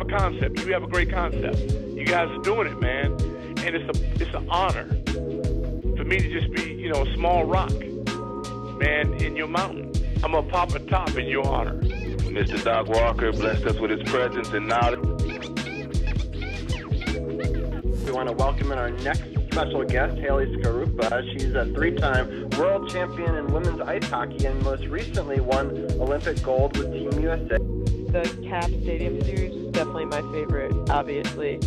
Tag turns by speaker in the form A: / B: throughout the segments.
A: a concept. You have a great concept. You guys are doing it, man. And it's an honor for me to just be, you know, a small rock, man, in your mountain. I'm going to pop a top in your honor.
B: Mr. Doc Walker blessed us with his presence and knowledge.
C: We want to welcome in our next special guest, Haley Skarupa. She's a three-time world champion in women's ice hockey and most recently won Olympic gold with Team USA.
D: The Cap Stadium Series is definitely my favorite, obviously.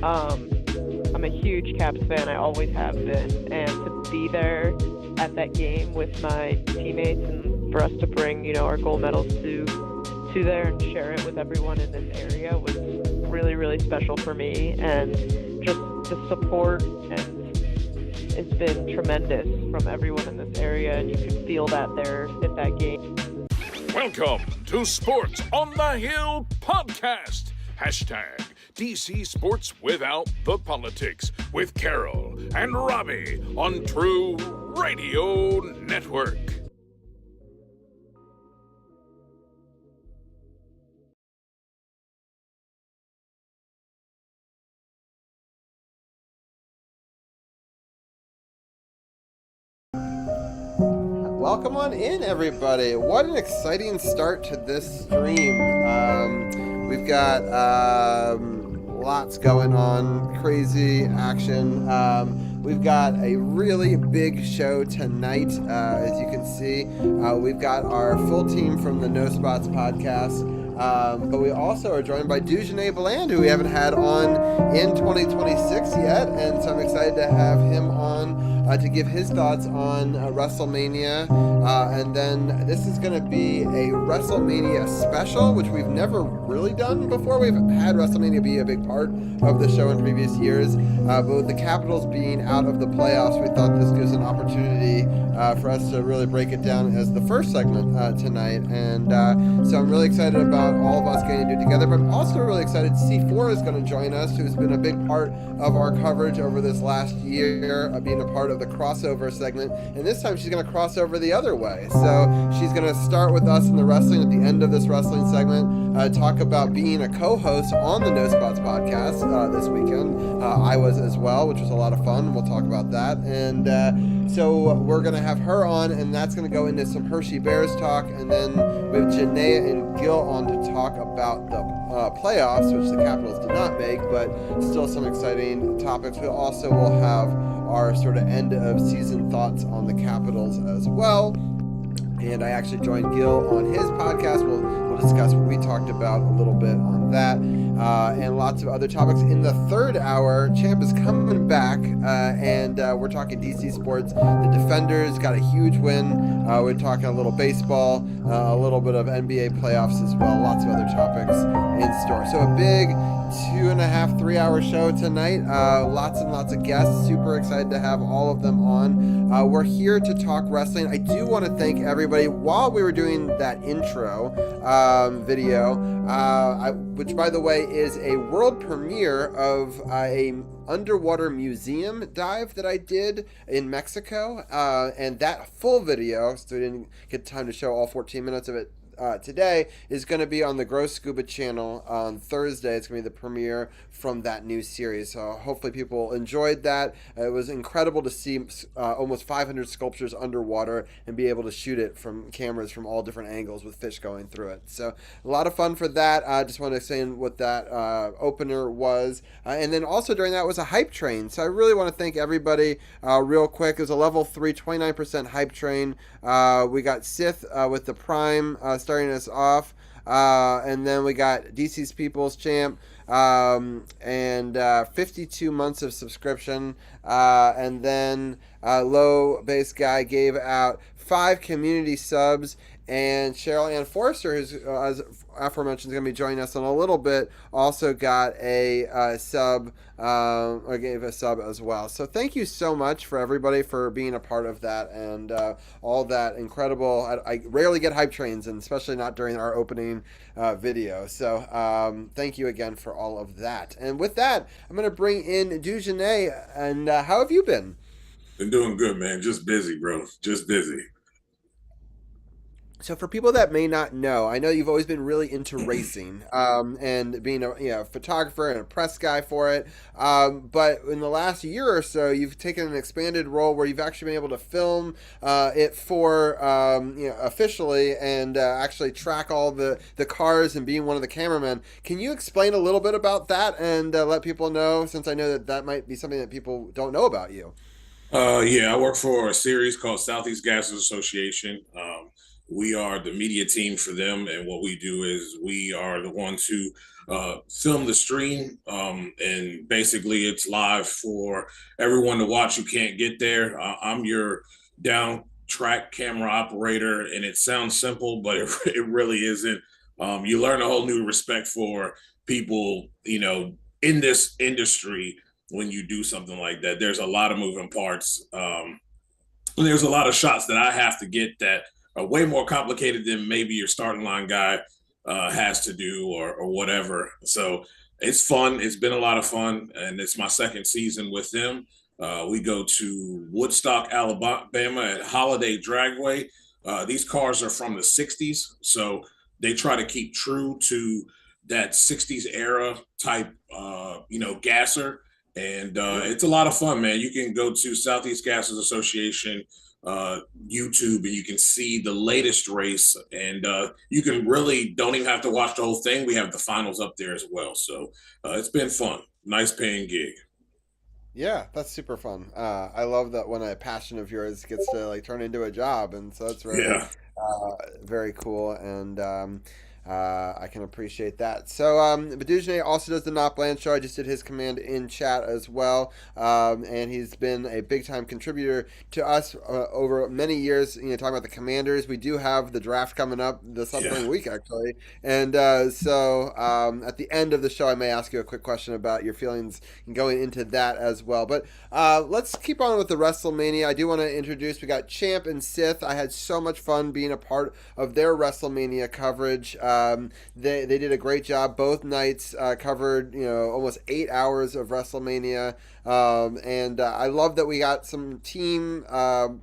D: I'm a huge Caps fan, I always have been, and to be there at that game with my teammates and for us to bring, you know, our gold medals to there and share it with everyone in this area was really, really special for me, and just the support and it's been tremendous from everyone in this area, and you could feel that there at that game.
E: Welcome to Sports on the Hill podcast. Hashtag DC Sports Without the Politics with Carol and Robbie on True Radio Network.
F: Welcome on in, everybody. What an exciting start to this stream. We've got lots going on, crazy action. We've got a really big show tonight, as you can see. We've got our full team from the No Spots podcast. But we also are joined by Dujunnea Bland, who we haven't had on in 2026 yet, and so I'm excited to have him on to give his thoughts on WrestleMania, and then this is going to be a WrestleMania special, which we've never really done before. We've had WrestleMania be a big part of the show in previous years, but with the Capitals being out of the playoffs, we thought this gives an opportunity for us to really break it down as the first segment tonight, and so I'm really excited about all of us getting to do it together, but I'm also really excited C4 is going to join us, who's been a big part of our coverage over this last year, being a part of the crossover segment, and this time she's going to cross over the other way. So she's going to start with us in the wrestling at the end of this wrestling segment, talk about being a co-host on the No Spots podcast this weekend. I was as well, which was a lot of fun. We'll talk about that, and so we're going to have her on, and that's going to go into some Hershey Bears talk, and then we have Janaya and Gil on to talk about the playoffs, which the Capitals did not make, but still some exciting topics. We also will have our sort of end of season thoughts on the Capitals as well. And I actually joined Gil on his podcast. We'll discuss what we talked about a little bit on that, and lots of other topics. In the third hour, Champ is coming back, and we're talking DC sports. The Defenders got a huge win. We're talking a little baseball, a little bit of NBA playoffs as well. Lots of other topics in store. So a big 2.5, 3 hour show tonight. Lots and lots of guests. Super excited to have all of them on. We're here to talk wrestling. I do want to thank everybody. While we were doing that intro video, which by the way is a world premiere of a underwater museum dive that I did in Mexico, and that full video, so we didn't get time to show all 14 minutes of it today, is going to be on the Gross Scuba channel on Thursday. It's going to be the premiere from that new series. So hopefully people enjoyed that. It was incredible to see almost 500 sculptures underwater and be able to shoot it from cameras from all different angles with fish going through it. So a lot of fun for that. I just want to say what that opener was. And then also during that was a hype train. So I really want to thank everybody real quick. It was a level 3, 29% hype train. We got Sith with the Prime starting us off, and then we got DC's People's Champ, and 52 months of subscription, and then Low Base Guy gave out 5 community subs, and Cheryl Ann Forrester, who's as aforementioned is going to be joining us in a little bit, also got a sub, or gave a sub as well. So thank you so much for everybody for being a part of that, and all that incredible. I rarely get hype trains, and especially not during our opening video. So thank you again for all of that. And with that, I'm going to bring in Dujunnea. And how have you been?
G: Been doing good, man. Just busy, bro. Just busy.
F: So for people that may not know, I know you've always been really into racing, and being a photographer and a press guy for it. But in the last year or so, you've taken an expanded role where you've actually been able to film it for officially and actually track all the cars and being one of the cameramen. Can you explain a little bit about that and let people know, since I know that might be something that people don't know about you?
G: Yeah, I work for a series called Southeast Gases Association. We are the media team for them, and what we do is we are the ones who film the stream, and basically it's live for everyone to watch who can't get there. I'm your down track camera operator, and it sounds simple, but it really isn't. You learn a whole new respect for people, in this industry when you do something like that. There's a lot of moving parts. There's a lot of shots that I have to get that are way more complicated than maybe your starting line guy has to do or whatever. So it's fun. It's been a lot of fun, and it's my second season with them. We go to Woodstock, Alabama at Holiday Dragway. These cars are from the 60s, so they try to keep true to that 60s era type, gasser. And it's a lot of fun, man. You can go to Southeast Gases Association YouTube, and you can see the latest race, and you can really don't even have to watch the whole thing. We have the finals up there as well. So it's been fun. Nice paying gig.
F: Yeah, that's super fun. I love that when a passion of yours gets to turn into a job, and so it's very, very cool. And I can appreciate that. So, Dujunnea also does the Not Bland show. I just did his command in chat as well. And he's been a big time contributor to us over many years, talking about the Commanders. We do have the draft coming up this upcoming week, actually. And so at the end of the show, I may ask you a quick question about your feelings going into that as well. But let's keep on with the WrestleMania. I do want to introduce, we got Champ and Sith. I had so much fun being a part of their WrestleMania coverage. They did a great job. Both nights covered almost 8 hours of WrestleMania, and I love that we got some team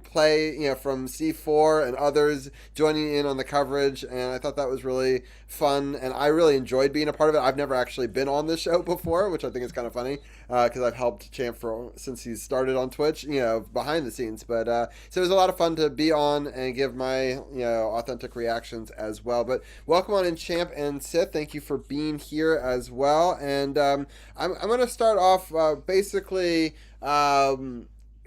F: play from C4 and others joining in on the coverage, and I thought that was really fun, and I really enjoyed being a part of it. I've never actually been on the show before, which I think is kind of funny because I've helped Champ since he started on Twitch, behind the scenes. But so it was a lot of fun to be on and give my authentic reactions as well. But welcome on in, Champ and Sith. Thank you for being here as well. And I'm going to start off basically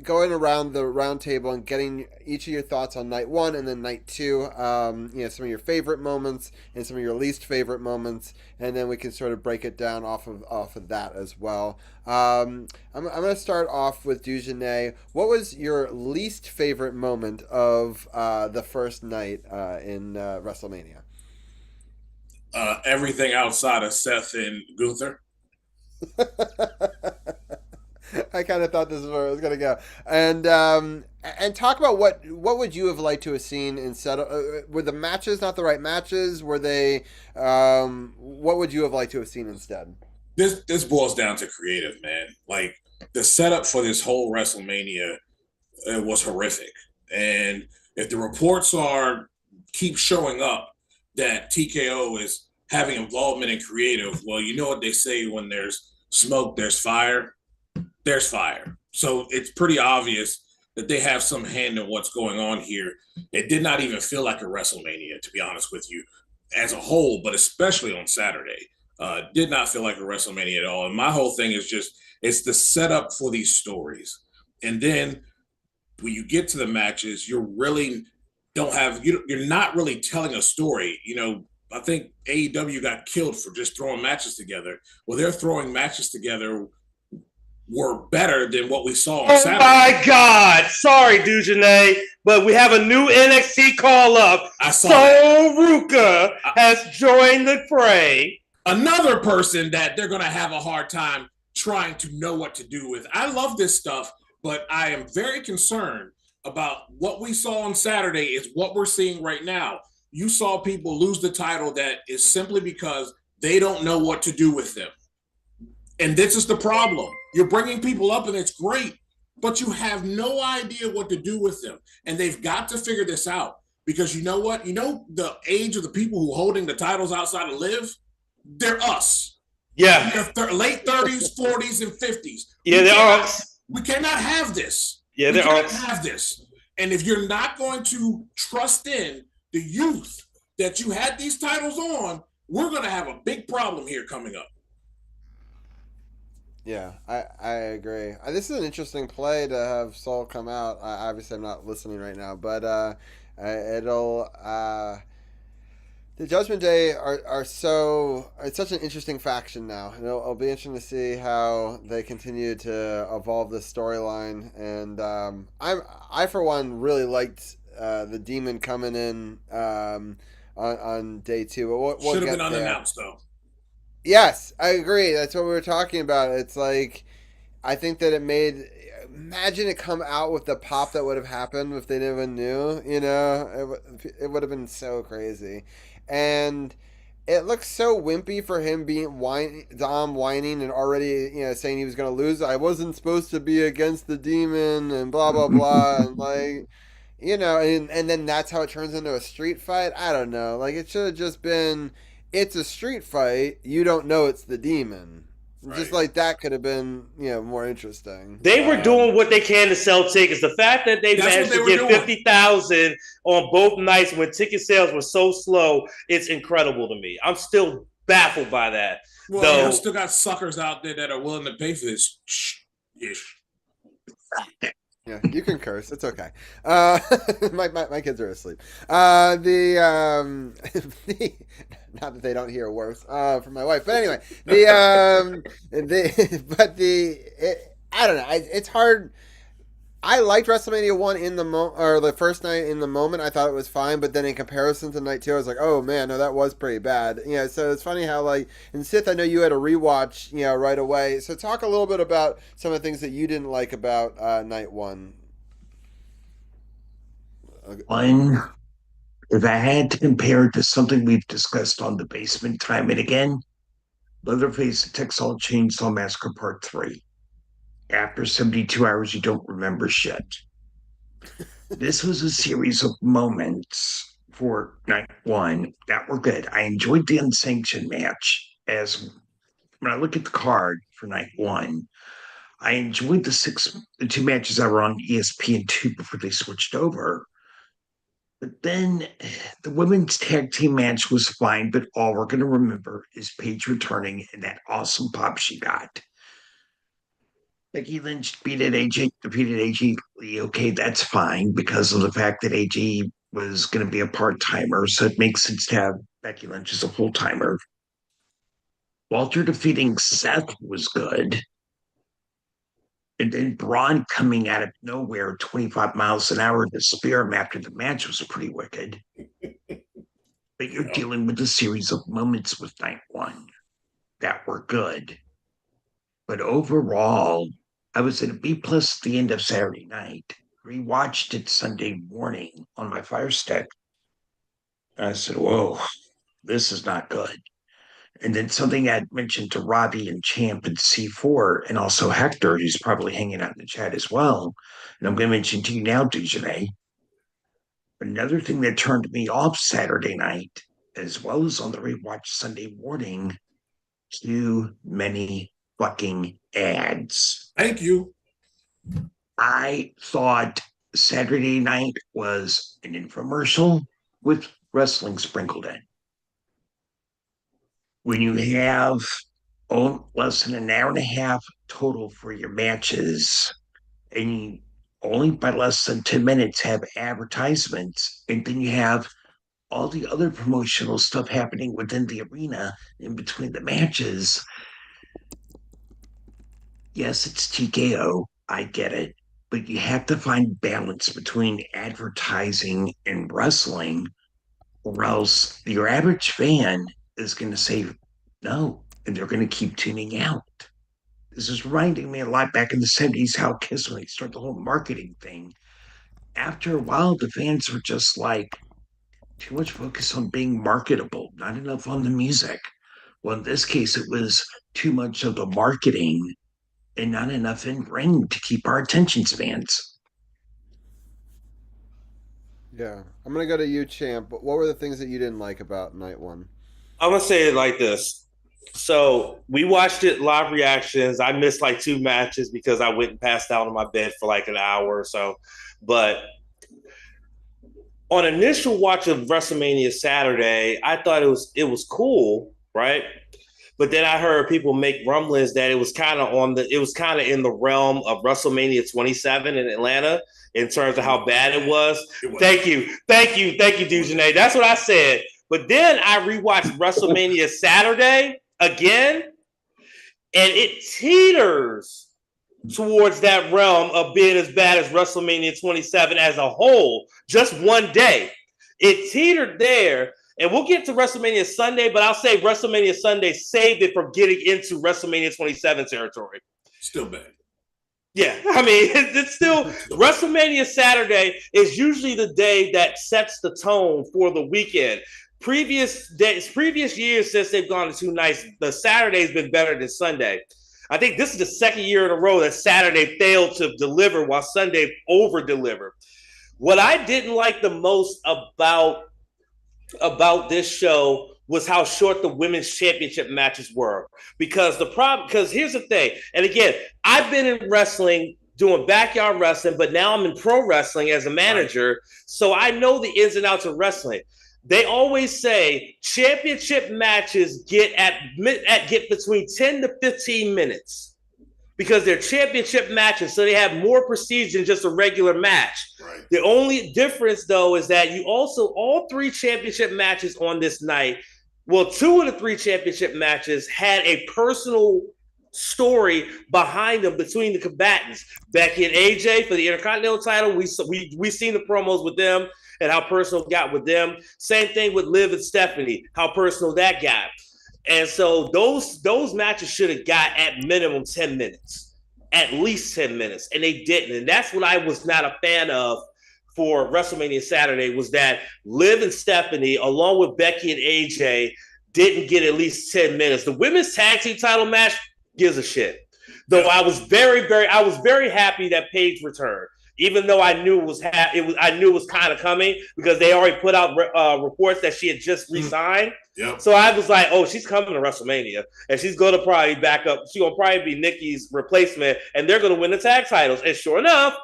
F: going around the round table and getting each of your thoughts on night one and then night two, some of your favorite moments and some of your least favorite moments, and then we can sort of break it down off of that as well. I'm going to start off with Dujunnea. What was your least favorite moment of the first night in WrestleMania?
G: Everything outside of Seth and Gunther.
F: I kind of thought this is where it was going to go. And talk about what would you have liked to have seen instead of, were the matches not the right matches? Were they, what would you have liked to have seen instead?
G: This boils down to creative, man. Like, the setup for this whole WrestleMania was horrific. And if the reports keep showing up that TKO is having involvement in creative, well, you know what they say, when there's smoke, there's fire. There's fire. So it's pretty obvious that they have some hand in what's going on here. It did not even feel like a WrestleMania, to be honest with you, as a whole, but especially on Saturday. Did not feel like a WrestleMania at all. And my whole thing is just, it's the setup for these stories. And then when you get to the matches, you're not really telling a story. I think AEW got killed for just throwing matches together. Well, they're throwing matches together were better than what we saw on Saturday.
H: Oh my God! Sorry, Dujunnea, but we have a new NXT call-up. Ruka has joined the fray.
G: Another person that they're going to have a hard time trying to know what to do with. I love this stuff, but I am very concerned about what we saw on Saturday is what we're seeing right now. You saw people lose the title that is simply because they don't know what to do with them. And this is the problem. You're bringing people up and it's great, but you have no idea what to do with them. And they've got to figure this out, Because you know what? You know the age of the people who are holding the titles outside of Liv? They're us.
H: Yeah.
G: They're late 30s, 40s, and 50s.
H: Yeah, they're us.
G: We cannot have this.
H: Yeah,
G: we
H: they're
G: cannot
H: us.
G: have this. And if you're not going to trust in the youth that you had these titles on, we're going to have a big problem here coming up.
F: Yeah, I agree. This is an interesting play to have Soul come out. Obviously, I'm not listening right now, but it'll. The Judgment Day are so. It's such an interesting faction now, and it'll be interesting to see how they continue to evolve this storyline. And I for one really liked the Demon coming in on day 2. But we'll
G: should have
F: get
G: been
F: there.
G: unannounced though.
F: Yes, I agree. That's what we were talking about. It's like, I think that it made, imagine it come out with the pop that would have happened if they never knew, you know, it would have been so crazy. And it looks so wimpy for him being Dom whining and already, you know, saying he was going to lose. I wasn't supposed to be against the Demon and blah, blah, blah. And like, you know, and then that's how it turns into a street fight. I don't know. Like, it should have just been, it's a street fight. You don't know it's the Demon. Right. Just like that could have been, you know, more interesting.
H: They were doing what they can to sell tickets. The fact that they managed to get 50,000 on both nights when ticket sales were so slow, it's incredible to me. I'm still baffled by that.
G: Well, you still got suckers out there that are willing to pay for this.
F: Yeah, you can curse. It's okay. My kids are asleep. Not that they don't hear worse from my wife, but anyway, I don't know. It's hard. I liked WrestleMania 1 in the or the first night in the moment. I thought it was fine, but then in comparison to night 2, I was like, oh man, no, that was pretty bad. You know, so it's funny how, like, in Sith, I know you had a rewatch, you know, right away. So talk a little bit about some of the things that you didn't like about night 1.
I: One, if I had to compare it to something we've discussed on the basement time and again, Leatherface and Texas Chainsaw Massacre Part 3. After 72 hours, you don't remember shit. This was a series of moments for night 1 that were good. I enjoyed the unsanctioned match. As when I look at the card for night 1, I enjoyed the 2 matches that were on ESPN2 before they switched over. But then the women's tag team match was fine, but all we're going to remember is Paige returning and that awesome pop she got. Becky Lynch defeated AJ Lee. Okay, that's fine because of the fact that AJ was going to be a part-timer, so it makes sense to have Becky Lynch as a full-timer. Walter defeating Seth was good. And then Braun coming out of nowhere, 25 miles an hour to spear him after the match was pretty wicked. But you're dealing with a series of moments with night 1 that were good. But overall, I was at a B+ at the end of Saturday night. Rewatched it Sunday morning on my Fire Stick. I said, whoa, this is not good. And then something I'd mentioned to Robbie and Champ and C4, and also Hector, who's probably hanging out in the chat as well. And I'm going to mention to you now, Dujunnea. Another thing that turned me off Saturday night, as well as on the rewatch Sunday morning, too many fucking ads.
G: Thank you.
I: I thought Saturday night was an infomercial with wrestling sprinkled in. When you have less than an hour and a half total for your matches, and you only by less than 10 minutes have advertisements, and then you have all the other promotional stuff happening within the arena in between the matches. Yes, it's TKO. I get it. But you have to find balance between advertising and wrestling, or else your average fan is going to say no, and they're going to keep tuning out. This is reminding me a lot back in the 70s how Kiss, when they started the whole marketing thing, after a while, the fans were just like, too much focus on being marketable, not enough on the music. Well, in this case, it was too much of the marketing and not enough in ring to keep our attention spans.
F: Yeah. I'm going to go to you, Champ. What were the things that you didn't like about night one?
H: I'm going to say it like this. So we watched it live reactions. I missed like 2 matches because I went and passed out on my bed for like an hour or so. But on initial watch of WrestleMania Saturday, I thought it was cool, right? But then I heard people make rumblings that it was kind of in the realm of WrestleMania 27 in Atlanta in terms of how bad it was. Thank you, Dujunnea. That's what I said. But then I rewatched WrestleMania Saturday again, and it teeters towards that realm of being as bad as WrestleMania 27 as a whole. Just one day, it teetered there. And we'll get to WrestleMania Sunday, but I'll say WrestleMania Sunday saved it from getting into WrestleMania 27 territory.
G: Still bad.
H: Yeah, I mean, it's still WrestleMania Saturday is usually the day that sets the tone for the weekend. Previous years since they've gone to 2 nights, the Saturday's been better than Sunday. I think this is the second year in a row that Saturday failed to deliver while Sunday over-delivered. What I didn't like the most about this show was how short the women's championship matches were. Because here's the thing, and again, I've been in wrestling doing backyard wrestling, but now I'm in pro wrestling as a manager, so I know the ins and outs of wrestling. They always say championship matches get between 10 to 15 minutes because they're championship matches, so they have more prestige than just a regular match. Right. The only difference, though, is that all 3 championship matches on this night, well, 2 of the 3 championship matches had a personal story behind them between the combatants. Becky and AJ for the Intercontinental title, we seen the promos with them and how personal it got with them. Same thing with Liv and Stephanie, how personal that got. And so those matches should have got at minimum 10 minutes, at least 10 minutes, and they didn't. And that's what I was not a fan of for WrestleMania Saturday, was that Liv and Stephanie, along with Becky and AJ, didn't get at least 10 minutes. The women's tag team title match gives a shit. Though I was very happy that Paige returned, even though I knew it was kind of coming because they already put out reports that she had just re-signed. Yep. So I was like, oh, she's coming to WrestleMania, and she's going to probably back up. She's going to probably be Nikki's replacement, and they're going to win the tag titles. And sure enough,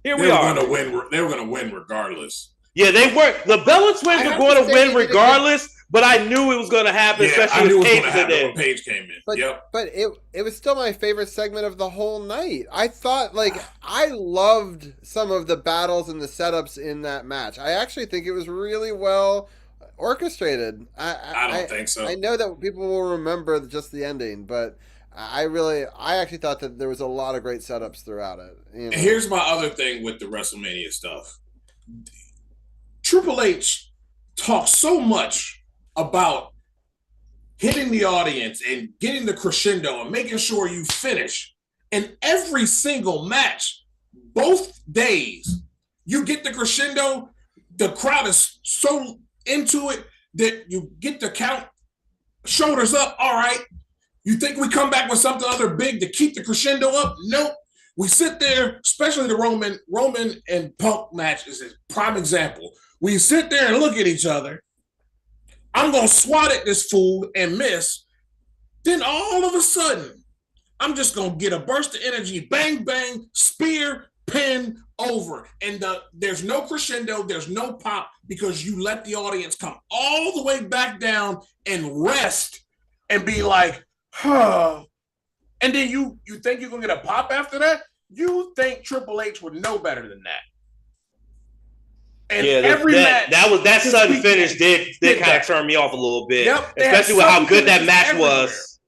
H: we are.
G: They were going to win regardless.
H: Yeah, they were. The Bella twins were going to win regardless, but I knew it was going to happen, especially when
G: Paige came in.
F: But it was still my favorite segment of the whole night. I thought, I loved some of the battles and the setups in that match. I actually think it was really well orchestrated.
G: I don't think so.
F: I know that people will remember just the ending, but I actually thought that there was a lot of great setups throughout it. You know?
G: Here's my other thing with the WrestleMania stuff. Triple H talks so much about hitting the audience and getting the crescendo and making sure you finish. And every single match, both days, you get the crescendo, the crowd is so into it that you get the count, shoulders up, all right. You think we come back with something other big to keep the crescendo up? Nope. We sit there, especially the Roman and Punk match is a prime example. We sit there and look at each other. I'm going to swat at this fool and miss. Then all of a sudden, I'm just going to get a burst of energy, bang, bang, spear, pin, over. And there's no crescendo, there's no pop because you let the audience come all the way back down and rest and be like, huh. And then you think you're going to get a pop after that? You think Triple H would know better than that. And
H: that sudden finish did kind of turn me off a little bit, especially with how good that match was.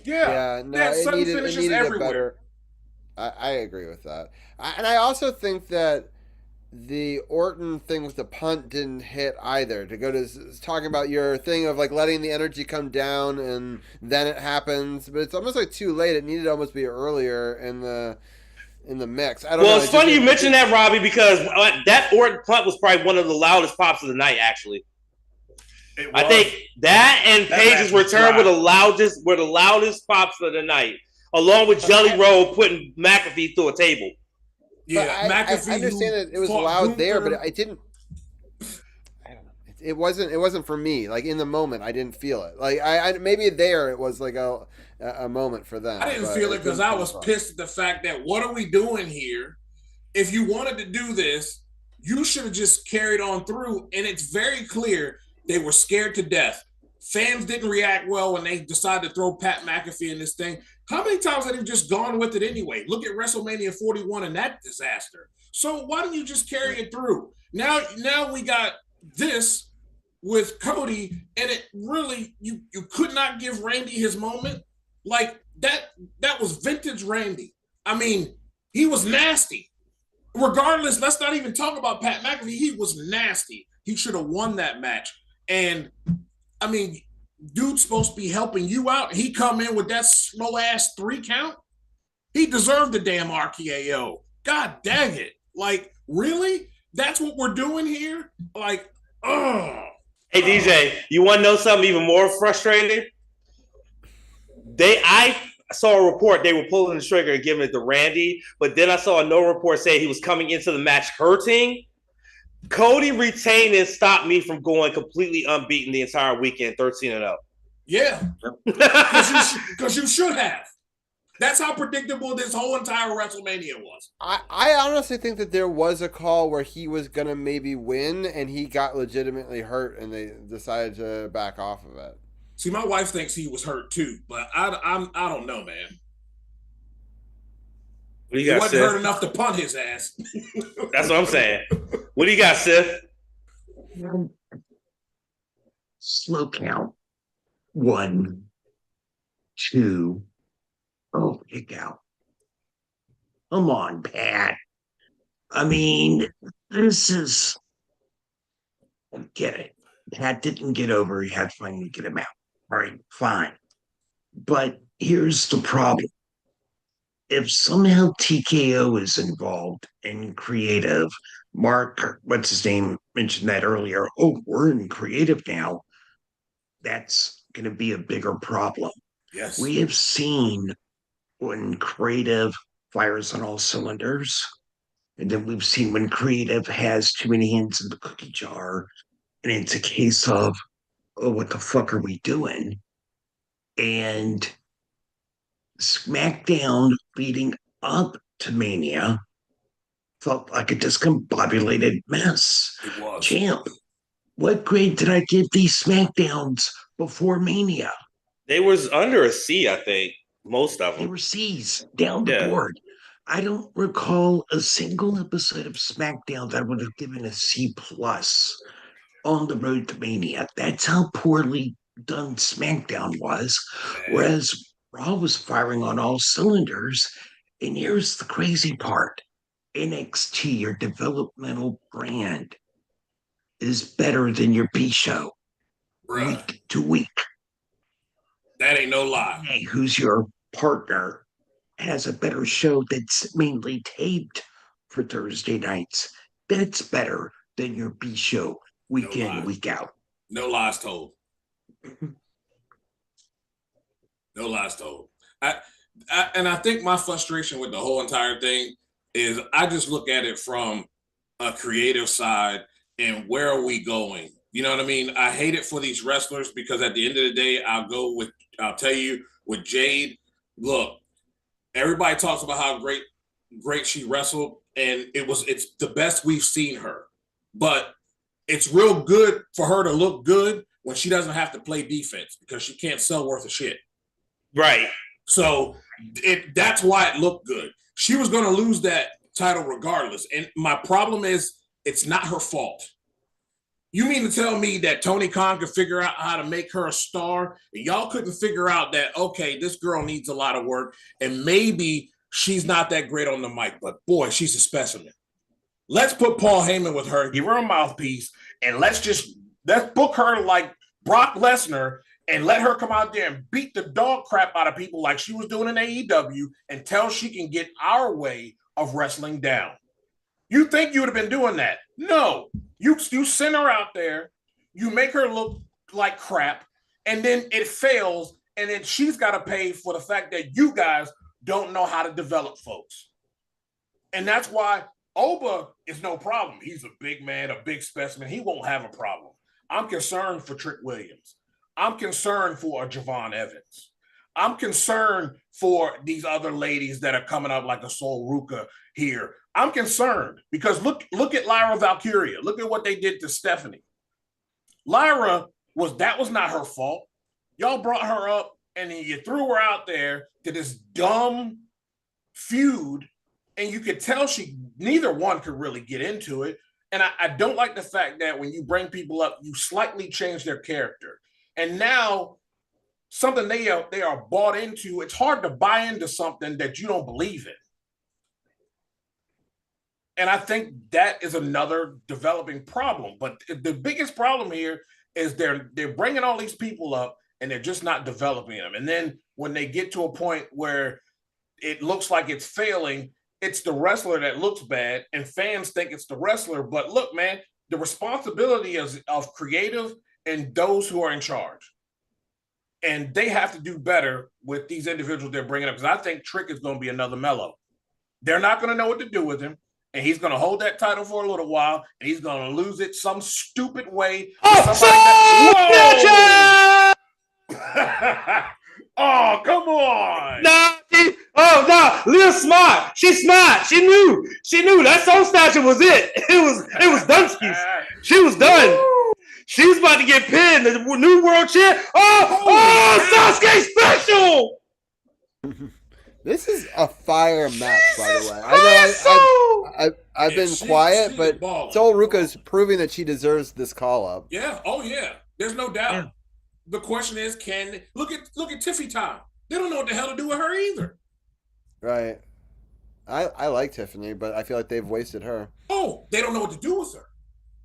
F: Yeah, no, it needed a better. I agree with that, and I also think that the Orton thing with the punt didn't hit either. To go to talking about your thing of letting the energy come down and then it happens, but it's almost too late. It needed to almost be earlier in the mix. I don't know.
H: Well, it's funny you mentioned that, Robbie, because that Orton punt was probably one of the loudest pops of the night, actually. I think that and Paige's return were the loudest pops of the night, along with Jelly Roll putting McAfee through a table.
G: Yeah, McAfee.
F: I understand that it was loud there, but I didn't. I don't know. It wasn't for me. Like in the moment, I didn't feel it. Like I maybe there it was like a moment for them.
G: I didn't feel it because I was pissed at the fact that what are we doing here? If you wanted to do this, you should have just carried on through. And it's very clear they were scared to death. Fans didn't react well when they decided to throw Pat McAfee in this thing. How many times have they just gone with it anyway? Look at WrestleMania 41 and that disaster. So why don't you just carry it through? Now we got this with Cody, and it really you could not give Randy his moment. Like that was vintage Randy. I mean, he was nasty. Regardless, let's not even talk about Pat McAfee. He was nasty. He should have won that match. And I mean, dude's supposed to be helping you out. He come in with that slow ass 3 count. He deserved the damn RKO. God dang it. Like, really? That's what we're doing here? Like, ugh.
H: Hey, DJ, you want to know something even more frustrating? I saw a report they were pulling the trigger and giving it to Randy, but then I saw another report saying he was coming into the match hurting. Cody retained and stopped me from going completely unbeaten the entire weekend, 13-0.
G: Yeah, because you should have. That's how predictable this whole entire WrestleMania was.
F: I honestly think that there was a call where he was going to maybe win, and he got legitimately hurt, and they decided to back off of it.
G: See, my wife thinks he was hurt too, but I don't know, man.
H: What do you got,
G: he wasn't
H: Sith?
G: hurt enough to punt his ass.
H: That's what I'm saying. What do you got, Sith?
I: Slow count. 1, 2. Oh, kick out. Come on, Pat. I mean, this is. I get it. Pat didn't get over. He had to finally get him out. All right, fine. But here's the problem. If somehow TKO is involved in creative, Mark, what's his name, mentioned that earlier. Oh, we're in creative now. That's going to be a bigger problem.
G: Yes.
I: We have seen when creative fires on all cylinders, and then we've seen when creative has too many hands in the cookie jar, and it's a case of, oh, what the fuck are we doing? And SmackDown leading up to Mania felt like a discombobulated mess.
G: It was.
I: Champ, what grade did I give these SmackDowns before Mania?
H: They was under a C, I think. Most of them.
I: They were C's down the board. I don't recall a single episode of SmackDown that I would have given a C+ on the road to Mania. That's how poorly done SmackDown was. Whereas Raw was firing on all cylinders. And here's the crazy part. NXT, your developmental brand, is better than your B show.
G: Bruh.
I: Week to week.
G: That ain't no lie.
I: Hey, who's your partner, has a better show that's mainly taped for Thursday nights. That's better than your B show week in, week out.
G: No lies told. No lies told. I think my frustration with the whole entire thing is I just look at it from a creative side and where are we going? You know what I mean? I hate it for these wrestlers because at the end of the day, I'll tell you with Jade, look, everybody talks about how great she wrestled, and it's the best we've seen her. But it's real good for her to look good when she doesn't have to play defense because she can't sell worth of shit.
H: Right.
G: So that's why it looked good. She was going to lose that title regardless. And my problem is it's not her fault. You mean to tell me that Tony Khan could figure out how to make her a star, and y'all couldn't figure out that, okay, this girl needs a lot of work, and maybe she's not that great on the mic, but boy, she's a specimen. Let's put Paul Heyman with her, give her a mouthpiece, and let's book her like Brock Lesnar and let her come out there and beat the dog crap out of people like she was doing in AEW until she can get our way of wrestling down. You think you would have been doing that? No. You send her out there, you make her look like crap, and then it fails, and then she's got to pay for the fact that you guys don't know how to develop folks. And that's why Oba is no problem. He's a big man, a big specimen. He won't have a problem. I'm concerned for Trick Williams. I'm concerned for a Javon Evans. I'm concerned for these other ladies that are coming up like a Sol Ruka here. I'm concerned because look at Lyra Valkyria. Look at what they did to Stephanie. Lyra was not her fault. Y'all brought her up and then you threw her out there to this dumb feud, and you could tell neither one could really get into it. And I don't like the fact that when you bring people up, you slightly change their character. And now something they are bought into, it's hard to buy into something that you don't believe in. And I think that is another developing problem. But the biggest problem here is they're bringing all these people up and they're just not developing them. And then when they get to a point where it looks like it's failing, it's the wrestler that looks bad and fans think it's the wrestler. But look, man, the responsibility is of creative and those who are in charge. And they have to do better with these individuals they're bringing up, because I think Trick is going to be another Mello. They're not going to know what to do with him, and he's going to hold that title for a little while, and he's going to lose it some stupid way. Oh, come on.
H: No, Leah's smart. She's smart. She knew. That soul statue was it. It was Dunsky's. She was done. She was about to get pinned. The new world champ. Sasuke special.
F: This is a fire match, by the way. I've been quiet, but Sol Ruka is proving that she deserves this call up.
G: Yeah. Oh yeah. There's no doubt. Yeah. The question is, look at Tiffy Time. They don't know what the hell to do with her either.
F: Right. I like Tiffany, but I feel like they've wasted her.
G: Oh, they don't know what to do with her.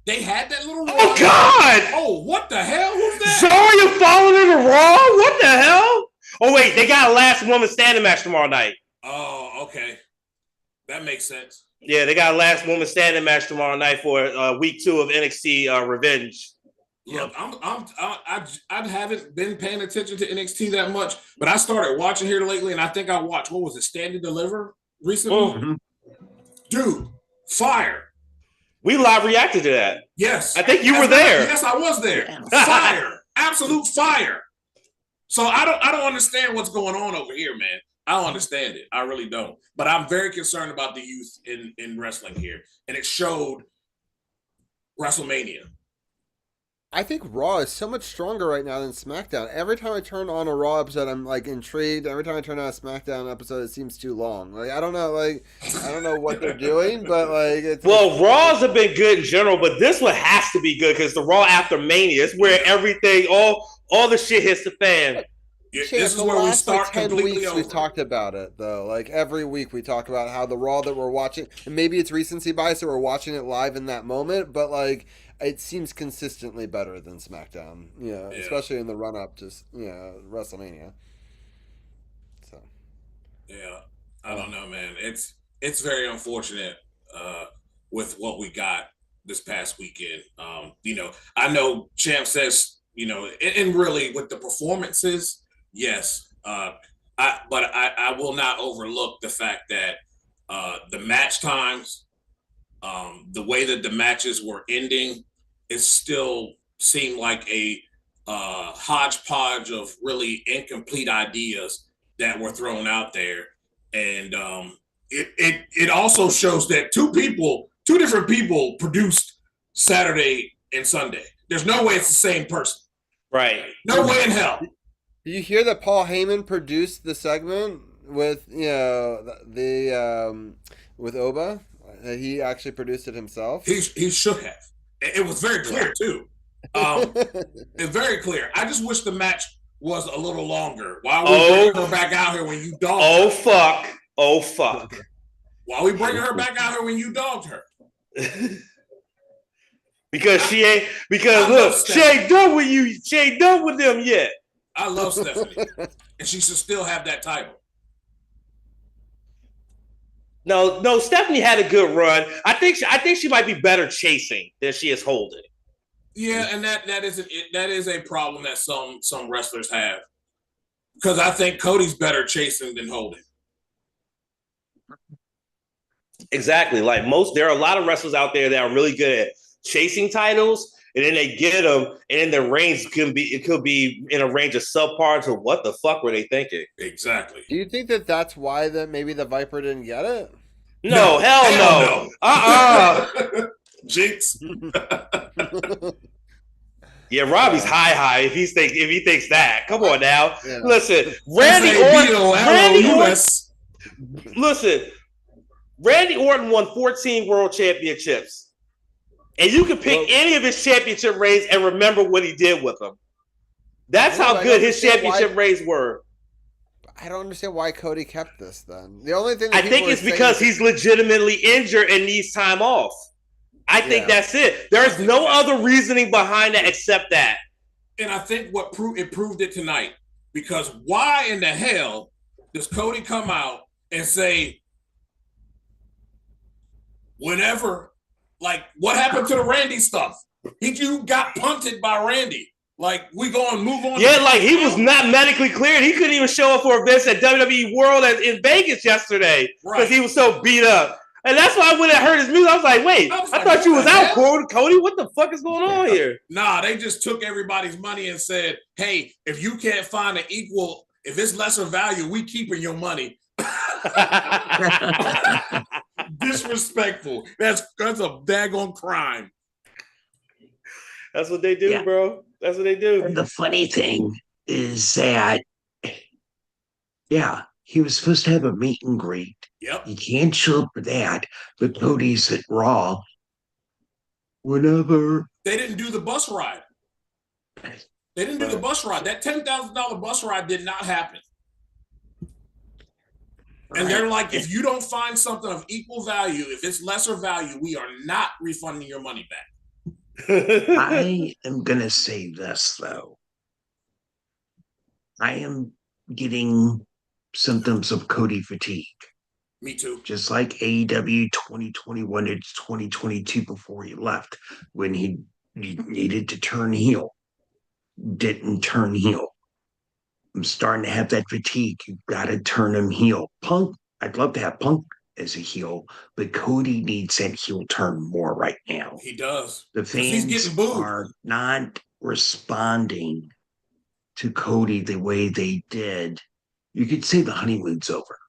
G: They had that little.
H: Oh God!
G: Oh, what the hell? Who's that?
H: Zarya following her to Raw? What the hell? Oh wait, they got a last woman standing match tomorrow night.
G: Oh, okay, that makes sense.
H: Yeah, they got a last woman standing match tomorrow night for week 2 of NXT Revenge.
G: Look, I haven't been paying attention to NXT that much, but I started watching here lately, and I think I watched, what was it, Stand and Deliver recently?
H: Mm-hmm.
G: Dude, fire.
H: We live reacted to that.
G: Yes.
H: I think you were there.
G: Yes, I was there. Fire. Absolute fire. So I don't understand what's going on over here, man. I don't understand it. I really don't. But I'm very concerned about the youth in wrestling here. And it showed WrestleMania.
F: I think Raw is so much stronger right now than SmackDown. Every time I turn on a Raw episode, I'm like intrigued. Every time I turn on a SmackDown episode, it seems too long. Like I don't know what they're doing, but like it's
H: Raws have been good in general, but this one has to be good because the Raw after Mania is where everything, all the shit hits the fan.
G: Yeah, this is where we start
F: 10
G: completely
F: weeks
G: over.
F: We've talked about it though. Like every week we talk about how the Raw that we're watching, and maybe it's recency bias that we're watching it live in that moment, but like it seems consistently better than SmackDown, especially in the run up to WrestleMania. So,
G: yeah, I don't know, man. It's very unfortunate with what we got this past weekend. I know Champ says, and really with the performances, yes, but I will not overlook the fact that the match times, the way that the matches were ending, it still seemed like a hodgepodge of really incomplete ideas that were thrown out there. And it also shows that two different people produced Saturday and Sunday. There's no way it's the same person.
H: Right.
G: No way in hell.
F: Did you hear that Paul Heyman produced the segment with with Oba? He actually produced it himself.
G: He should have. It was very clear too. It's very clear. I just wish the match was a little longer. Why are we bringing her back out here when you dogged her?
H: Oh fuck.
G: Why are we bringing her back out here when you dogged her?
H: Because she ain't done with you. She ain't done with them yet.
G: I love Stephanie, and she should still have that title.
H: No, Stephanie had a good run. I think she might be better chasing than she is holding.
G: Yeah, and that is a problem that some wrestlers have. Because I think Cody's better chasing than holding.
H: Exactly. Like there are a lot of wrestlers out there that are really good at chasing titles, and then they get them, and then their range could be in a range of subpar to what the fuck were they thinking?
G: Exactly.
F: Do you think that that's why maybe the Viper didn't get it?
H: No, hell no.
G: Jinx.
H: Yeah, Robbie's high if he thinks that. Come on now.
F: Yeah.
H: Listen, Randy Orton won 14 world championships. And you can pick any of his championship reigns and remember what he did with them. That's how good his championship reigns were.
F: I don't understand why Cody kept this then. The only thing
H: I think it's because he's legitimately injured and needs time off. I think that's it. There's no other reasoning behind that except that.
G: And I think it proved it tonight. Because why in the hell does Cody come out and say, whenever, like, what happened to the Randy stuff? You got punted by Randy. Like, we going to move on.
H: Yeah, like, he was not medically cleared. He couldn't even show up for events at WWE World in Vegas yesterday because he was so beat up. And that's why when I heard his music, I was like, wait, I thought you was out, Cody. What the fuck is going on here?
G: Nah, they just took everybody's money and said, hey, if you can't find an equal, if it's lesser value, we keeping your money. Disrespectful. That's a daggone crime.
H: That's what they do, bro. That's what they do.
I: And the funny thing is that, he was supposed to have a meet and greet.
G: Yep.
I: You can't show up for that, but Cody's at Raw. Whenever.
G: They didn't do the bus ride. They didn't do the bus ride. That $10,000 bus ride did not happen. And they're like, if you don't find something of equal value, if it's lesser value, we are not refunding your money back.
I: I am going to say this, though. I am getting symptoms of Cody fatigue.
G: Me too.
I: Just like AEW 2021 to 2022 before he left, when he needed to turn heel, didn't turn heel. I'm starting to have that fatigue. You've got to turn him heel. Punk, I'd love to have Punk as a heel, but Cody needs that heel turn more right now.
G: He does.
I: The fans are not responding to Cody the way they did. You could say the honeymoon's over.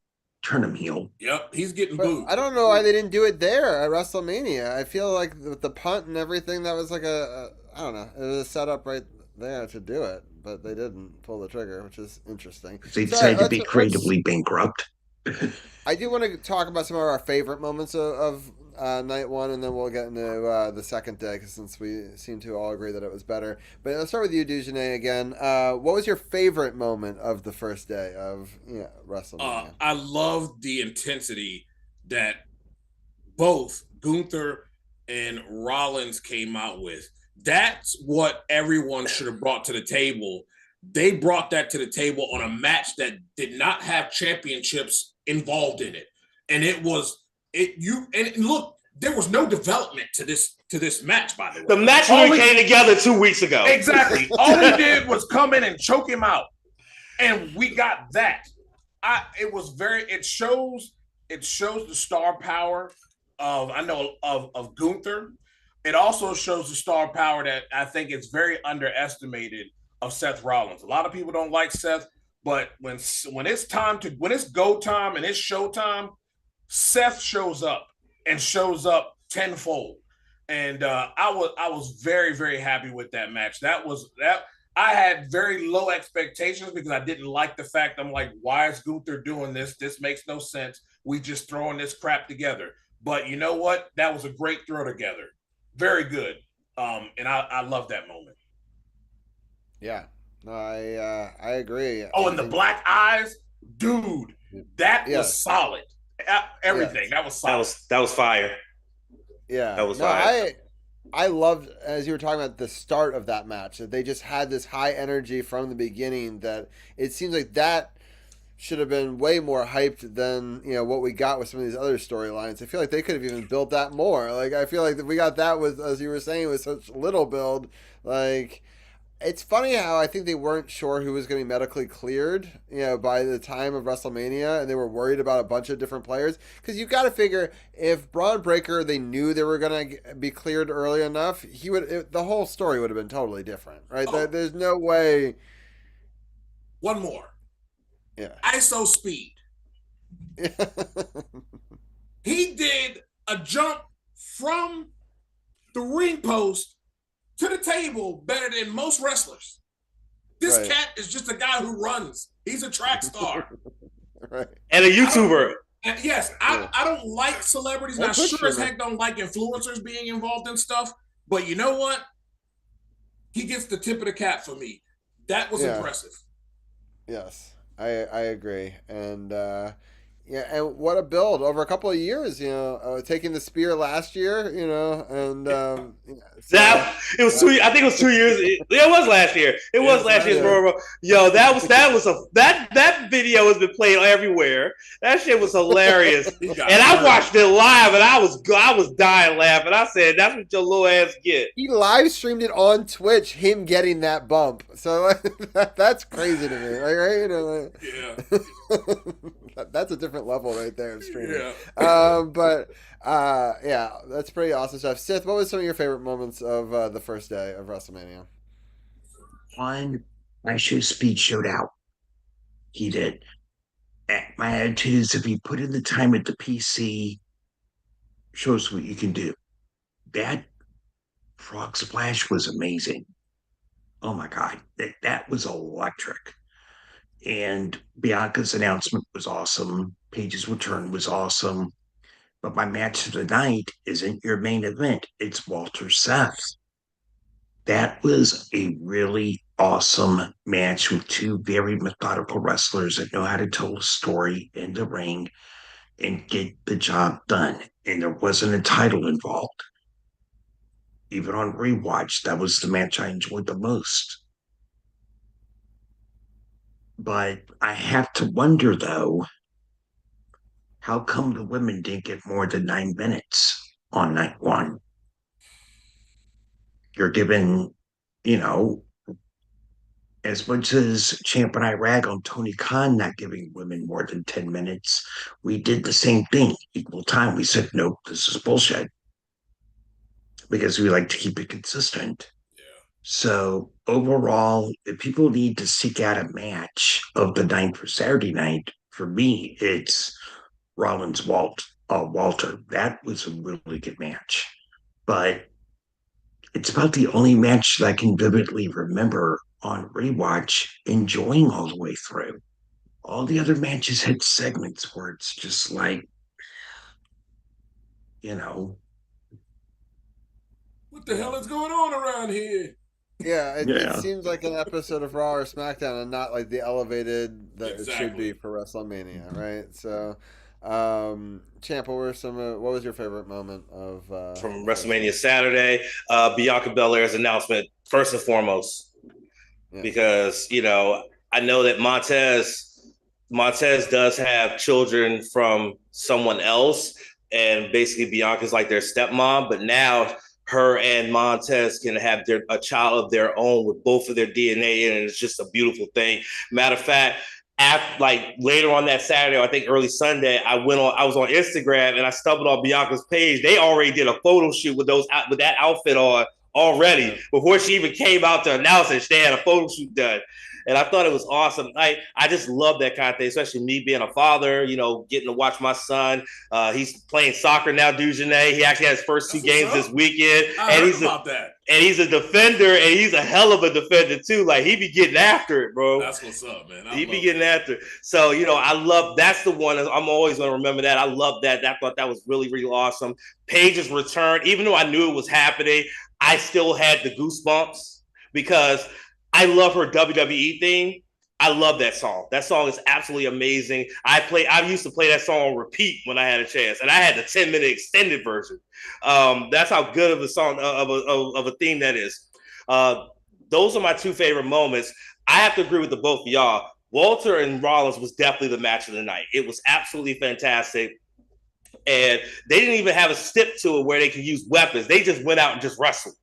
I: Turn him heel.
G: Yep, he's getting booed.
F: I don't know why they didn't do it there at WrestleMania. I feel like with the punt and everything, that was like I don't know. It was a setup right there to do it, but they didn't pull the trigger, which is interesting.
I: They decided to be creatively bankrupt.
F: I do want to talk about some of our favorite moments of night one, and then we'll get into the second day, since we seem to all agree that it was better. But let's start with you, Dujunnea, again. What was your favorite moment of the first day of WrestleMania?
G: I loved the intensity that both Gunther and Rollins came out with. That's what everyone should have brought to the table. They brought that to the table on a match that did not have championships involved in it. And look, there was no development to this match, by the way.
H: The match came together 2 weeks ago.
G: Exactly. All he did was come in and choke him out. And we got that. It shows the star power of Gunther. It also shows the star power that I think is very underestimated of Seth Rollins. A lot of people don't like Seth, but when it's go time and it's show time, Seth shows up tenfold. And I was very, very happy with that match. I had very low expectations because I didn't like the fact, I'm like, why is Gunther doing this? This makes no sense. We just throwing this crap together. But you know what? That was a great throw together. Very good. And I love that moment.
F: Yeah. No, I agree.
G: Oh, and the black eyes, dude, that was solid. Everything that was solid.
H: That was fire.
F: Yeah,
H: that was fire.
F: I loved, as you were talking about, the start of that match, that they just had this high energy from the beginning. That it seems like that should have been way more hyped than what we got with some of these other storylines. I feel like they could have even built that more. Like, I feel like we got that with, as you were saying, with such little build. Like, It's funny how I think they weren't sure who was going to be medically cleared, by the time of WrestleMania, and they were worried about a bunch of different players. Because you've got to figure, if Braun Breaker, they knew they were going to be cleared early enough, the whole story would have been totally different, right?
G: Oh.
F: There's no way.
G: One more.
F: Yeah.
G: ISO Speed. He did a jump from the ring post to the table better than most wrestlers. This cat is just a guy who runs. He's a track star.
F: Right.
H: And a YouTuber.
G: And yes, I don't like celebrities. I sure as heck don't like influencers being involved in stuff. But you know what? He gets the tip of the cap for me. That was impressive.
F: Yes, I agree. And and what a build over a couple of years, taking the spear last year, and
H: it was 2 I think it was 2 years. It was last year. It was last year's Royal Rumble. Yo, that video has been played everywhere. That shit was hilarious. And I watched it live, and I was dying laughing. I said, "That's what your little ass get."
F: He live streamed it on Twitch, him getting that bump. So that's crazy to me, right? That's a different level right there of streaming. But that's pretty awesome stuff. Sith, what was some of your favorite moments of the first day of WrestleMania?
I: One, ISO Speed showed out. He did. My attitude is, if you put in the time at the PC, shows what you can do. That frog splash was amazing. Oh my God, that was electric. And Bianca's announcement was awesome. Paige's return was awesome. But my match of the night isn't your main event. It's Walter Seth. That was a really awesome match with two very methodical wrestlers that know how to tell a story in the ring and get the job done. And there wasn't a title involved. Even on rewatch, that was the match I enjoyed the most. But I have to wonder, though, how come the women didn't get more than 9 minutes on night one? You're given, as much as Champ and I rag on Tony Khan not giving women more than 10 minutes, we did the same thing, equal time. We said, nope, this is bullshit. Because we like to keep it consistent. So overall, if people need to seek out a match of the night for Saturday night, for me, it's Rollins Walter. That was a really good match. But it's about the only match that I can vividly remember on rewatch enjoying all the way through. All the other matches had segments where it's just like,
G: what the hell is going on around here?
F: It seems like an episode of Raw or SmackDown, and not like the elevated that it should be for WrestleMania, right? So, Champ, what was your favorite moment of
H: from WrestleMania Saturday? Bianca Belair's announcement, first and foremost, because I know that Montez does have children from someone else, and basically Bianca's like their stepmom, but now her and Montez can have a child of their own with both of their DNA, and it's just a beautiful thing. Matter of fact, later on that Saturday, or I think early Sunday, I was on Instagram and I stumbled on Bianca's page. They already did a photo shoot with that outfit on already before she even came out to announce it. They had a photo shoot done. And I thought it was awesome. I just love that kind of thing, especially me being a father, getting to watch my son. He's playing soccer now, Dujunnea. He actually has his first two games this weekend. And he's a defender, and he's a hell of a defender, too. Like, he be getting after it, bro.
G: That's what's up, man.
H: He be getting after it. So, that's the one. I'm always going to remember that. I love that. I thought that was really, really awesome. Paige's return, even though I knew it was happening, I still had the goosebumps because I love her WWE theme. I love that song. That song is absolutely amazing. I used to play that song on repeat when I had a chance, and I had the 10-minute extended version. That's how good of a song of a theme that is. Those are my two favorite moments. I have to agree with the both of y'all. Walter and Rollins was definitely the match of the night. It was absolutely fantastic. And they didn't even have a stip to it where they could use weapons. They just went out and just wrestled.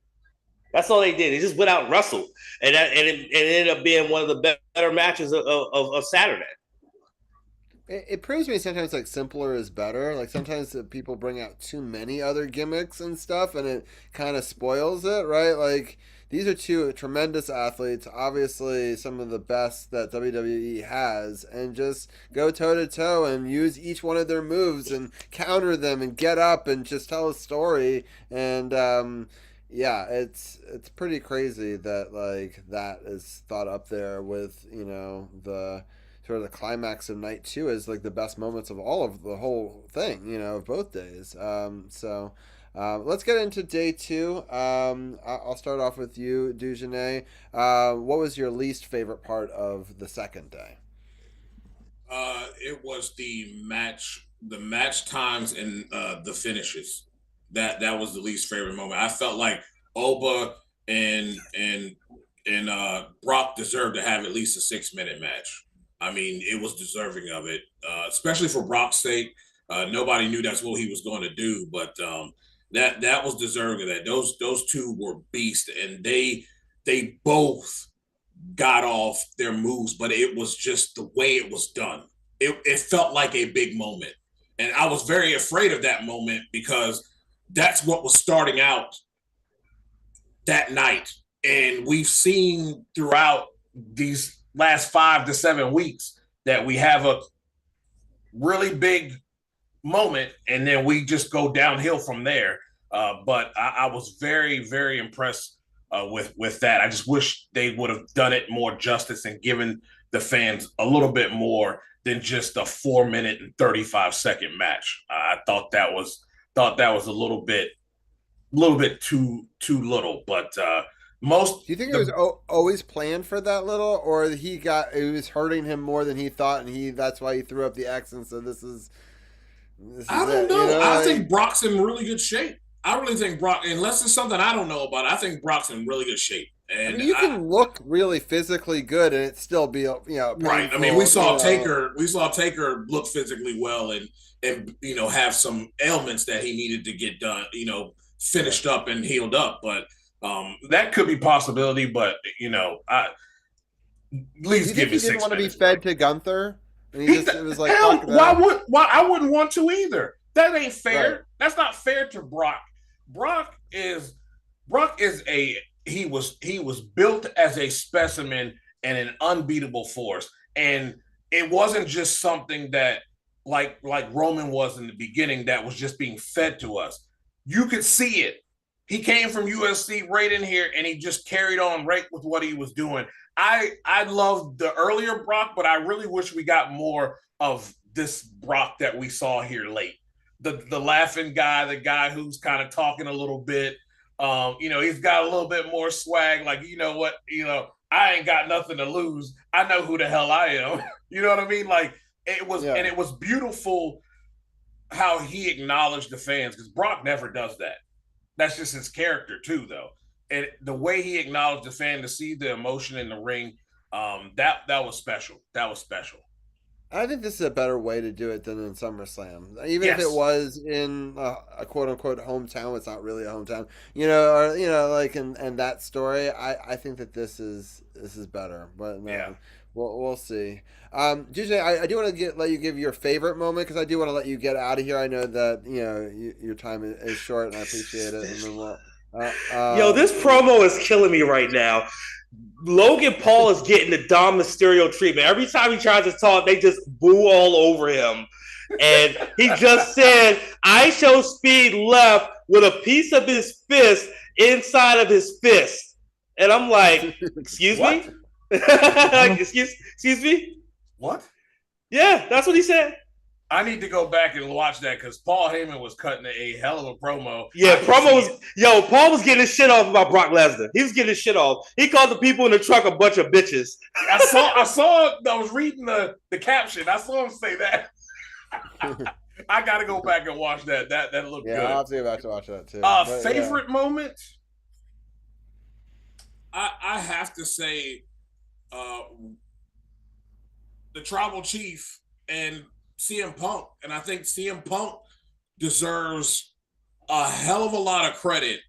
H: That's all they did. They just went out and wrestled, and it ended up being one of the better matches of Saturday.
F: It proves me sometimes like simpler is better. Like sometimes people bring out too many other gimmicks and stuff, and it kind of spoils it, right? Like these are two tremendous athletes, obviously some of the best that WWE has, and just go toe to toe and use each one of their moves and counter them and get up and just tell a story. And yeah, it's pretty crazy that like that is thought up there with the sort of the climax of night 2 is like the best moments of all of the whole thing, of both days. So let's get into day 2. I'll start off with you, Dujunnea. What was your least favorite part of the second day?
G: It was the match times and the finishes. That was the least favorite moment. I felt like Oba and Brock deserved to have at least a 6-minute match. I mean, it was deserving of it, especially for Brock's sake. Nobody knew that's what he was going to do, but that was deserving of that. Those two were beasts, and they both got off their moves, but it was just the way it was done. It felt like a big moment, and I was very afraid of that moment because that's what was starting out that night, and we've seen throughout these last 5 to 7 weeks that we have a really big moment and then we just go downhill from there. But I was very, very impressed with that. I just wish they would have done it more justice and given the fans a little bit more than just a 4-minute and 35-second match. I thought that was a little bit too little, but do
F: you think it was always planned for that little, or it was hurting him more than he thought, and that's why he threw up the X and said this is
G: I don't know. I think Brock's in really good shape. I really think Brock, unless it's something I don't know about, I think Brock's in really good shape. And
F: I mean, you can look really physically good and it still be painful,
G: right. I mean, we saw Taker look physically well and have some ailments that he needed to get done, finished up and healed up, but that could be a possibility, but at least give me 6 minutes. He didn't
F: want to be fed to Gunther. And it was like,
G: why I wouldn't want to either. That ain't fair. Right. That's not fair to Brock. Brock is he was built as a specimen and an unbeatable force, and it wasn't just something that like Roman was in the beginning that was just being fed to us. You could see it. He came from USC right in here, and he just carried on right with what he was doing. I loved the earlier Brock, but I really wish we got more of this Brock that we saw here late. The laughing guy, the guy who's kind of talking a little bit. He's got a little bit more swag. Like, you know what? I ain't got nothing to lose. I know who the hell I am. You know what I mean? Like it was, and it was beautiful how he acknowledged the fans, because Brock never does that. That's just his character too, though. And the way he acknowledged the fan, to see the emotion in the ring, that was special. That was special.
F: I think this is a better way to do it than in SummerSlam. Even if it was in a quote unquote hometown, it's not really a hometown, like in that story. I think that this is better, but we'll see. DJ, I do want to let you give your favorite moment, because I do want to let you get out of here. I know that your time is short, and I appreciate it. And then
H: this promo is killing me right now. Logan Paul is getting the Dom Mysterio treatment. Every time he tries to talk, they just boo all over him. And he just said, I show Speed left with a piece of his fist inside of his fist. And I'm like, excuse me? excuse me?
G: What?
H: Yeah, that's what he said.
G: I need to go back and watch that, because Paul Heyman was cutting a hell of a promo.
H: Yeah, Paul was getting his shit off about Brock Lesnar. He was getting his shit off. He called the people in the truck a bunch of bitches.
G: I was reading the caption. I saw him say that. I got to go back and watch that. That looked good.
F: Yeah, I'll have to go back to watch that too.
G: Favorite moment? I have to say the Tribal Chief and CM Punk. And I think CM Punk deserves a hell of a lot of credit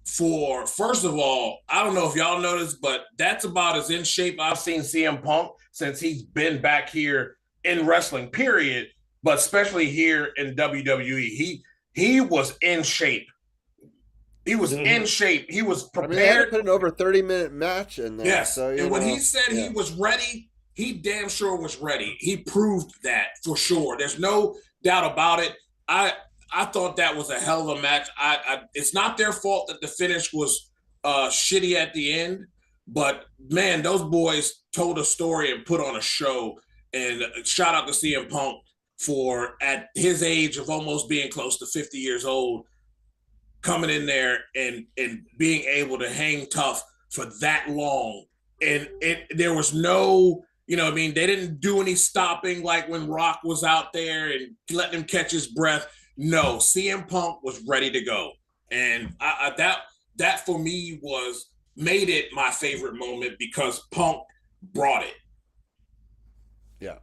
G: first of all, I don't know if y'all noticed, but that's about as in shape I've seen CM Punk since he's been back here in wrestling, period. But especially here in WWE, he was in shape. He was in shape. He was prepared.
F: I mean, he had to put an over 30-minute match in there.
G: Yes.
F: So,
G: and when he said he was ready, he damn sure was ready. He proved that for sure. There's no doubt about it. I thought that was a hell of a match. It's not their fault that the finish was shitty at the end, but man, those boys told a story and put on a show. And shout out to CM Punk for, at his age of almost being close to 50 years old, coming in there and being able to hang tough for that long. And there was no, you know what I mean, they didn't do any stopping like when Rock was out there and letting him catch his breath. No, CM Punk was ready to go. And that for me made it my favorite moment because Punk brought it.
F: Yeah.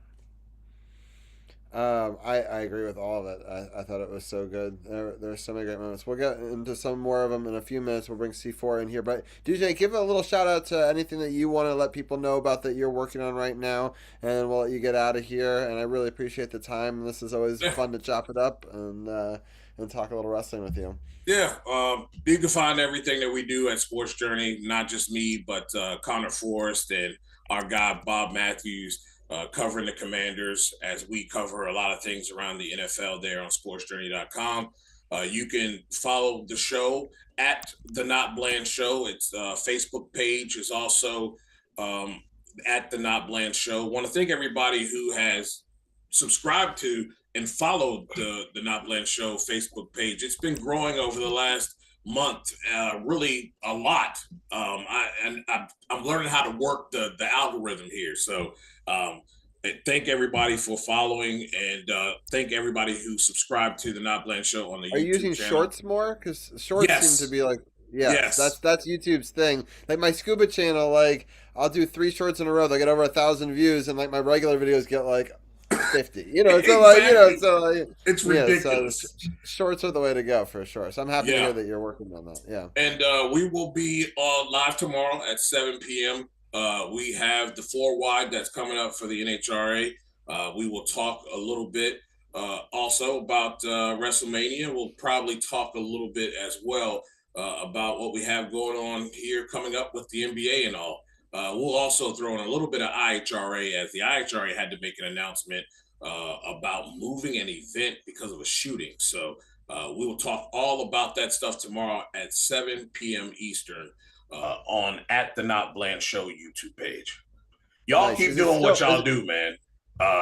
F: I agree with all of it. I thought it was so good. There are so many great moments. We'll get into some more of them in a few minutes. We'll bring C4 in here. But DJ, give a little shout out to anything that you want to let people know about that you're working on right now, and then we'll let you get out of here. And I really appreciate the time. This is always fun to chop it up and talk a little wrestling with you.
G: Yeah, you can find everything that we do at Sports Journey, not just me, but Connor Forrest and our guy Bob Matthews. Covering the Commanders as we cover a lot of things around the NFL there on sportsjourney.com. You can follow the show at The Not Bland Show. Its Facebook page is also at The Not Bland Show. Want to thank everybody who has subscribed to and followed the Not Bland Show Facebook page. It's been growing over the last month, really a lot. I'm learning how to work the algorithm here. So thank everybody for following, and thank everybody who subscribed to the Not Bland Show on the YouTube channel. Are you using
F: Shorts more? Because Shorts seem to be like, yes, that's YouTube's thing. Like my scuba channel, like I'll do 3 shorts in a row. They get over 1,000 views, and like my regular videos get like 50. You know, so like,
G: it's ridiculous.
F: So shorts are the way to go for sure. So I'm happy to hear that you're working on that. Yeah.
G: And we will be live tomorrow at 7 p.m. We have the 4 wide that's coming up for the NHRA. We will talk a little bit also about WrestleMania. We'll probably talk a little bit as well about what we have going on here coming up with the NBA and all. We'll also throw in a little bit of IHRA, as the IHRA had to make an announcement about moving an event because of a shooting. So we will talk all about that stuff tomorrow at 7 p.m. Eastern on at the Not Bland Show YouTube page. Y'all keep doing what y'all do, man.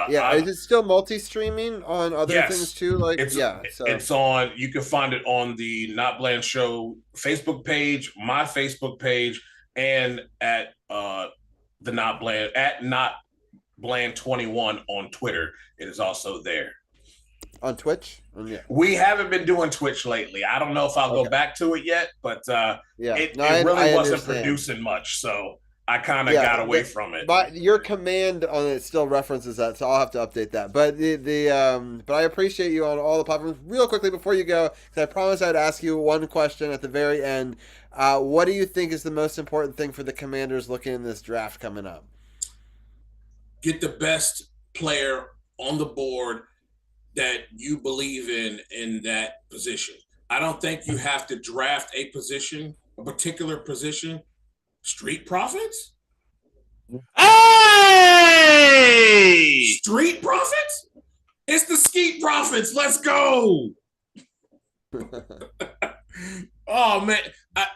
F: Is it still multi-streaming on other things too? Like,
G: it's on. You can find it on the Not Bland Show Facebook page, my Facebook page, and at the Not Bland at Not Bland 21 on Twitter. It is also there.
F: On Twitch?
G: We haven't been doing Twitch lately. I don't know if I'll go back to it yet, but it really wasn't producing much, so I kind of got away from it.
F: But your command on it still references that, so I'll have to update that. But but I appreciate you on all the platforms. Real quickly before you go, because I promised I'd ask you one question at the very end. What do you think is the most important thing for the Commanders looking in this draft coming up?
G: Get the best player on the board that you believe in that position. I don't think you have to draft a particular position. Street Profits?
H: Hey!
G: Street Profits? It's the Skeet Profits. Let's go. Oh, man.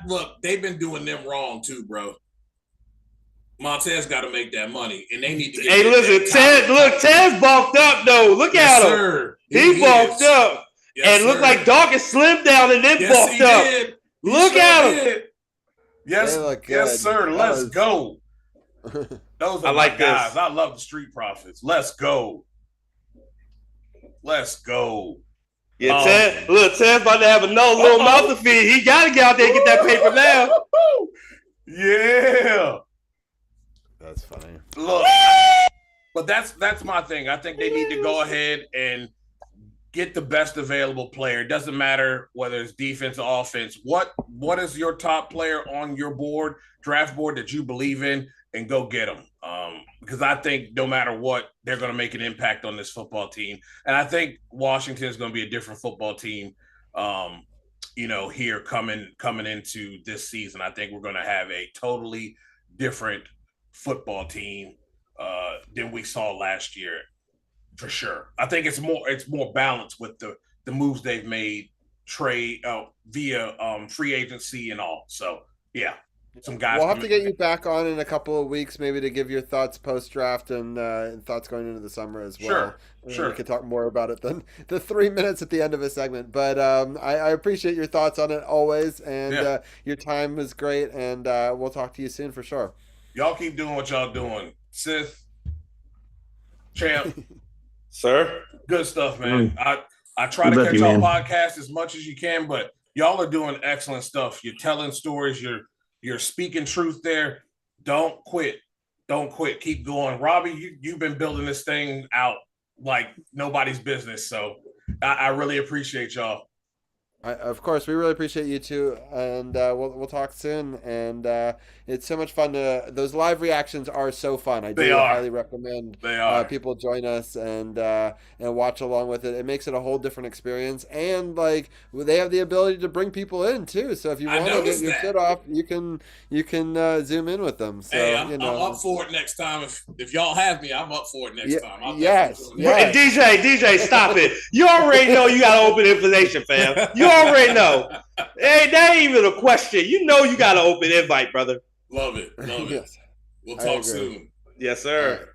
G: Look, they've been doing them wrong too, bro. Montez got to make that money, and they need to get
H: Tez bulked up, though. Look at him. Sir. He bulked up. Yes, and looked like Dawkins slimmed down and then bulked up.
G: Did.
H: Look at him.
G: Yes, sir. Let's go. Those are my guys. I love the Street Profits. Let's go.
H: Yeah, Tez about to have another little mouth to feed. He got to get out there and get that paper now.
G: Yeah.
F: That's funny.
G: Look, but that's my thing. I think they need to go ahead and get the best available player. It doesn't matter whether it's defense or offense. What is your top player on your board, draft board, that you believe in, and go get them. Because I think no matter what, they're going to make an impact on this football team. And I think Washington is going to be a different football team, here coming into this season. I think we're going to have a totally different football team than we saw last year. For sure. I think it's more balanced with the moves they've made via free agency and all. So yeah, some guys.
F: We'll have to get you back on in a couple of weeks, maybe to give your thoughts post draft and thoughts going into the summer as well.
G: Sure.
F: We could talk more about it than the 3 minutes at the end of a segment. But I appreciate your thoughts on it always, and your time was great. And we'll talk to you soon for sure.
G: Y'all keep doing what y'all doing, Sith, Champ.
H: Sir,
G: good stuff, man. I try to catch y'all podcasts as much as you can, but y'all are doing excellent stuff. You're telling stories. You're speaking truth there. Don't quit. Keep going. Robbie, you've been building this thing out like nobody's business. So I really appreciate y'all.
F: Of course, we really appreciate you too, and we'll talk soon. And it's so much fun those live reactions are so fun. I do highly recommend people join us and watch along with it. It makes it a whole different experience, and like they have the ability to bring people in too. So if you want to get your shit off, you can zoom in with them. So
G: hey, I'm up for it next time. If y'all have me, I'm up for it next time.
F: Yes.
H: DJ, stop it. You already know you got to open invitation, fam. You already know. Hey, that ain't even a question. You know you got an open invite, brother.
G: Love it.
F: Yes.
G: We'll talk soon.
H: Yes, sir.
F: Right.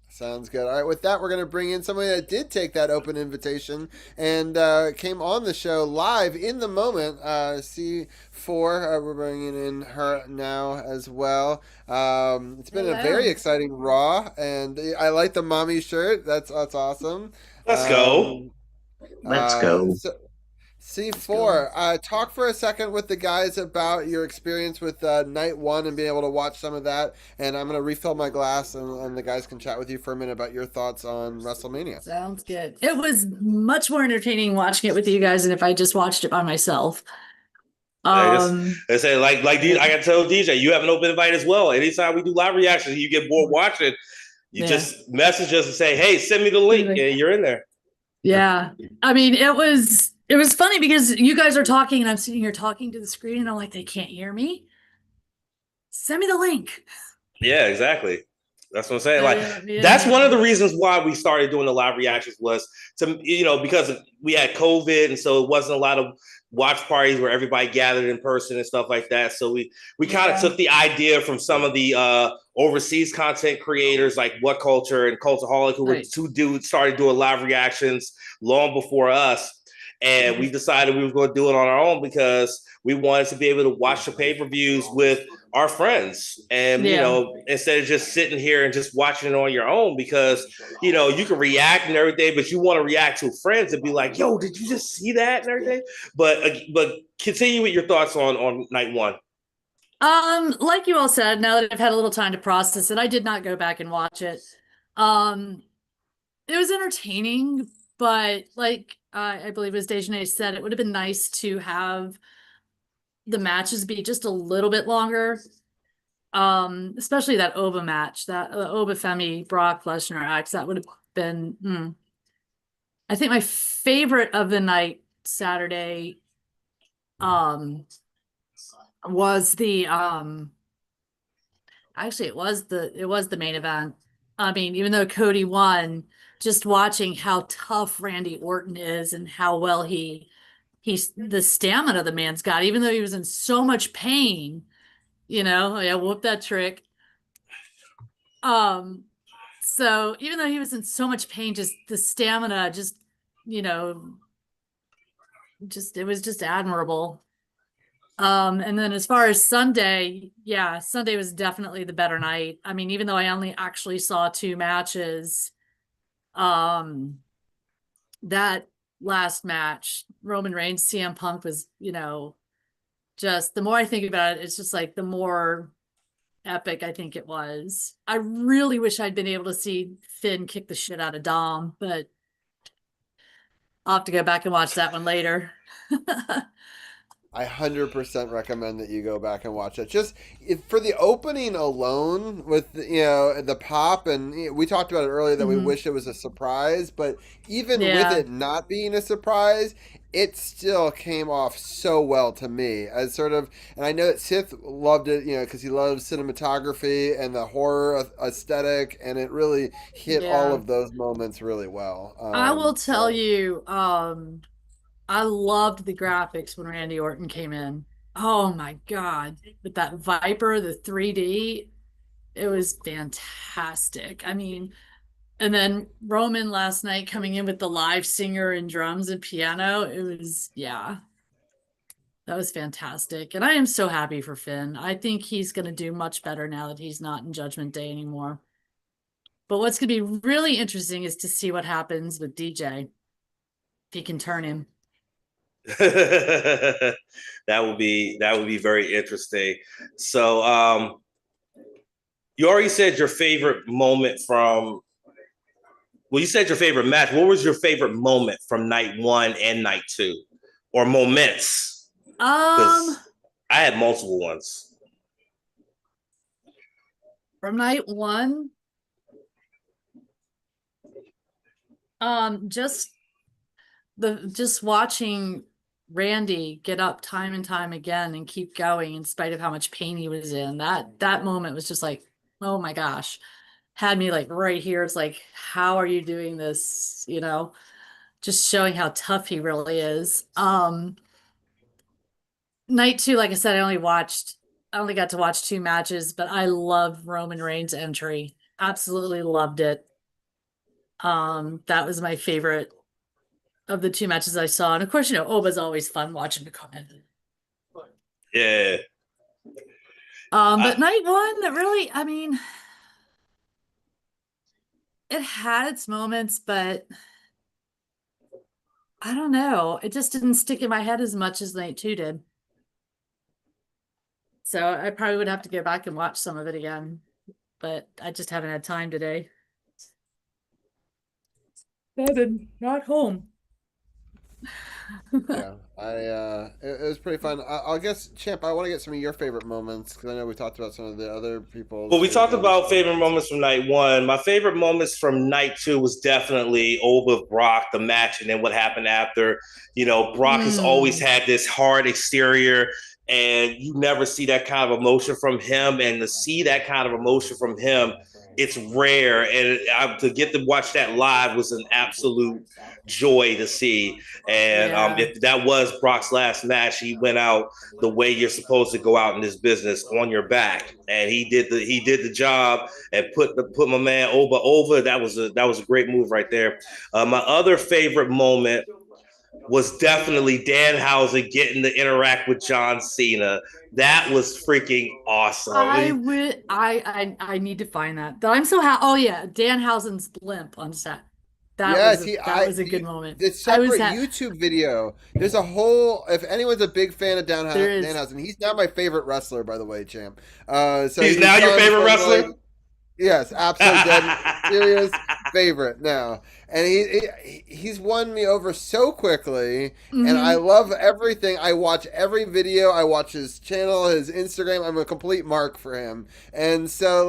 F: Sounds good. All right, with that, we're going to bring in somebody that did take that open invitation and came on the show live in the moment. C4, we're bringing in her now as well. It's been a very exciting Raw, and I like the mommy shirt. That's awesome.
H: Let's go.
I: Let's go.
F: C4, talk for a second with the guys about your experience with night one and being able to watch some of that. And I'm going to refill my glass, and the guys can chat with you for a minute about your thoughts on WrestleMania.
J: Sounds good. It was much more entertaining watching it with you guys than if I just watched it by myself.
H: I say like I gotta tell DJ, you have an open invite as well. Anytime we do live reactions, you get bored watching, you just message us and say, "Hey, send me the link," and you're in there.
J: Yeah, I mean, it was funny because you guys are talking and I'm sitting here talking to the screen and I'm like, they can't hear me. Send me the link.
H: Yeah, exactly. That's what I'm saying. That's one of the reasons why we started doing the live reactions was because we had COVID, and so it wasn't a lot of watch parties where everybody gathered in person and stuff like that. So we kind of took the idea from some of the overseas content creators like What Culture and Cultaholic, who were two dudes started doing live reactions long before us. And we decided we were going to do it on our own because we wanted to be able to watch the pay-per-views with our friends. And, instead of just sitting here and just watching it on your own, because, you can react and everything, but you want to react to friends and be like, yo, did you just see that and everything? But continue with your thoughts on night one.
J: Like you all said, now that I've had a little time to process it, I did not go back and watch it. It was entertaining, but like I believe as Dujunnea said, it would have been nice to have the matches be just a little bit longer. Especially that Oba match, that Oba Femi Brock Lesnar X, that would have been I think my favorite of the night Saturday was the actually it was the main event. I mean, even though Cody won, just watching how tough Randy Orton is and how well he's the stamina the man's got, even though he was in so much pain, whoop that trick. So even though he was in so much pain, just the stamina, it was just admirable. And then as far as Sunday, Sunday was definitely the better night. I mean, even though I only actually saw 2 matches, that last match, Roman Reigns, CM Punk, was, just the more I think about it, it's just like the more epic I think it was. I really wish I'd been able to see Finn kick the shit out of Dom, but I'll have to go back and watch that one later.
F: I 100% recommend that you go back and watch it. Just for the opening alone, with the pop, and we talked about it earlier that we wish it was a surprise, but even with it not being a surprise, it still came off so well to me as sort of, and I know that Sith loved it, because he loves cinematography and the horror aesthetic, and it really hit all of those moments really well.
J: I will tell you, I loved the graphics when Randy Orton came in. Oh my God. With that Viper, the 3D, it was fantastic. I mean, and then Roman last night coming in with the live singer and drums and piano. It was, that was fantastic. And I am so happy for Finn. I think he's going to do much better now that he's not in Judgment Day anymore. But what's going to be really interesting is to see what happens with DJ. If he can turn him.
H: That would be very interesting. So you already said your favorite moment from, well, you said your favorite match. What was your favorite moment from night 1 and night 2, or moments? I had multiple ones
J: from night 1. Just watching Randy get up time and time again and keep going in spite of how much pain he was in. That moment was just like, oh my gosh, had me like right here. It's like, how are you doing this? Just showing how tough he really is. Night 2, like I said, I only got to watch 2 matches, but I loved Roman Reigns' entry. Absolutely loved it. That was my favorite of the 2 matches I saw. And of course, Oba's always fun watching the comment.
H: Yeah.
J: But night 1, that really, I mean, it had its moments, but I don't know. It just didn't stick in my head as much as night 2 did. So I probably would have to go back and watch some of it again, but I just haven't had time today. Not home.
F: Yeah, it was pretty fun. I guess, Champ, I want to get some of your favorite moments, because I know we talked about some of the other people.
H: Well, we talked about favorite moments from night 1. My favorite moments from night 2 was definitely over Brock, the match, and then what happened after. Brock has always had this hard exterior, and you never see that kind of emotion from him. And to see that kind of emotion from him, it's rare, and to get to watch that live was an absolute joy to see. And if that was Brock's last match, he went out the way you're supposed to go out in this business, on your back, and he did the job and put my man over. That was a great move right there. My other favorite moment was definitely Danhausen getting to interact with John Cena. That was freaking awesome.
J: I need to find that. I'm so happy. Oh yeah, Danhausen's blimp on set. That was a good moment.
F: The separate YouTube video. There's a whole. If anyone's a big fan of Danhausen, he's now my favorite wrestler, by the way, Champ. So
H: he's now your favorite wrestler.
F: Yes, absolutely dead serious favorite now. And he's won me over so quickly, and I love everything. I watch every video. I watch his channel, his Instagram. I'm a complete mark for him. And so,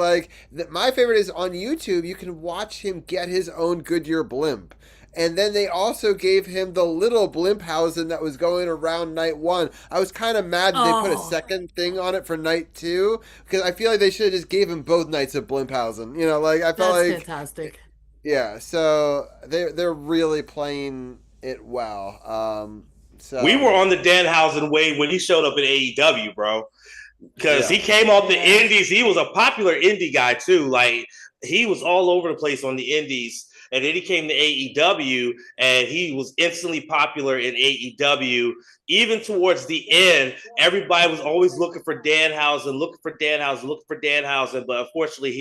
F: my favorite is on YouTube. You can watch him get his own Goodyear blimp. And then they also gave him the little Blimphausen that was going around night 1. I was kind of mad that they put a second thing on it for night 2, because I feel like they should have just gave him both nights of Blimphausen. I felt
J: that's fantastic.
F: Yeah, so they're really playing it well. So
H: we were on the Danhausen wave when he showed up in AEW, bro. Because he came off the indies. He was a popular indie guy too. He was all over the place on the indies. And then he came to AEW, and he was instantly popular in AEW. Even towards the end, everybody was always looking for Danhausen. But unfortunately,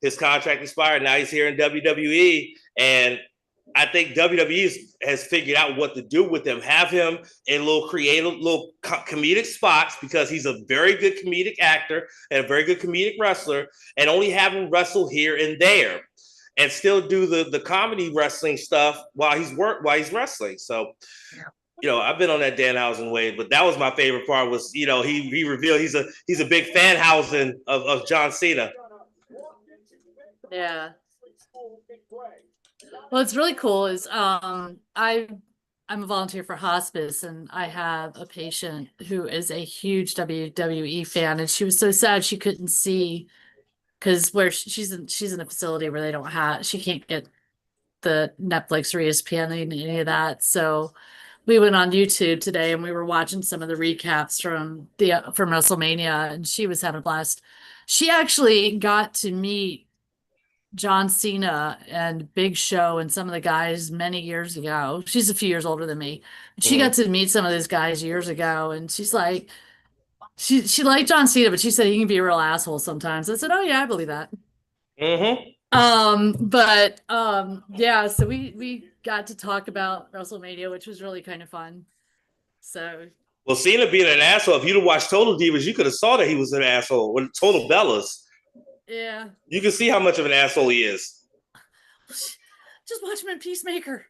H: his contract expired. Now he's here in WWE. And I think WWE has figured out what to do with him. Have him in little comedic spots, because he's a very good comedic actor and a very good comedic wrestler, and only have him wrestle here and there. and still do the comedy wrestling stuff while he's wrestling. So, I've been on that Danhausen wave, but that was my favorite part. Was he revealed he's a big Fanhausen of John Cena.
J: Yeah. Well, it's really cool. Is I'm a volunteer for hospice, and I have a patient who is a huge WWE fan, and she was so sad she couldn't see because where she's in a facility where she can't get the Netflix or ESPN and any of that. So we went on YouTube today and we were watching some of the recaps from WrestleMania, and she was having a blast. She actually got to meet John Cena and Big Show and some of the guys many years ago. She's a few years older than me. She got to meet some of those guys years ago, and she's like, she liked John Cena, but she said he can be a real asshole sometimes. I said, oh yeah, I believe that. Yeah, so we got to talk about WrestleMania, which was really kind of fun. So
H: well, Cena being an asshole, if you'd have watched Total Divas, you could have saw that he was an asshole. When Total Bellas,
J: yeah,
H: you can see how much of an asshole he is.
J: Just watch him in Peacemaker.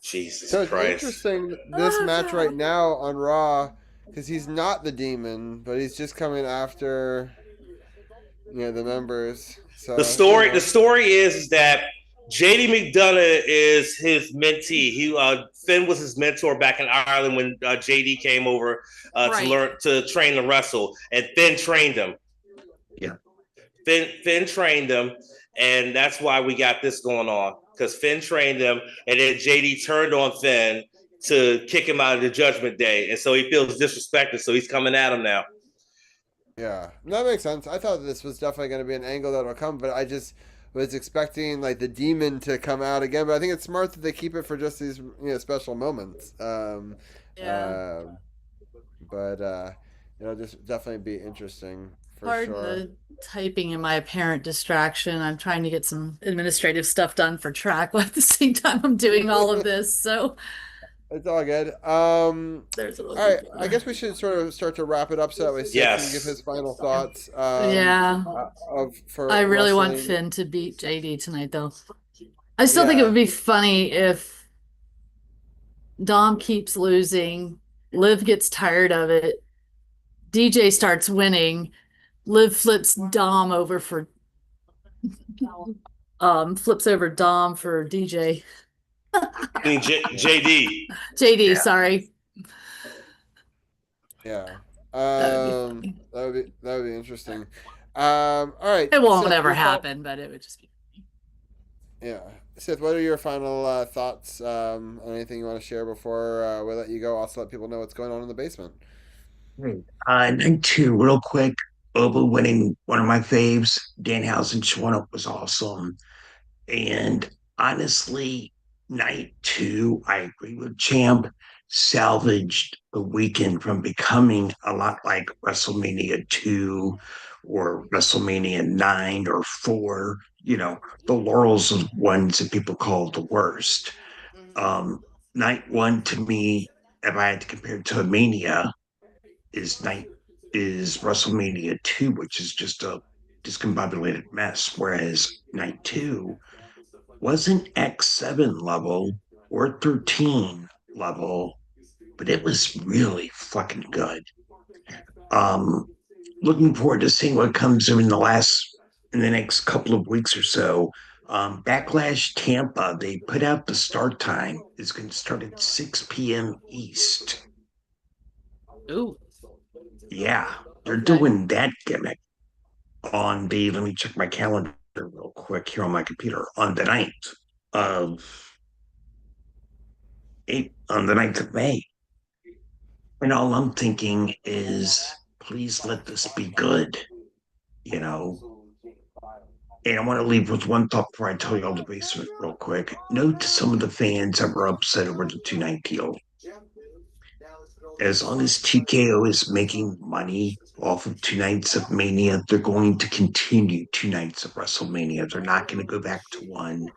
H: Jesus
F: so
H: Christ.
F: It's interesting, this match right now on Raw, because he's not the demon, but he's just coming after the members. So
H: the story is that JD McDonough is his mentee. Finn was his mentor back in Ireland when JD came over to train to wrestle, and Finn trained him.
I: Yeah,
H: Finn trained him, and that's why we got this going on, because Finn trained him, and then JD turned on Finn to kick him out of the Judgment Day, and so he feels disrespected, so he's coming at him now.
F: Yeah, that makes sense. I thought this was definitely going to be an angle that will come, but I just was expecting like the demon to come out again. But I think it's smart that they keep it for just these special moments. It'll just definitely be interesting for
J: Pardon
F: sure.
J: the typing in my apparent distraction. I'm trying to get some administrative stuff done for track while at the same time I'm doing all of this. So
F: it's all good.
J: There's a
F: all right, I guess we should sort of start to wrap it up so that way Seth can give his final thoughts.
J: I really want Finn to beat JD tonight, though. I still think it would be funny if Dom keeps losing, Liv gets tired of it, DJ starts winning, Liv flips Dom over for flips over Dom for DJ.
H: I mean, JD.
J: JD, sorry.
F: Yeah. That would be interesting. All right.
J: It won't ever happen, but it would just be funny.
F: Yeah. Sith, what are your final thoughts on anything you want to share before we let you go? Also, let people know what's going on in the basement.
I: Night 2, real quick. Oba winning one of my faves. Danhausen showing up was awesome. And honestly, Night 2, I agree with Champ, salvaged the weekend from becoming a lot like WrestleMania 2 or WrestleMania 9 or 4, the laurels of ones that people call the worst. Night 1, to me, if I had to compare it to a Mania, is WrestleMania 2, which is just a discombobulated mess, whereas Night 2 wasn't X7 level or 13 level, but it was really fucking good. Looking forward to seeing what comes in the next couple of weeks or so. Backlash Tampa, they put out the start time. It's going to start at 6 p.m. East.
J: Ooh.
I: Yeah, they're doing that gimmick on let me check my calendar real quick here on my computer, on the 9th of May. And all I'm thinking is, please let this be good, And I want to leave with one thought before I tell you all the basement real quick. Note to some of the fans that were upset over the 2-night deal. As long as TKO is making money off of 2 nights of Mania, they're going to continue 2 nights of WrestleMania. They're not going to go back to 1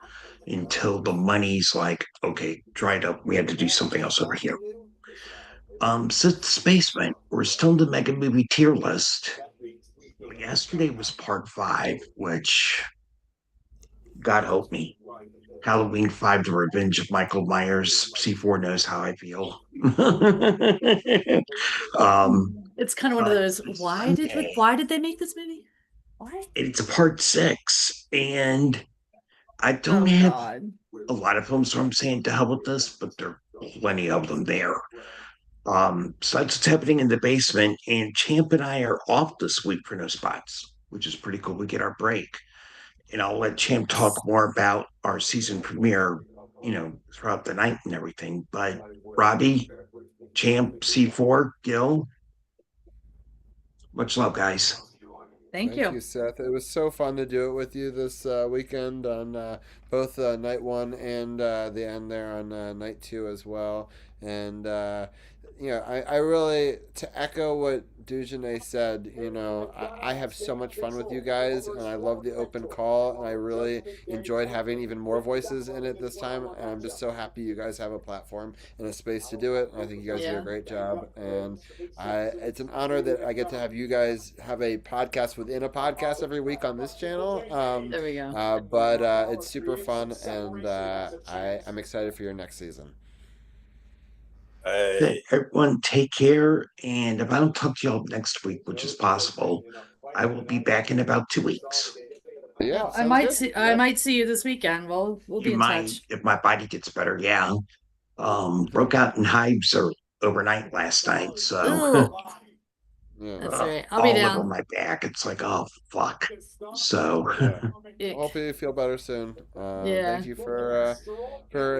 I: until the money's like, okay, dried up. We had to do something else over here. Since Basement, we're still in the Mega Movie tier list. yesterday was part 5, which, God help me, Halloween 5: The Revenge of Michael Myers. C4 knows how I feel.
J: It's kind of one of those. Why did they make this movie? Why?
I: It's a part 6, and I don't have a lot of films, so I'm saying to hell with this, but there are plenty of them there. So that's what's happening in the basement, and Champ and I are off this week for No Spots, which is pretty cool. We get our break, and I'll let Champ talk more about our season premiere, throughout the night and everything. But Robbie, Champ, C4, Gil, much love, guys.
J: Thank you,
F: Seth. It was so fun to do it with you this weekend on both night 1 and the end there on night 2 as well. And I really, to echo what Dujunnea said, I have so much fun with you guys, and I love the open call, and I really enjoyed having even more voices in it this time, and I'm just so happy you guys have a platform and a space to do it, and I think you guys do a great job, and it's an honor that I get to have you guys have a podcast within a podcast every week on this channel.
J: There we go.
F: But it's super fun, and I'm excited for your next season.
I: Everyone take care, and if I don't talk to y'all next week, which is possible, I will be back in about 2 weeks.
F: Yeah,
J: I might see you this weekend. We'll be in touch
I: if my body gets better. Yeah, broke out in hives overnight last night, so
J: that's right. I'll be down.
I: All over my back. It's like, oh fuck. So
F: hopefully you feel better soon. Thank you for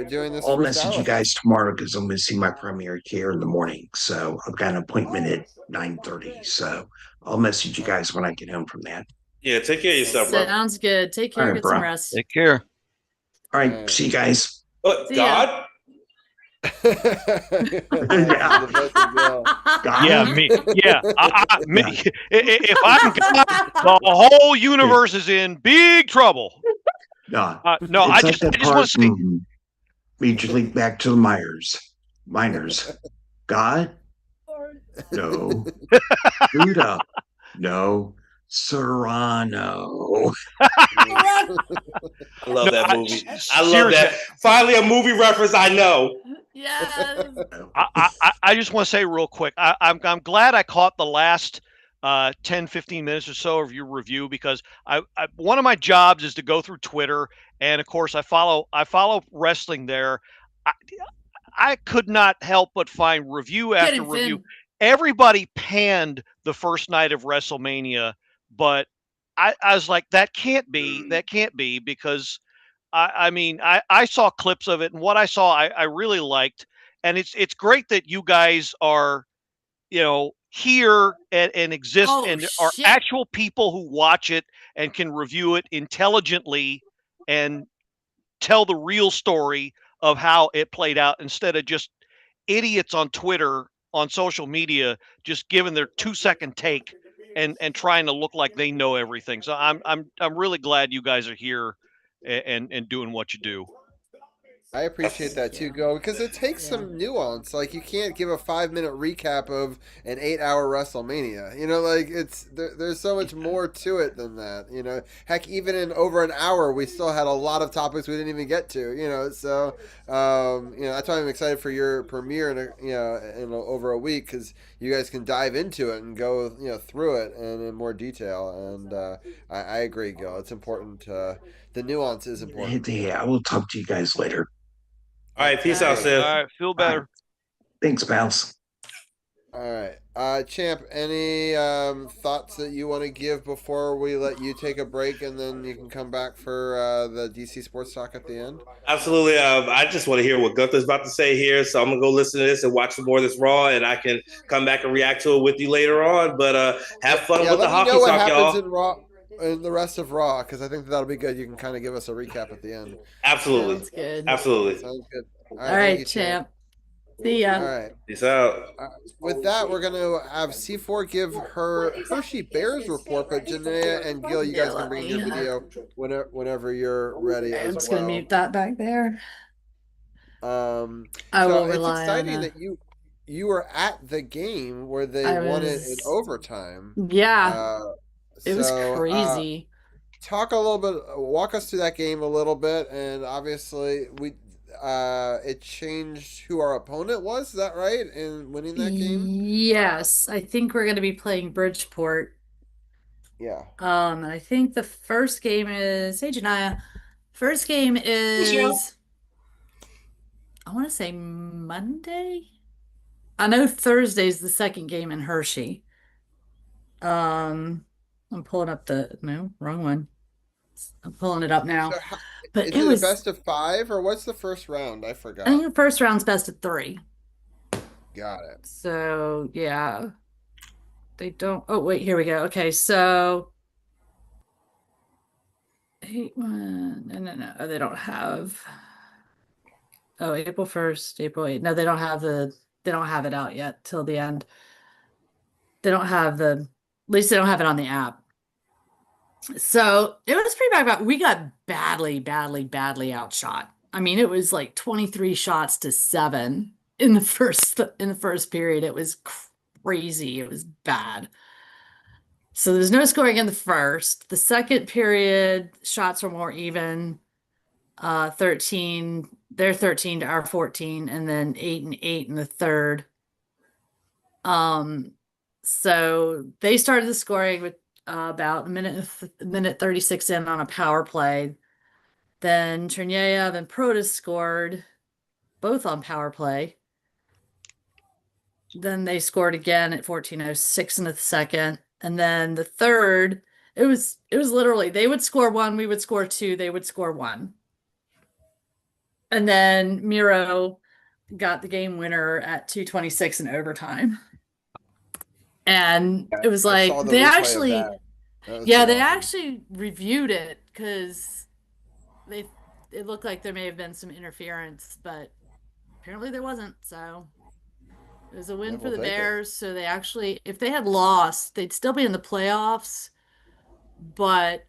F: doing this.
I: I'll message you guys tomorrow because I'm going to see my primary care in the morning. So I've got an appointment at 9:30. So I'll message you guys when I get home from that.
H: Yeah, take care of yourself, bro.
J: Sounds good. Take care. Get some rest.
K: Take care.
I: All right. See you guys.
J: See
H: God.
K: Yeah, me. Yeah, me. If I'm God, the whole universe is in big trouble.
I: No,
K: I just want to see.
I: Major League back to the Miners. God? No. Buddha? No. Serrano.
H: I love that movie. I love that. Finally, a movie reference I know.
J: Yes.
K: I just want to say real quick, I'm glad I caught the last 10, 15 minutes or so of your review, because I one of my jobs is to go through Twitter, and of course I follow wrestling there. I could not help but find review after review. Everybody panned the first night of WrestleMania, but I was like, that can't be, because I saw clips of it, and what I saw I really liked, and it's great that you guys are here and exist and are actual people who watch it and can review it intelligently and tell the real story of how it played out, instead of just idiots on Twitter, on social media, just giving their 2-second take and trying to look like they know everything. So I'm really glad you guys are here and doing what you do.
F: I appreciate that too, Go, because it takes some nuance. Like, you can't give a 5-minute recap of an 8-hour WrestleMania. There's so much more to it than that. Heck, even in over an hour, we still had a lot of topics we didn't even get to. So that's why I'm excited for your premiere in over a week, because you guys can dive into it and go through it and in more detail. And I agree, Gil. It's important. The nuance is important.
I: Yeah, I will talk to you guys later.
H: All right, peace out, Seth.
K: All right, feel better.
I: Thanks, pals.
F: All right, Champ, any thoughts that you want to give before we let you take a break, and then you can come back for the DC Sports Talk at the end?
H: Absolutely. I just want to hear what Gunther's about to say here, so I'm going to go listen to this and watch some more of this Raw, and I can come back and react to it with you later on. But have fun with the hockey talk, y'all.
F: In Raw and the rest of Raw, because I think that'll be good. You can kind of give us a recap at the end.
H: Absolutely.
J: Sounds good.
H: Absolutely.
F: Sounds good.
J: All right, Champ. See ya.
F: All right.
H: Peace out.
F: With that, we're going to have C4 give her Hershey Bears report, but Jenaya and Gil, you guys can bring your video whenever you're ready.
J: I'm just going to mute that back there.
F: I
J: will
F: it's
J: rely
F: exciting
J: on
F: that you were at the game where they won it in overtime.
J: Yeah. It was crazy.
F: Walk us through that game a little bit, and obviously it changed who our opponent was. Is that right? In winning that game?
J: Yes, I think we're going to be playing Bridgeport.
F: Yeah.
J: I think the first game is, hey Janaya, first game is, I want to say Monday. I know Thursday's the second game in Hershey. I'm pulling up no, wrong one. I'm pulling it up now.
F: So
J: But
F: is
J: it
F: it
J: was
F: a best of 5 or what's the first round? I forgot.
J: I think the first round's best of 3.
F: Got it.
J: So yeah. They don't. Oh wait, here we go. Okay, so 8-1. No. Oh, they don't have. Oh, April 1st, April 8th. No, they don't have it out yet till the end. They don't have at least they don't have it on the app. So it was pretty bad. We got badly outshot. I mean, it was like 23 shots to 7 in the first period. It was crazy. It was bad. So there's no scoring in the first. The second period, shots were more even. 13, they're 13 to our 14, and then 8 and 8 in the third. So they started the scoring with about a minute 36 in on a power play. Then Dujunnea, then Protas scored, both on power play. Then they scored again at 14:06 in the second. And then the third, it was literally, they would score 1, we would score 2, they would score 1. And then Miro got the game winner at 2:26 in overtime. And it was like they actually reviewed it because it looked like there may have been some interference, but apparently there wasn't. So it was a win for the Bears. So they actually, if they had lost, they'd still be in the playoffs. But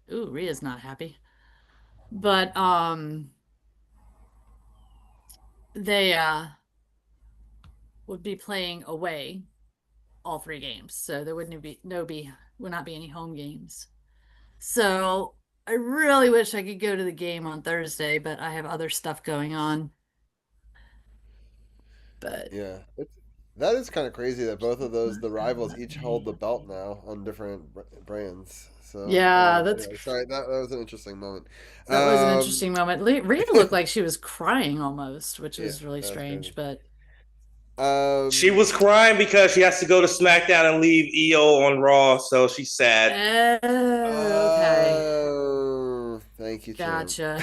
J: Rhea's not happy. But they would be playing away all 3 games. So there would not be any home games. So I really wish I could go to the game on Thursday, but I have other stuff going on. But
F: yeah, that is kind of crazy that both of the rivals each hold the belt now on different brands. So
J: yeah,
F: sorry, that was an interesting moment.
J: That was an interesting moment. Rita looked like she was crying almost, which was really strange. But
H: she was crying because she has to go to SmackDown and leave EO on Raw, so she's sad.
F: Okay. Thank you,
J: gotcha.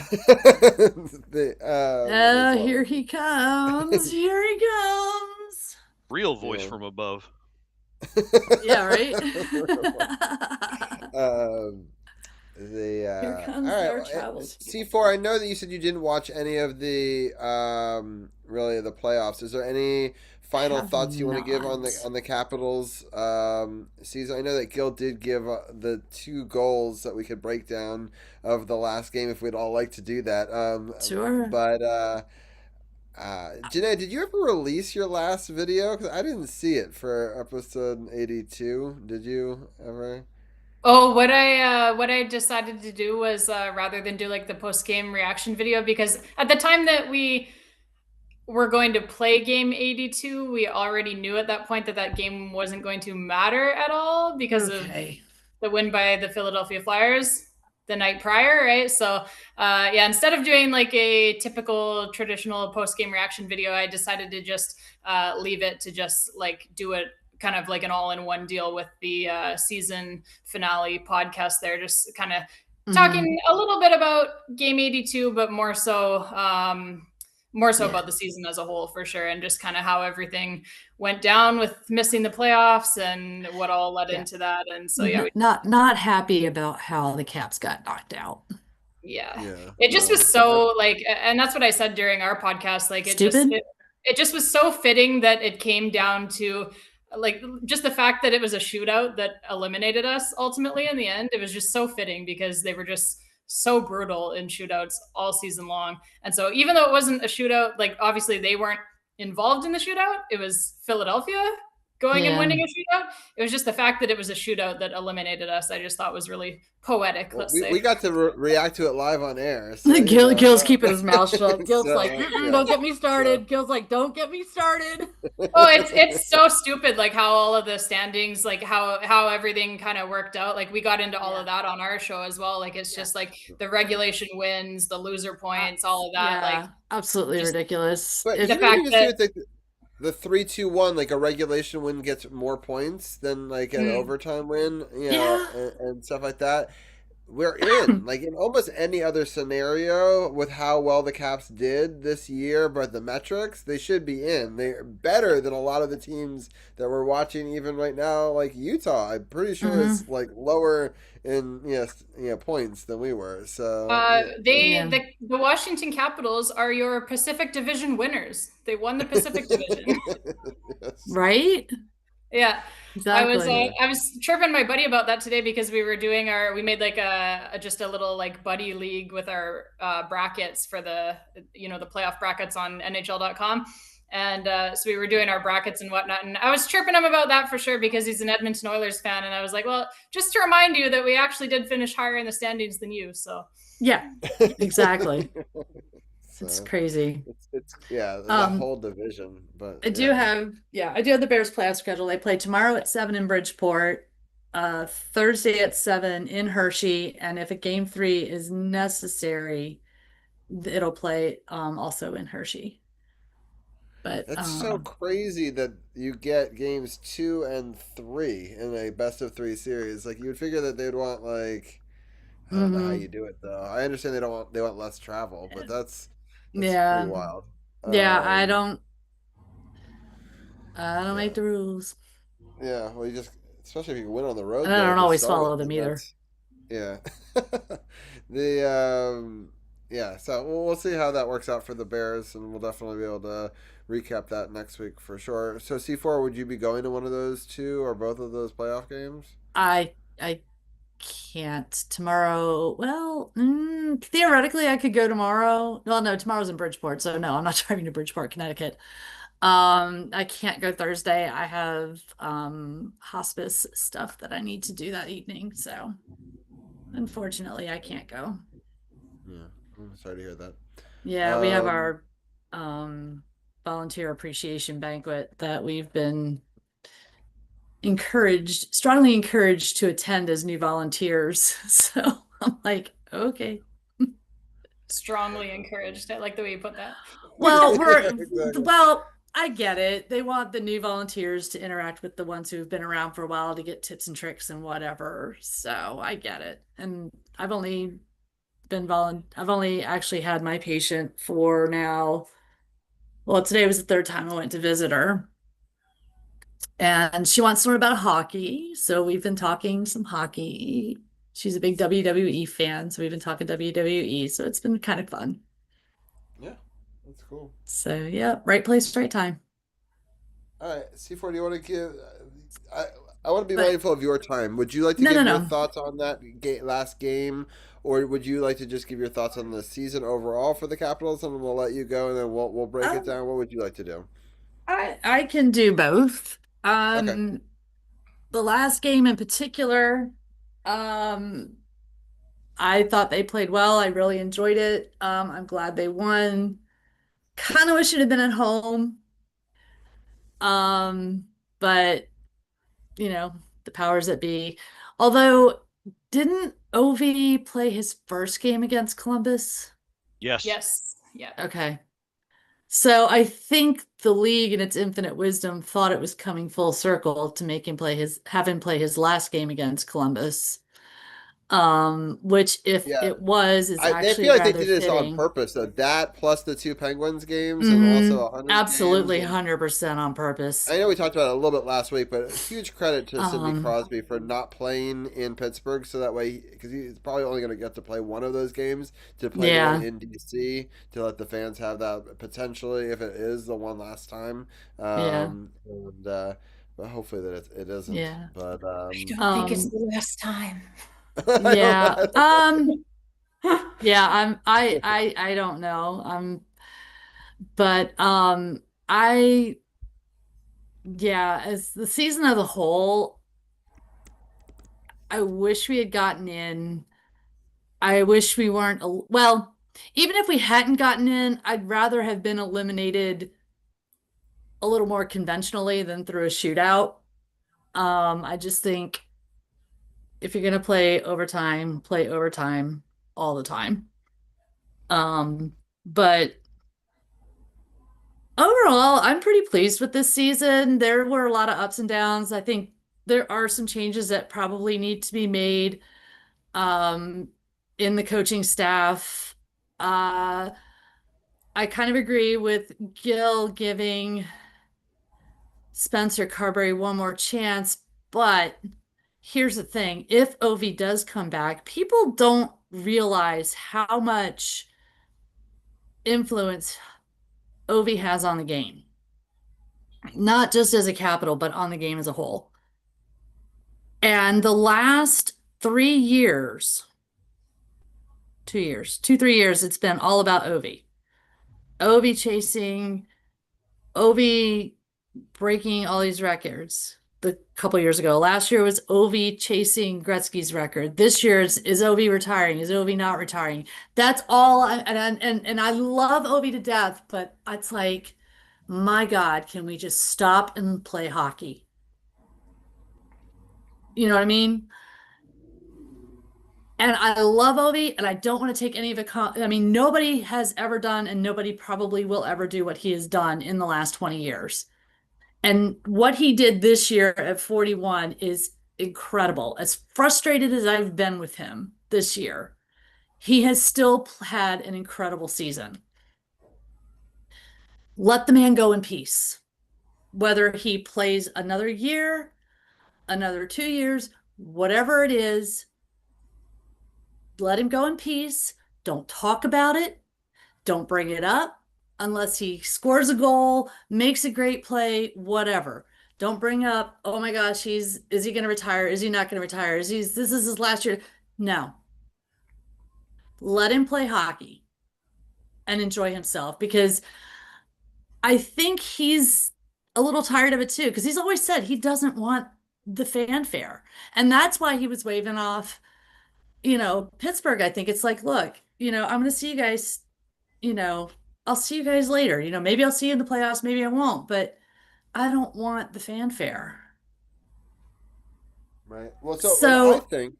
F: Here
J: he comes. Here he comes.
K: Real voice from above.
J: Yeah, right.
F: Here comes our travels. C4, I know that you said you didn't watch any of the really the playoffs. Is there any final thoughts you want to give on the Capitals season? I know that Gil did give the 2 goals that we could break down of the last game if we'd all like to do that.
J: Sure.
F: But Jenaya, did you ever release your last video? Because I didn't see it for episode 82. Did you ever?
L: Oh, what I decided to do was rather than do like the post-game reaction video, because at the time that we were going to play game 82, we already knew at that point that game wasn't going to matter at all because of the win by the Philadelphia Flyers the night prior, right? So instead of doing like a typical traditional post-game reaction video, I decided to just leave it to just like do it kind of like an all-in-one deal with the season finale podcast there, just kind of talking a little bit about game 82, but more so about the season as a whole for sure, and just kind of how everything went down with missing the playoffs and what all led into that. And so
J: not happy about how the Caps got knocked out.
L: It just was so like, and that's what I said during our podcast, like it just was so fitting that it came down to like just the fact that it was a shootout that eliminated us ultimately in the end. It was just so fitting because they were just so brutal in shootouts all season long. And so even though it wasn't a shootout, like obviously they weren't involved in the shootout, it was Philadelphia going and winning a shootout. It was just the fact that it was a shootout that eliminated us. I just thought was really poetic.
F: Well,
L: Let's say
F: we got to react to it live on air. So,
J: Gil's keeping his mouth shut. Gil's
F: So,
J: like, don't get me started. Gil's like, don't get me started.
L: Oh, it's so stupid, like how all of the standings, like how everything kind of worked out. Like we got into all of that on our show as well. Like it's just like the regulation wins, the loser points, all of that. Like
J: absolutely ridiculous.
F: But
L: the fact that
F: the 3-2-1, like a regulation win gets more points than like an overtime win, and stuff like that. We're in like in almost any other scenario with how well the Caps did this year, but the metrics, they should be in. They're better than a lot of the teams that we're watching even right now, like Utah. I'm pretty sure is like lower in points than we were. So
L: the Washington Capitals are your Pacific Division winners. They won the Pacific Division.
J: Right?
L: Yeah.
J: Exactly.
L: I was chirping my buddy about that today because we made like just a little like buddy league with our brackets for the the playoff brackets on NHL.com. And so we were doing our brackets and whatnot. And I was chirping him about that for sure because he's an Edmonton Oilers fan. And I was like, well, just to remind you that we actually did finish higher in the standings than you. So
J: yeah, exactly. It's crazy.
F: It's that whole division. But
J: I do have the Bears playoff schedule. They play tomorrow at 7 in Bridgeport, Thursday at 7 in Hershey, and if a game 3 is necessary, it'll play also in Hershey. But
F: it's so crazy that you get games 2 and 3 in a best of 3 series. Like you would figure that they'd want like I don't know how you do it though. I understand they want less travel, but that's pretty wild.
J: I don't make the rules.
F: Yeah, well, you just, especially if you win on the road.
J: And I don't always follow them either.
F: Yeah. So we'll see how that works out for the Bears, and we'll definitely be able to recap that next week for sure. So C4, would you be going to one of those 2 or both of those playoff games?
J: I can't tomorrow. Well, theoretically I could go tomorrow. Well, no, tomorrow's in Bridgeport, so no, I'm not driving to Bridgeport, Connecticut. I can't go Thursday. I have hospice stuff that I need to do that evening, so unfortunately I can't go.
F: Yeah, I'm sorry to hear that.
J: Yeah, we have our volunteer appreciation banquet that we've been strongly encouraged to attend as new volunteers. So I'm like, okay.
L: Strongly encouraged. I like the way you put that.
J: Well, I get it. They want the new volunteers to interact with the ones who've been around for a while to get tips and tricks and whatever. So I get it. And I've only actually had my patient for now. Well, today was the 3rd time I went to visit her. And she wants to learn about hockey. So we've been talking some hockey. She's a big WWE fan. So we've been talking WWE. So it's been kind of fun.
F: Yeah, that's cool.
J: So, yeah, right place, right time.
F: All right. C4, do you want to give... I want to be mindful of your time. Would you like to give your thoughts on that last game? Or would you like to just give your thoughts on the season overall for the Capitals? And we'll let you go, and then we'll break it down. What would you like to do?
J: I can do both.
F: Okay.
J: The last game in particular, I thought they played well. I really enjoyed it. I'm glad they won. Kind of wish it had been at home. But the powers that be. Although, didn't Ovi play his first game against Columbus?
K: Yes.
L: Yes. Yeah.
J: Okay. So I think the league in its infinite wisdom thought it was coming full circle to have him play his last game against Columbus. Which if it was, is actually
F: I feel like they
J: rather
F: did this on
J: fitting.
F: purpose. So that plus the 2 Penguins games and also 100
J: Absolutely,
F: games.
J: 100% on purpose.
F: I know we talked about it a little bit last week, but huge credit to Sidney Crosby for not playing in Pittsburgh, so that way, because he's probably only going to get to play one of those games, to play one in DC, to let the fans have that potentially, if it is the one last time. And but hopefully that it isn't.
J: Yeah.
F: But
L: I don't think it's the last time.
J: Yeah. Yeah, I don't know. But Yeah, as the season as a whole, I wish we had gotten in. I wish we weren't, well, even if we hadn't gotten in, I'd rather have been eliminated a little more conventionally than through a shootout. I just think if you're gonna play overtime all the time. But overall, I'm pretty pleased with this season. There were a lot of ups and downs. I think there are some changes that probably need to be made um, in the coaching staff. Uh, I kind of agree with Gil giving Spencer Carberry one more chance, but here's the thing. If Ovi does come back, people don't realize how much influence Ovi has on the game. Not just as a capital, but on the game as a whole. And the last 3 years, 2 years, 3 years, it's been all about Ovi. Ovi chasing, Ovi breaking all these records. The couple years ago, last year was Ovi chasing Gretzky's record. This year is Ovi retiring? Is Ovi not retiring? That's all. And I love Ovi to death, but it's like, my God, can we just stop and play hockey? You know what I mean? And I love Ovi, and I don't want to take any of it. I mean, nobody has ever done, and nobody probably will ever do what he has done in the last 20 years. And what he did this year at 41 is incredible. As frustrated as I've been with him this year, he has still had an incredible season. Let the man go in peace. Whether he plays another year, another 2 years, whatever it is, let him go in peace. Don't talk about it. Don't bring it up unless he scores a goal, makes a great play, whatever. Don't bring up, oh my gosh, is he going to retire? Is he not going to retire? This is his last year? No. Let him play hockey and enjoy himself, because I think he's a little tired of it too, because he's always said he doesn't want the fanfare. And that's why he was waving off, Pittsburgh. I think it's like, look, I'm going to see you guys, I'll see you guys later. Maybe I'll see you in the playoffs, maybe I won't, but I don't want the fanfare.
F: Right. Well, so I think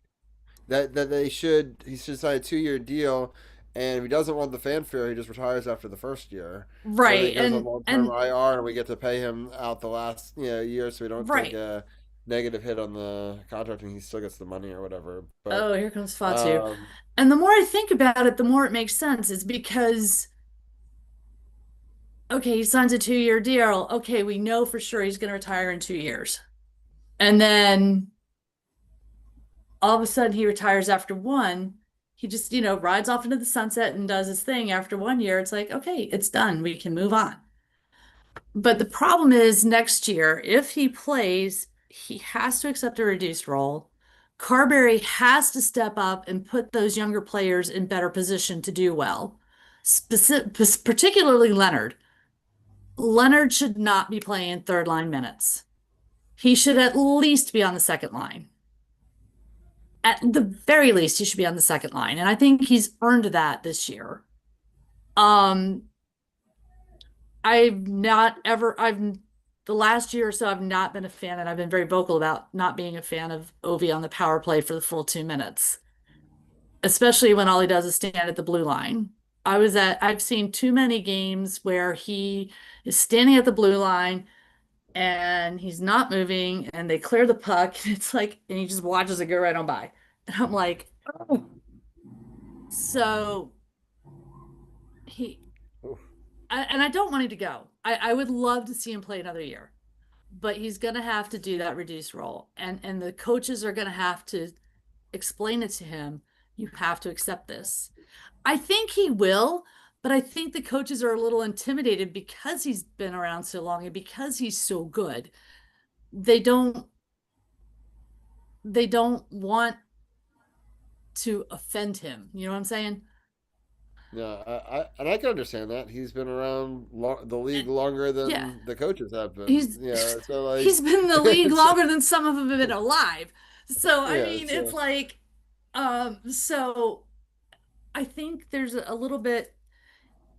F: that he should sign a 2-year deal, and if he doesn't want the fanfare, he just retires after the first year.
J: Right.
F: He goes on long-term IR, and we get to pay him out the last year, so we don't take a negative hit on the contract, and he still gets the money or whatever. But,
J: here comes Fatu. And the more I think about it, the more it makes sense. It's because, okay, he signs a 2-year deal. Okay, we know for sure he's going to retire in 2 years. And then all of a sudden he retires after one. He just, rides off into the sunset and does his thing after 1 year. It's like, okay, it's done. We can move on. But the problem is next year, if he plays, he has to accept a reduced role. Carberry has to step up and put those younger players in better position to do well, particularly Leonard. Leonard should not be playing third line minutes. He should at least be on the second line. At the very least, he should be on the second line. And I think he's earned that this year. The last year or so, I've not been a fan, and I've been very vocal about not being a fan of Ovi on the power play for the full 2 minutes, especially when all he does is stand at the blue line. I've seen too many games where he is standing at the blue line and he's not moving, and they clear the puck, and it's like, and he just watches it go right on by. And I'm like, oh. So and I don't want him to go. I would love to see him play another year, but he's going to have to do that reduced role. And the coaches are going to have to explain it to him. You have to accept this. I think he will, but I think the coaches are a little intimidated because he's been around so long and because he's so good. They don't want to offend him. You know what I'm saying?
F: And I can understand that. He's been around the league longer than the coaches have been. So like
J: he's been in the league longer than some of them have been alive. So I mean,
F: so.
J: it's like, so I think there's a little bit.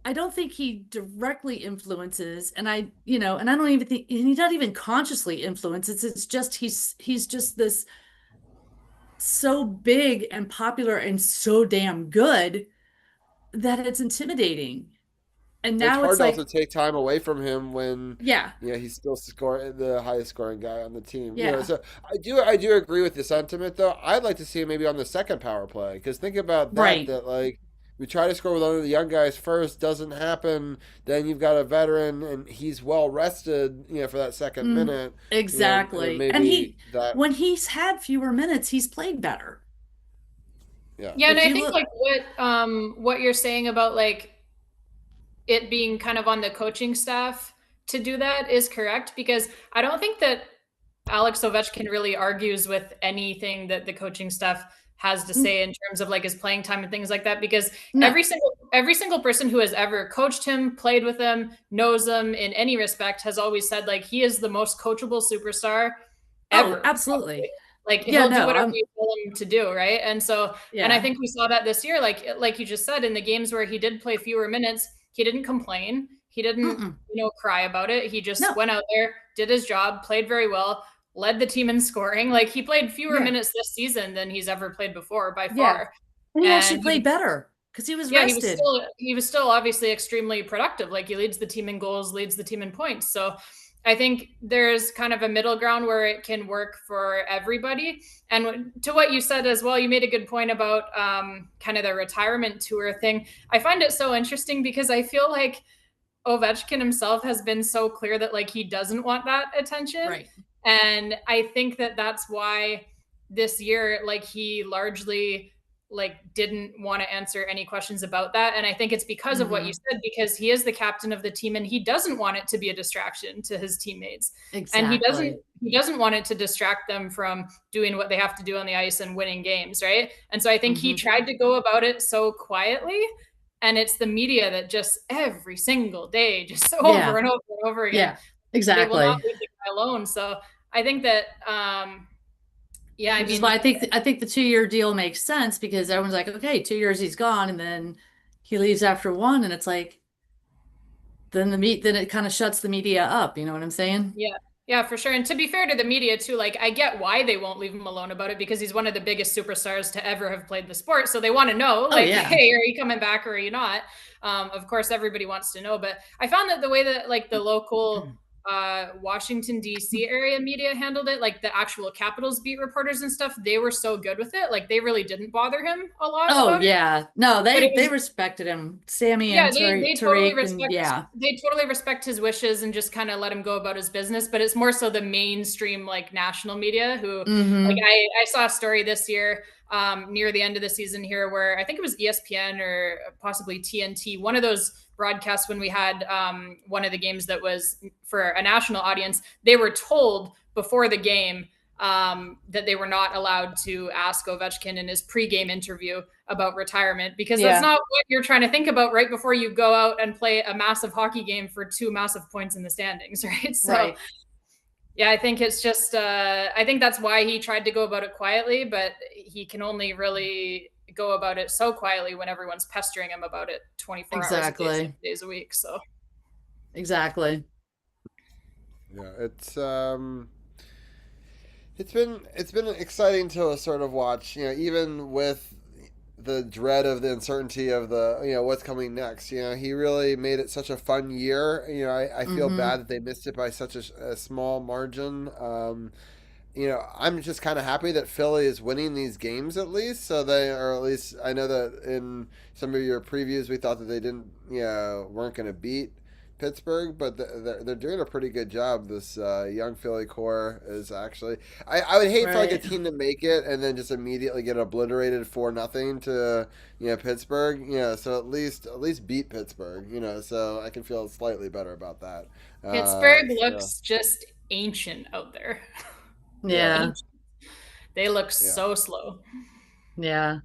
J: I don't think he directly influences, and I don't even think, and he doesn't even consciously influences. It's just he's just this so big and popular and so damn good that it's intimidating. And now
F: It's hard to
J: like,
F: also take time away from him when
J: yeah,
F: he's still the highest scoring guy on the team.
J: Yeah.
F: So I do agree with the sentiment though. I'd like to see him maybe on the second power play, because think about that.
J: Right.
F: That like we try to score with one of the young guys first, doesn't happen. Then you've got a veteran and he's well rested, for that second minute.
J: Exactly. And when he's had fewer minutes, he's played better.
F: Yeah.
L: Yeah, and I think like what you're saying about like it being kind of on the coaching staff to do that is correct, because I don't think that Alex Ovechkin really argues with anything that the coaching staff has to say in terms of like his playing time and things like that, because every single person who has ever coached him, played with him, knows him in any respect has always said like he is the most coachable superstar ever.
J: Oh, absolutely.
L: Like he'll do whatever you tell him to do, right? And so, and I think we saw that this year, like you just said, in the games where he did play fewer minutes, he didn't complain. He didn't, cry about it. He just went out there, did his job, played very well, led the team in scoring. Like he played fewer minutes this season than he's ever played before by far.
J: And he actually played better because he was rested.
L: He was still obviously extremely productive. Like he leads the team in goals, leads the team in points. So I think there's kind of a middle ground where it can work for everybody. And to what you said as well, you made a good point about kind of the retirement tour thing. I find it so interesting because I feel like Ovechkin himself has been so clear that like he doesn't want that attention.
J: Right.
L: And I think that that's why this year, like he largely like didn't want to answer any questions about that. And I think it's because of what you said, because he is the captain of the team and he doesn't want it to be a distraction to his teammates.
J: Exactly.
L: And he doesn't want it to distract them from doing what they have to do on the ice and winning games. Right. And so I think he tried to go about it so quietly, and it's the media that just every single day, just over and over and over again.
J: Yeah, exactly.
L: They will not leave the guy alone. So I think that,
J: I think the 2-year deal makes sense, because everyone's like, okay, 2 years he's gone, and then he leaves after 1, and it's like, then it kind of shuts the media up. You know what I'm saying?
L: Yeah, for sure. And to be fair to the media too, like I get why they won't leave him alone about it, because he's one of the biggest superstars to ever have played the sport. So they want to know, like, hey, are you coming back or are you not? Of course, everybody wants to know. But I found that the way that like the local Washington, D.C. area media handled it, like the actual Capitals beat reporters and stuff, they were so good with it. Like they really didn't bother him a lot.
J: Oh, yeah. No, they respected him. Sammy and
L: they
J: Tariq
L: totally respect, they totally respect his wishes and just kind of let him go about his business. But it's more so the mainstream, like national media who, like I saw a story this year near the end of the season here where I think it was ESPN or possibly TNT, one of those broadcasts when we had one of the games that was for a national audience, they were told before the game that they were not allowed to ask Ovechkin in his pregame interview about retirement, because that's not what you're trying to think about right before you go out and play a massive hockey game for 2 massive points in the standings, right? So yeah, I think it's just I think that's why he tried to go about it quietly, but he can only really go about it so quietly when everyone's pestering him about it 24 hours a day, 7 days a week. So
F: yeah, it's been exciting to sort of watch, even with the dread of the uncertainty of the what's coming next. He really made it such a fun year. I feel bad that they missed it by such a small margin. I'm just kind of happy that Philly is winning these games at least. So at least I know that in some of your previews we thought that they weren't going to beat Pittsburgh, but they're doing a pretty good job. This young Philly core is actually. I would hate for like a team to make it and then just immediately get obliterated 4-0 to Pittsburgh. So at least beat Pittsburgh. So I can feel slightly better about that.
L: Pittsburgh looks just ancient out there.
J: Yeah.
L: They look so slow.
J: Yeah.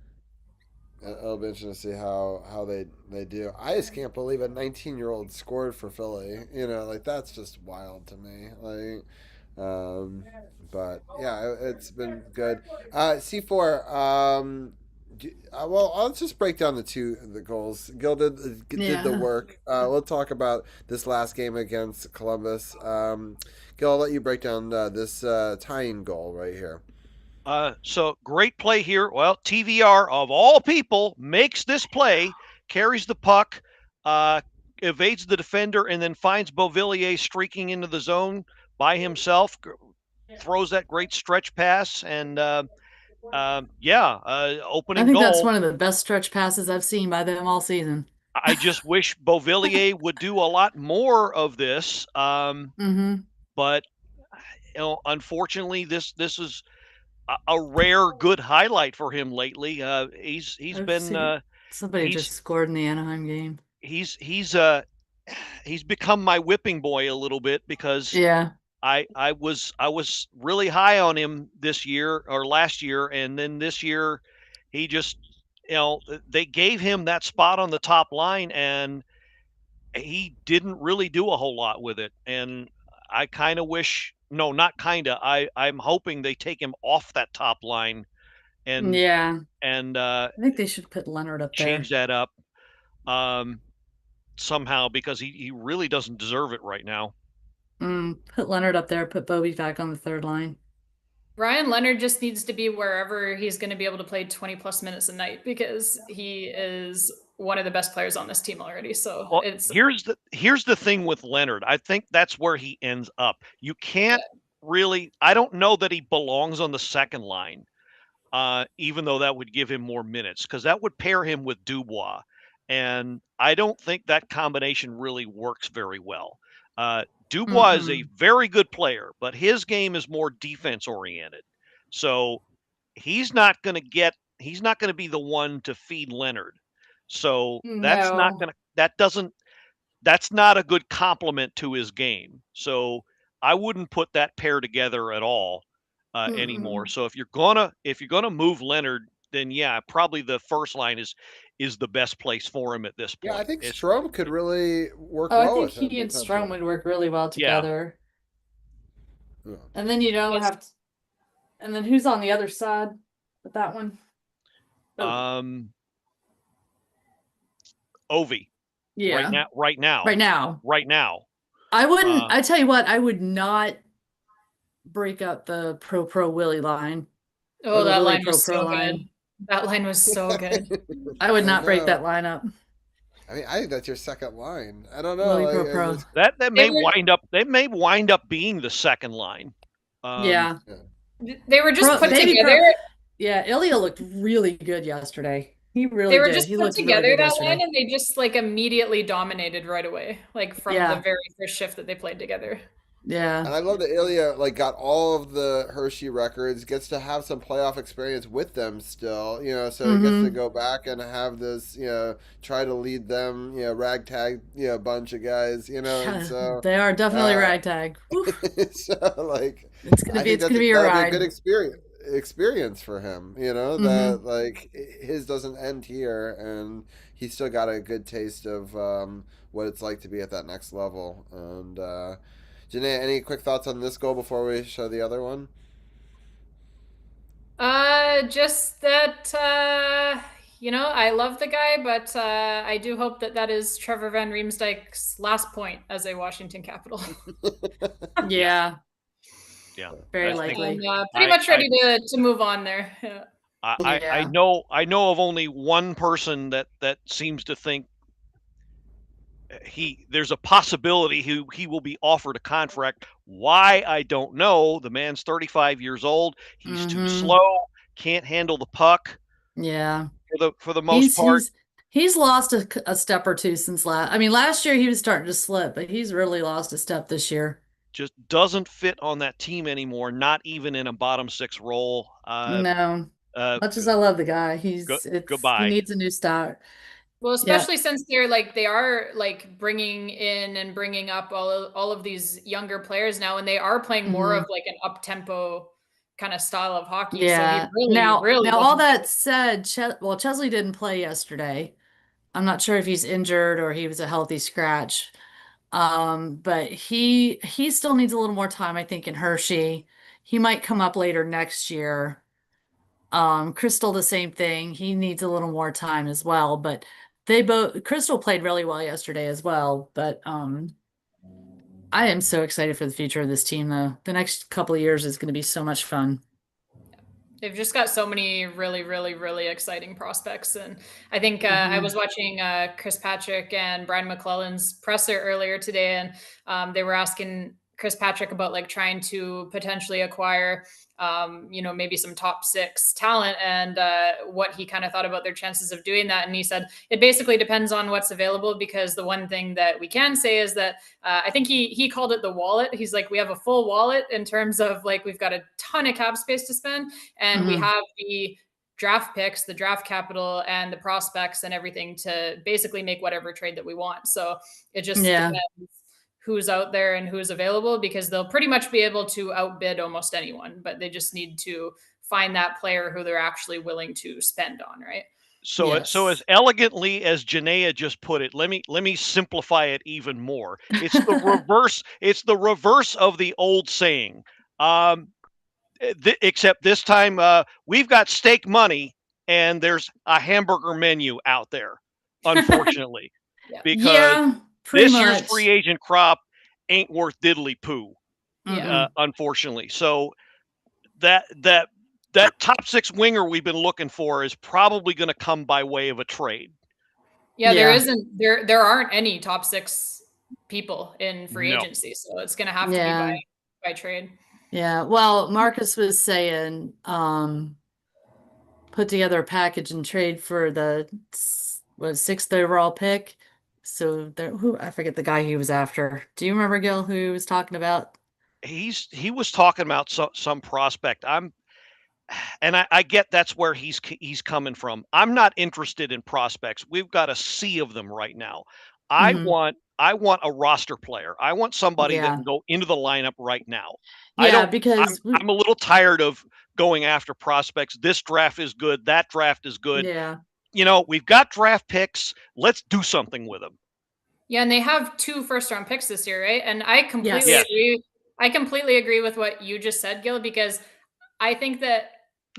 F: It'll be interesting to see how they do. I just can't believe a 19-year-old scored for Philly. Like that's just wild to me. But yeah, it's been good. C4. Well, I'll just break down the goals. Gil did the work. We'll talk about this last game against Columbus. Gil, I'll let you break down this tying goal right here.
K: So great play here. Well, TVR of all people makes this play, carries the puck, evades the defender, and then finds Beauvillier streaking into the zone by himself. Throws that great stretch pass, and opening
J: I think
K: goal.
J: that's one of the best stretch passes I've seen by them all season.
K: I just wish Beauvillier would do a lot more of this. But unfortunately, this is a rare good highlight for him lately. He's been
J: somebody just scored in the Anaheim game.
K: He's become my whipping boy a little bit because I was really high on him this year or last year, and then this year he just they gave him that spot on the top line and he didn't really do a whole lot with it. And I kind of wish I'm hoping they take him off that top line and
J: I think they should put Leonard up there.
K: Change that up somehow because he really doesn't deserve it right now.
J: Put Leonard up there, put Bobby back on the third line.
L: Ryan Leonard just needs to be wherever he's going to be able to play 20 plus minutes a night because he is one of the best players on this team already. So
K: here's the thing with Leonard. I think that's where he ends up. You can't really, I don't know that he belongs on the second line, even though that would give him more minutes because that would pair him with Dubois. And I don't think that combination really works very well. Dubois is a very good player, but his game is more defense oriented. So he's not going to be the one to feed Leonard. So that's not a good complement to his game. So I wouldn't put that pair together at all anymore. So if you're gonna move Leonard, then probably the first line is the best place for him at this point.
F: Yeah, I think Strome could really work well with him.
J: I think he and Strome would work really well together. Yeah. And then you don't have to, and then who's on the other side with that one?
K: Ovi.
J: Yeah.
K: Right now.
J: I wouldn't. I tell you what, I would not break up the pro Willie line.
L: Oh, that line was so good. That line was so good.
J: I would not break that line up.
F: I mean, I think that's your second line. I don't know.
K: That may wind up being the second line.
L: They were just put together.
J: Ilya looked really good yesterday. He really
L: They were
J: did.
L: just put together that line, and they just immediately dominated right away, from the very first shift that they played together.
J: Yeah.
F: And I love that Ilya got all of the Hershey records, gets to have some playoff experience with them still, so he gets to go back and have this, try to lead them, ragtag, bunch of guys, and so
J: they are definitely ragtag.
F: So
J: it's gonna be a ride.
F: A good experience for him, that his doesn't end here, and he's still got a good taste of what it's like to be at that next level. And Jenaya, any quick thoughts on this goal before we show the other one?
L: Just that I love the guy, but I do hope that is Trevor Van Riemsdyk's last point as a Washington Capital.
J: Yeah, very likely.
L: I'm pretty much ready to move on there.
K: I know of only one person that seems to think there's a possibility he will be offered a contract. Why, I don't know. The man's 35 years old. He's too slow. Can't handle the puck.
J: Yeah.
K: For the most part.
J: He's lost a step or two since last year he was starting to slip, but he's really lost a step this year.
K: Just doesn't fit on that team anymore, not even in a bottom six role.
J: No. Much as I love the guy,
K: goodbye.
J: He needs a new start.
L: Well, especially since they are bringing in and bringing up all of these younger players now, and they are playing more of an up tempo kind of style of hockey.
J: Yeah.
L: So he really,
J: Now,
L: really
J: all
L: doesn't-
J: that said, Chesley didn't play yesterday. I'm not sure if he's injured or he was a healthy scratch. But he still needs a little more time, I think, in Hershey. He might come up later next year. Crystal, the same thing. He needs a little more time as well. But Crystal played really well yesterday as well. But I am so excited for the future of this team, though. The next couple of years is going to be so much fun.
L: They've just got so many really, really, really exciting prospects. And I think I was watching Chris Patrick and Brian McClellan's presser earlier today, and they were asking Chris Patrick about like trying to potentially acquire, maybe some top 6 talent and what he kind of thought about their chances of doing that. And he said, it basically depends on what's available, because the one thing that we can say is that I think he called it the wallet. He's like, we have a full wallet in terms of like, we've got a ton of cap space to spend, and we have the draft picks, the draft capital, and the prospects and everything to basically make whatever trade that we want. So it just depends who's out there and who's available, because they'll pretty much be able to outbid almost anyone, but they just need to find that player who they're actually willing to spend on, right?
K: So, so as elegantly as Jenaya just put it, let me simplify it even more. It's the reverse. It's the reverse of the old saying. Except this time, we've got steak money, and there's a hamburger menu out there. Unfortunately, because this year's free agent crop ain't worth diddly poo. Unfortunately, so that top 6 winger we've been looking for is probably going to come by way of a trade.
L: Yeah, there aren't any top 6 people in free agency, so it's going to have to be by trade.
J: Yeah, well, Marcus was saying put together a package and trade for the 6th overall pick. So I forget the guy he was after. Do you remember, Gil, who he was talking about?
K: He was talking about some prospect. I get that's where he's coming from. I'm not interested in prospects. We've got a sea of them right now. I want a roster player. I want somebody that can go into the lineup right now.
J: Because
K: I'm a little tired of going after prospects. This draft is good. That draft is good.
J: Yeah.
K: We've got draft picks. Let's do something with them.
L: Yeah, and they have 2 first-round picks this year, right? And I completely agree. I completely agree with what you just said, Gil, because I think that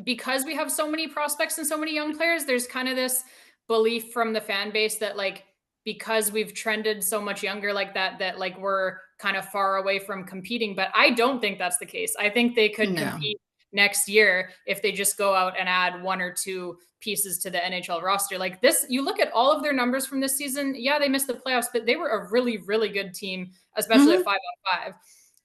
L: because we have so many prospects and so many young players, there's kind of this belief from the fan base that like, because we've trended so much younger like that like we're kind of far away from competing. But I don't think that's the case. I think they could compete next year if they just go out and add 1 or 2 pieces to the NHL roster. Like this, you look at all of their numbers from this season. Yeah, they missed the playoffs, but they were a really, really good team, especially at 5-on-5.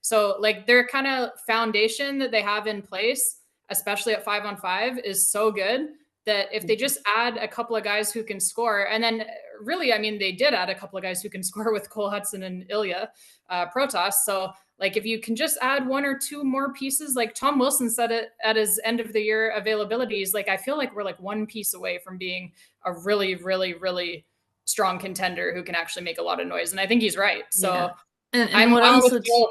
L: So like their kind of foundation that they have in place, especially at 5-on-5, is so good that if they just add a couple of guys who can score, and then really, I mean, they did add a couple of guys who can score with Cole Hudson and Ilya Protas. So like if you can just add 1 or 2 more pieces, like Tom Wilson said it at his end of the year availabilities, like I feel like we're like 1 piece away from being a really, really, really strong contender who can actually make a lot of noise. And I think he's right. So I'm with Gil.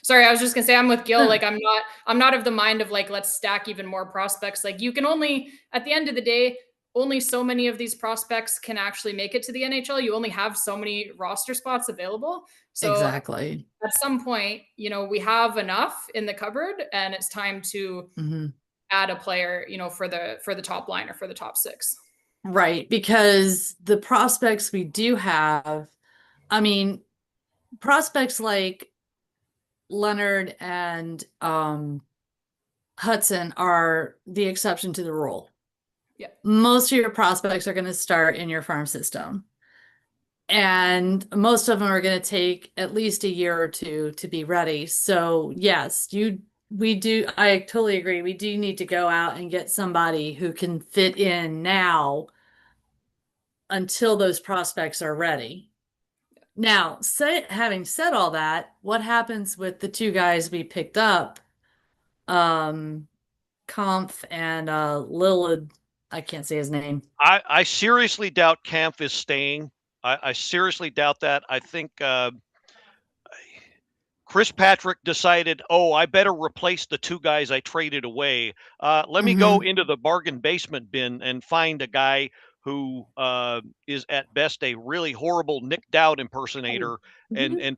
L: Sorry, I was just gonna say I'm with Gil. Like I'm not of the mind of like, let's stack even more prospects. Like you can only, at the end of the day, only so many of these prospects can actually make it to the NHL. You only have so many roster spots available. So
J: exactly.
L: At some point, we have enough in the cupboard, and it's time to add a player, for the top line or for the top 6.
J: Right, because the prospects we do have, I mean, prospects like Leonard and Hudson are the exception to the rule.
L: Yeah.
J: Most of your prospects are going to start in your farm system. And most of them are going to take at least a year or 2 to be ready. So yes, I totally agree. We do need to go out and get somebody who can fit in now until those prospects are ready. Now, having said all that, what happens with the 2 guys we picked up, Kampf and Lillard? I can't say his name.
K: I seriously doubt Kampf is staying. I seriously doubt that. I think Chris Patrick decided, oh, I better replace the 2 guys I traded away. Let me go into the bargain basement bin and find a guy who is at best a really horrible Nick Dowd impersonator and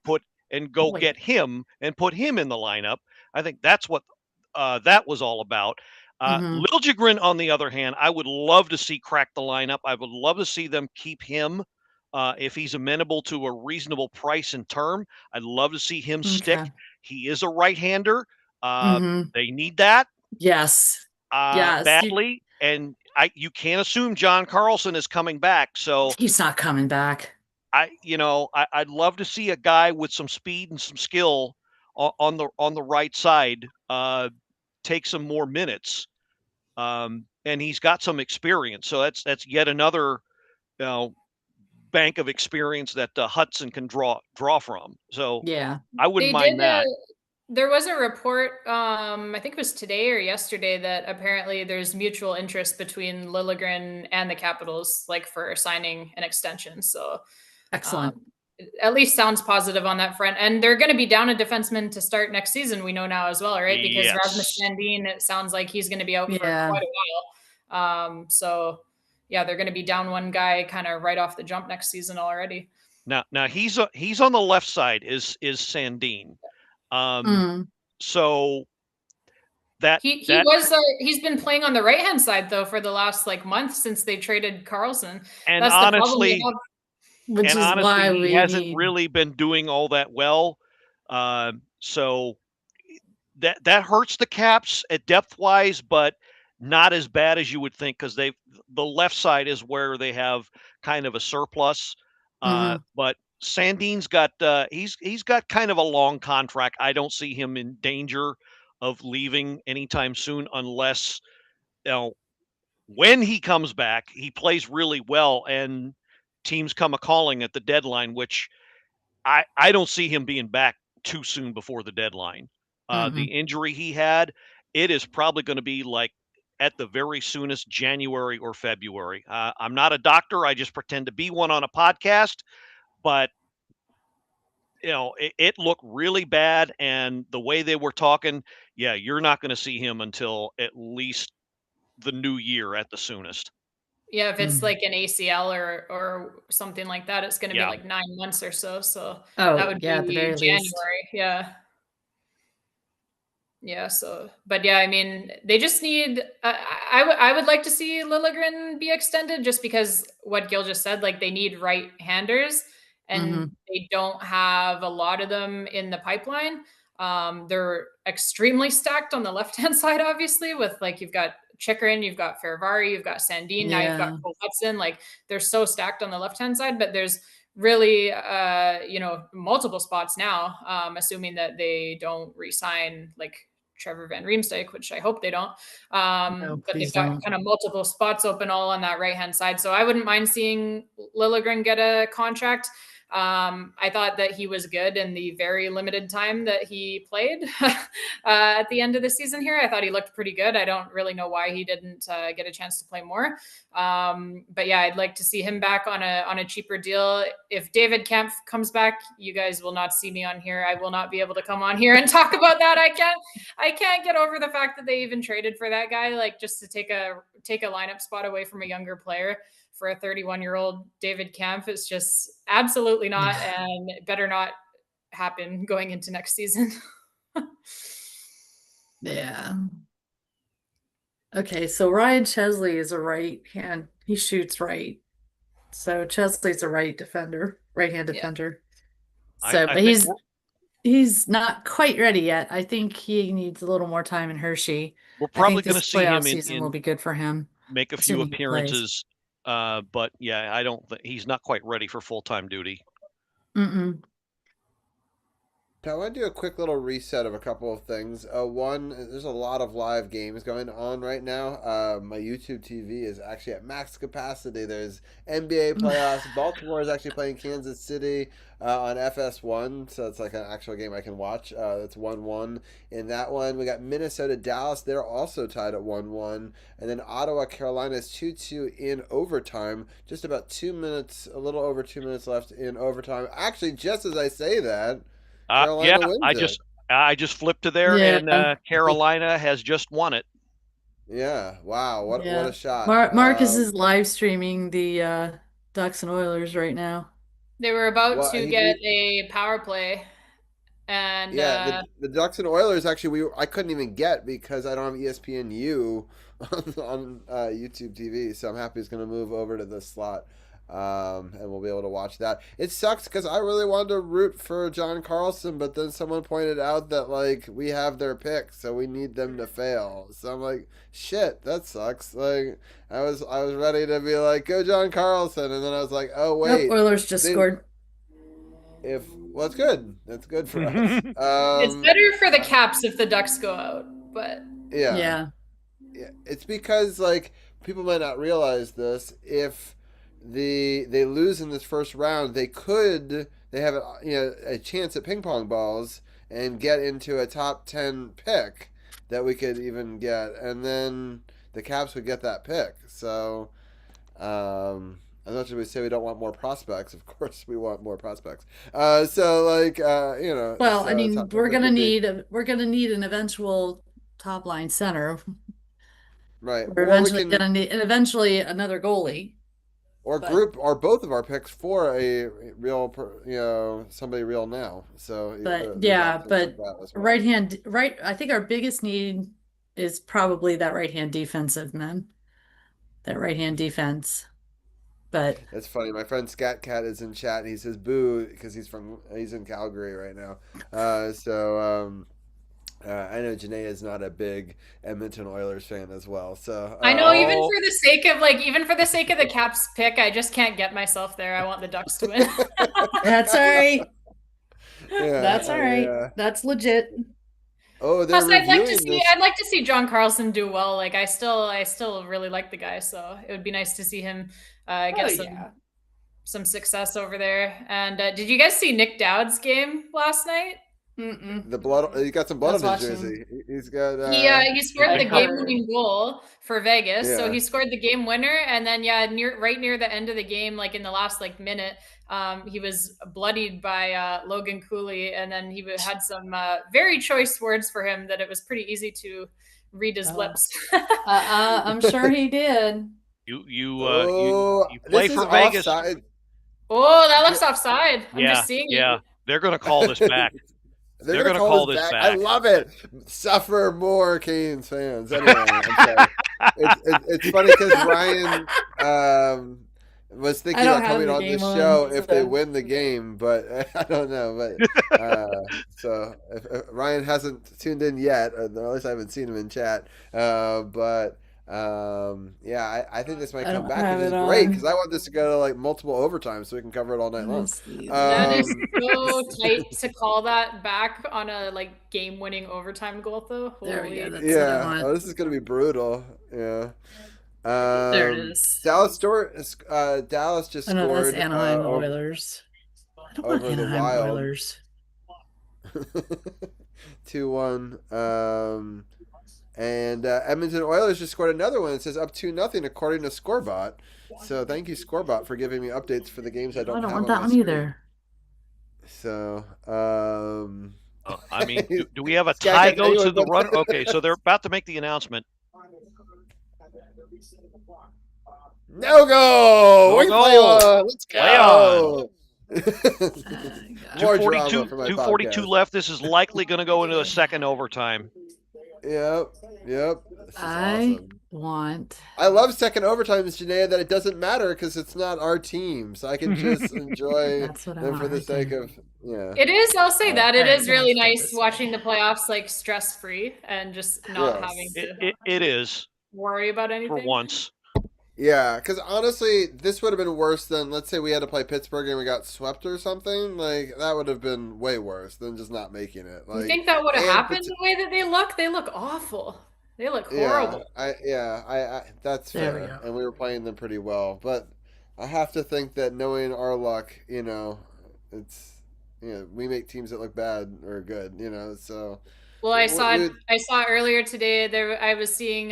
K: go get him and put him in the lineup. I think that's what that was all about. Liljegren, on the other hand, I would love to see crack the lineup. I would love to see them keep him if he's amenable to a reasonable price and term. I'd love to see him stick. He is a right-hander. They need that.
J: Yes.
K: Badly. And you can't assume John Carlson is coming back. So
J: he's not coming back.
K: I'd love to see a guy with some speed and some skill on the right side take some more minutes. And he's got some experience. So that's yet another, bank of experience that Hudson can draw from. So
J: yeah,
K: I wouldn't mind that.
L: There was a report, I think it was today or yesterday, that apparently there's mutual interest between Liljegren and the Capitals, like for signing an extension. So
J: excellent.
L: At least sounds positive on that front. And they're going to be down a defenseman to start next season, we know now as well, right? Because Rasmus Sandin, it sounds like he's going to be out for quite a while. So yeah, they're going to be down one guy kind of right off the jump next season already.
K: Now he's on the left side is Sandin. So that
L: he's been playing on the right hand side though for the last month since they traded Carlson.
K: And that's honestly, he hasn't really been doing all that well. So that hurts the Caps at depth wise, but not as bad as you would think, because the left side is where they have kind of a surplus. But Sandin's got he's got kind of a long contract. I don't see him in danger of leaving anytime soon unless when he comes back, he plays really well and teams come a-calling at the deadline, which I don't see him being back too soon before the deadline. The injury he had, it is probably going to be at the very soonest January or February. I'm not a doctor. I just pretend to be one on a podcast, but it looked really bad. And the way they were talking, you're not going to see him until at least the new year at the soonest.
L: Yeah, if it's like an ACL or something like that, it's going to be 9 months or so. So that would be January. Least. Yeah. So, but I mean, they just need. I would like to see Liljegren be extended, just because what Gil just said. They need right-handers, and they don't have a lot of them in the pipeline. They're extremely stacked on the left-hand side, obviously, with you've got Chikrin, you've got Ferravari, you've got Sandin, now you've got Cole Hudson. They're so stacked on the left-hand side, but there's really, multiple spots now, assuming that they don't re-sign Trevor Van Riemsdyk, which I hope they don't. But they've got kind of multiple spots open all on that right-hand side. So I wouldn't mind seeing Liljegren get a contract. I thought that he was good in the very limited time that he played at the end of the season here. I thought he looked pretty good. I don't really know why he didn't get a chance to play more. But I'd like to see him back on a cheaper deal. If David Kempf comes back, you guys will not see me on here. I will not be able to come on here and talk about that. I can't get over the fact that they even traded for that guy, just to take a lineup spot away from a younger player. For a 31-year-old David Kempf, it's just absolutely not, and it better not happen going into next season.
J: Yeah. Okay, so Ryan Chesley is a right hand. He shoots right. So Chesley's a right-hand defender. So, but he's not quite ready yet. I think he needs a little more time in Hershey.
K: We're probably going to see him
J: season will be good for him.
K: Make a few appearances. But I don't think he's not quite ready for full-time duty.
F: So I want to do a quick little reset of a couple of things. One, there's a lot of live games going on right now. My YouTube TV is actually at max capacity. There's NBA playoffs. Baltimore is actually playing Kansas City on FS1, so it's an actual game I can watch. It's 1-1 in that one. We got Minnesota, Dallas. They're also tied at 1-1. And then Ottawa, Carolina is 2-2 in overtime. Just about 2 minutes, a little over 2 minutes left in overtime. Actually, just as I say that, Carolina wins
K: I just flipped to there, and Carolina has just won it.
F: Yeah. Wow. What a shot.
J: Marcus is live streaming the Ducks and Oilers right now.
L: They were about to get a power play. And
F: the Ducks and Oilers actually I couldn't even get because I don't have ESPNU on YouTube TV, so I'm happy it's going to move over to this slot, and we'll be able to watch that. It sucks because I really wanted to root for John Carlson, but then someone pointed out that like we have their pick, so we need them to fail. So I'm like, shit, that sucks. Like I was ready to be like, go John Carlson, and then I was like, oh wait,
J: Oilers just scored.
F: Well, it's good. That's good for us.
L: It's better for the Caps if the Ducks go out, but
F: yeah. It's because like people might not realize this. If they lose in this first round, they have a chance at ping pong balls and get into a top 10 pick that we could even get, and then the Caps would get that pick. So. As much as we say we don't want more prospects, of course we want more prospects. Well,
J: I mean, we're gonna need an eventual top line center.
F: Right.
J: We're eventually gonna need eventually another goalie.
F: Or both of our picks for a real, somebody real now. So.
J: I think our biggest need is probably that right-hand defensive man. That right-hand defense. But
F: that's funny. My friend Scat Cat is in chat and he says boo because he's in Calgary right now. I know Jenaya is not a big Edmonton Oilers fan as well. So
L: I know even for the sake of the Caps pick, I just can't get myself there. I want the Ducks to win.
J: That's all right. That's all right. That's legit.
F: Oh,
L: plus, I'd like to see John Carlson do well. Like I still really like the guy, so it would be nice to see him get some success over there. And did you guys see Nick Dowd's game last night?
F: The blood. He got some blood on his jersey. He's got.
L: He scored the game-winning goal for Vegas. Yeah. So he scored the game winner, and then right near the end of the game, like in the last minute, he was bloodied by Logan Cooley, and then he had some very choice words for him that it was pretty easy to read his lips.
J: I'm sure he did.
K: You play for Vegas.
F: Offside.
L: Oh, that looks offside. I'm just seeing it.
K: Yeah, they're going to call this back. They're going to call this back.
F: I love it. Suffer more, Canes fans. Anyway, I'm sorry. It's funny because Ryan was thinking about coming on this show if they win the game, but I don't know. But so if Ryan hasn't tuned in yet, or at least I haven't seen him in chat. I think this might come back. It's great because I want this to go to multiple overtime so we can cover it all night long.
L: That is so tight to call that back on a game-winning overtime goal, though.
J: There we go.
F: This is gonna be brutal. Yeah.
J: There it is.
F: Dallas just scored.
J: That's Anaheim Oilers. I don't want Anaheim Oilers.
F: 2-1. And Edmonton Oilers just scored another one. It says up 2-0 according to Scorebot. So thank you, Scorebot, for giving me updates for the games I don't have.
J: I don't want that one either.
F: So,
K: I mean, do we have a tie go to the run? Okay, so they're about to make the announcement.
F: No go! We play on. Let's go!
K: More 2:42 left. This is likely going to go into a second overtime.
F: Yep.
J: I
F: love second overtimes, Jenaya, that it doesn't matter because it's not our team, so I can just enjoy them for the sake of
L: It is. I'll say that it is really nice watching the playoffs stress free and just not having to.
K: It is
L: worry about anything
K: for once.
F: Yeah, because honestly, this would have been worse than, let's say we had to play Pittsburgh and we got swept or something. That would have been way worse than just not making it.
L: You think that would have happened the way that they look? They look awful. They look horrible.
F: That's fair. And we were playing them pretty well. But I have to think that knowing our luck, it's, we make teams that look bad or good, so...
L: Well, I saw earlier today. I was seeing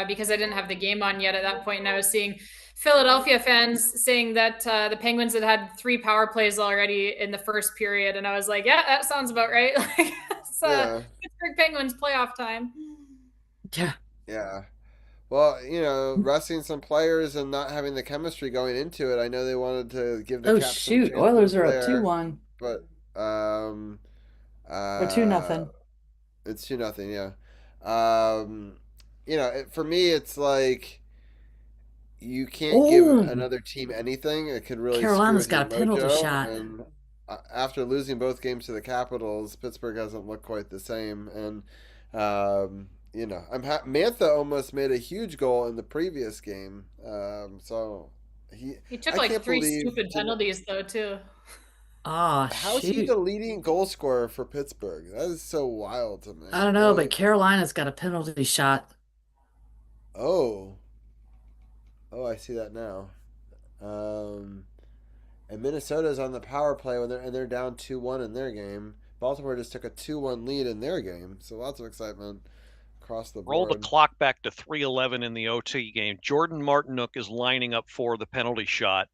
L: because I didn't have the game on yet at that point, and I was seeing Philadelphia fans saying that the Penguins had 3 power plays already in the first period, and I was like, yeah, that sounds about right. Like, it's Pittsburgh Penguins playoff time.
J: Yeah.
F: Yeah. Well, resting some players and not having the chemistry going into it. I know they wanted to give the Caps some chances
J: Oilers are up
F: there,
J: 2-1.
F: but
J: Or 2-0.
F: It's 2-0. Yeah. For me, it's like you can't give another team anything. It could really
J: Carolina's
F: screw with
J: got a
F: your
J: penalty
F: mojo,
J: shot.
F: and after losing both games to the Capitals, Pittsburgh hasn't looked quite the same. And Mantha almost made a huge goal in the previous game. So
L: he took like 3 stupid penalties though too.
J: Oh,
F: how is he the leading goal scorer for Pittsburgh? That is so wild to me.
J: I don't know, but Carolina's got a penalty shot.
F: Oh, I see that now. And Minnesota's on the power play and they're down 2-1 in their game. Baltimore just took a 2-1 lead in their game, so lots of excitement across the board.
K: Roll the clock back to 3:11 in the OT game. Jordan Martinook is lining up for the penalty shot.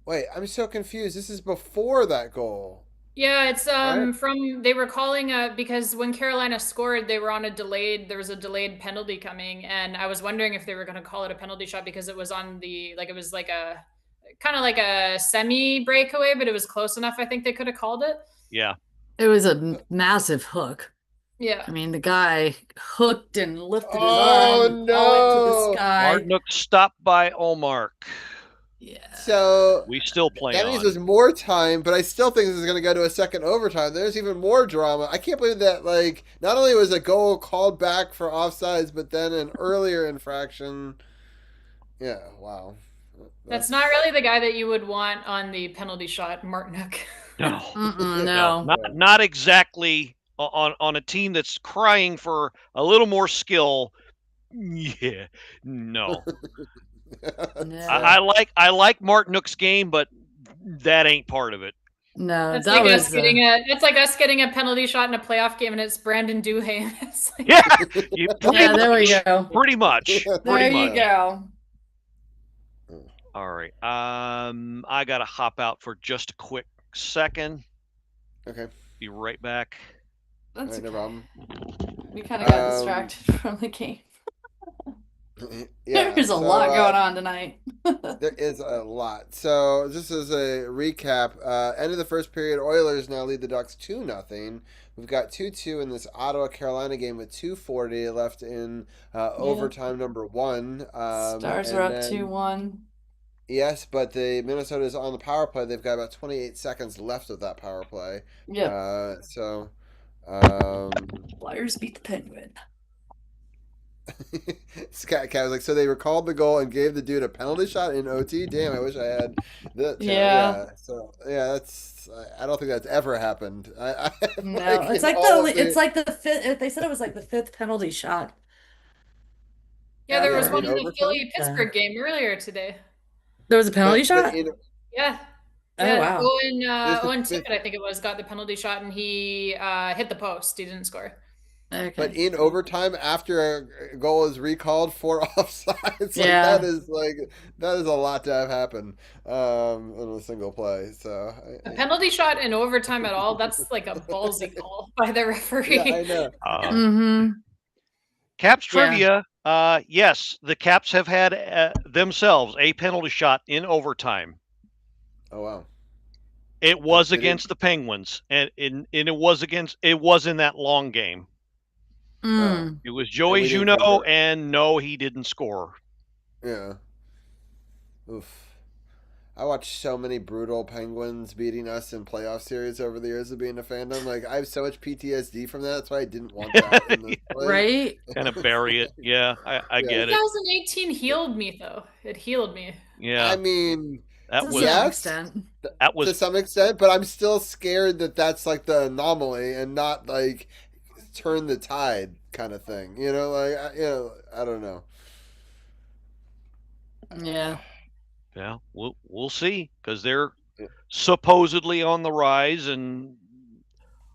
F: Wait, I'm so confused. This is before that goal.
L: Yeah, it's from they were calling because when Carolina scored, there was a delayed penalty coming, and I was wondering if they were going to call it a penalty shot because it was on it was like a kind of like a semi breakaway, but it was close enough. I think they could have called it.
K: Yeah.
J: It was a massive hook.
L: Yeah.
J: I mean, the guy hooked and lifted his arm
F: no.
J: all into the sky.
K: Martinook stopped by Olmark.
J: Yeah.
F: So
K: we still play
F: that
K: on.
F: means there's more time, but I still think this is going to go to a second overtime. There's even more drama. I can't believe that, not only was a goal called back for offsides, but then an earlier infraction. Yeah, wow.
L: That's not really the guy that you would want on the penalty shot, Martinook.
K: No.
J: No.
K: Not exactly on a team that's crying for a little more skill. Yeah. No. I like Martinook's game, but that ain't part of it.
J: No,
L: that's like us getting us getting a penalty shot in a playoff game, and it's Brandon Dujunnea.
J: There we go.
K: Pretty much.
J: There you go.
K: All right. I gotta hop out for just a quick second.
F: Okay.
K: Be right back.
J: That's
F: no problem.
J: We kind of got distracted from the game.
F: Yeah,
J: there's a lot going on tonight.
F: There is a lot. So just as a recap, end of the first period, Oilers now lead the Ducks 2-0. We've got 2-2 in this Ottawa-Carolina game with 2:40 left in overtime number 1.
J: Stars are up 2-1.
F: Yes, but the Minnesota's on the power play. They've got about 28 seconds left of that power play.
J: Yeah. Flyers beat the Penguin.
F: Cat was like, so they recalled the goal and gave the dude a penalty shot in OT. Damn, I wish I had that.
J: Yeah.
F: So that's. I don't think that's ever happened.
J: No, it's like the fifth. They said it was like the 5th penalty shot.
L: Yeah, there was one in the Philly-Pittsburgh game earlier today.
J: There was a penalty shot?
L: Yeah.
J: Oh, wow.
L: Owen Tippett, I think it was, got the penalty shot, and he hit the post. He didn't score.
J: Okay.
F: But in overtime, after a goal is recalled for offsides, that is a lot to have happen in a single play. So
L: a penalty shot in overtime at all, that's like a ballsy call by the referee.
F: Yeah, I know.
K: Caps trivia. Yes, the Caps have had themselves a penalty shot in overtime.
F: Oh wow!
K: It was against the Penguins, and it was in that long game. It was Joey Juneau, and no, he didn't score.
F: Yeah. Oof. I watched so many brutal Penguins beating us in playoff series over the years of being a fandom. Like, I have so much PTSD from that. That's why I didn't want that in this play.
J: Right?
K: Kind of bury it. Yeah, I get it.
L: 2018 healed me, though. It healed me.
K: Yeah.
F: I mean,
K: that was
F: to some extent, but I'm still scared that that's like the anomaly and not like turn the tide kind of thing. I don't know.
J: Yeah.
K: Yeah, we'll see, because they're supposedly on the rise, and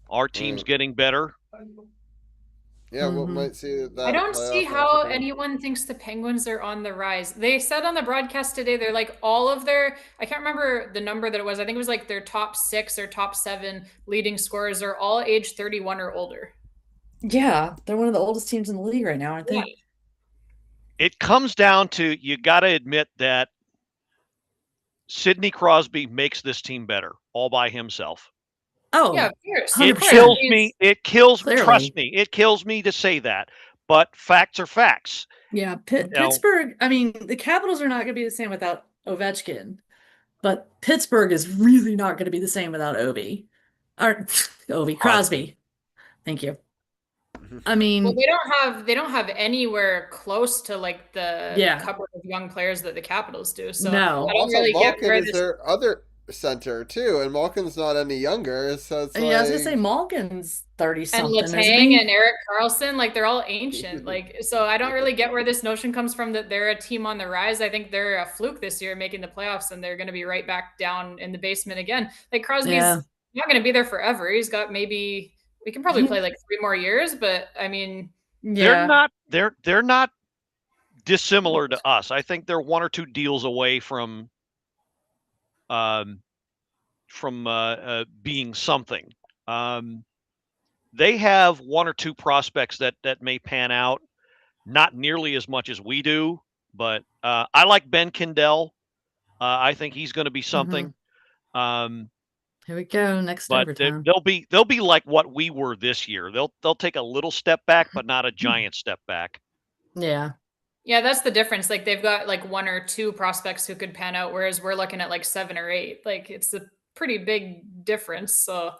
K: our team's getting better.
F: Yeah, we might see that.
L: I don't see
F: playoff
L: how
F: matchup.
L: anyone thinks the Penguins are on the rise. They said on the broadcast today, they're like all of their, I can't remember the number that it was. I think it was like their top 6 or top 7 leading scorers are all age 31 or older.
J: Yeah, they're one of the oldest teams in the league right now, aren't they?
L: Yeah.
K: It comes down to, you got to admit that Sidney Crosby makes this team better all by himself.
J: Oh,
L: yeah, of course.
K: It kills me. It kills me. Trust me. It kills me to say that, but facts are facts.
J: Yeah, Pittsburgh. I mean, the Capitals are not going to be the same without Ovechkin, but Pittsburgh is really not going to be the same without Crosby. Thank you. I mean,
L: well, they don't have anywhere close to like the cupboard of young players that the Capitals do. So
J: no,
L: I don't really get where
F: is their other center too, and Malkin's not any younger. So it's
J: I was gonna say Malkin's 30-something.
L: And Letang and Erik Karlsson, like they're all ancient. Like, so I don't really get where this notion comes from that they're a team on the rise. I think they're a fluke this year making the playoffs, and they're going to be right back down in the basement again. Like Crosby's not going to be there forever. He's got maybe we can probably play like 3 more years, but I mean,
K: they're not dissimilar to us. I think they're 1 or 2 deals away from being something. They have 1 or 2 prospects that may pan out, not nearly as much as we do, but I like Ben Kindell. I think he's going to be something.
J: Here we go. Next
K: but
J: overtime.
K: They'll be like what we were this year. They'll take a little step back, but not a giant step back.
J: Yeah.
L: Yeah, that's the difference. Like they've got like 1 or 2 prospects who could pan out, whereas we're looking at like 7 or 8. Like it's a pretty big difference. So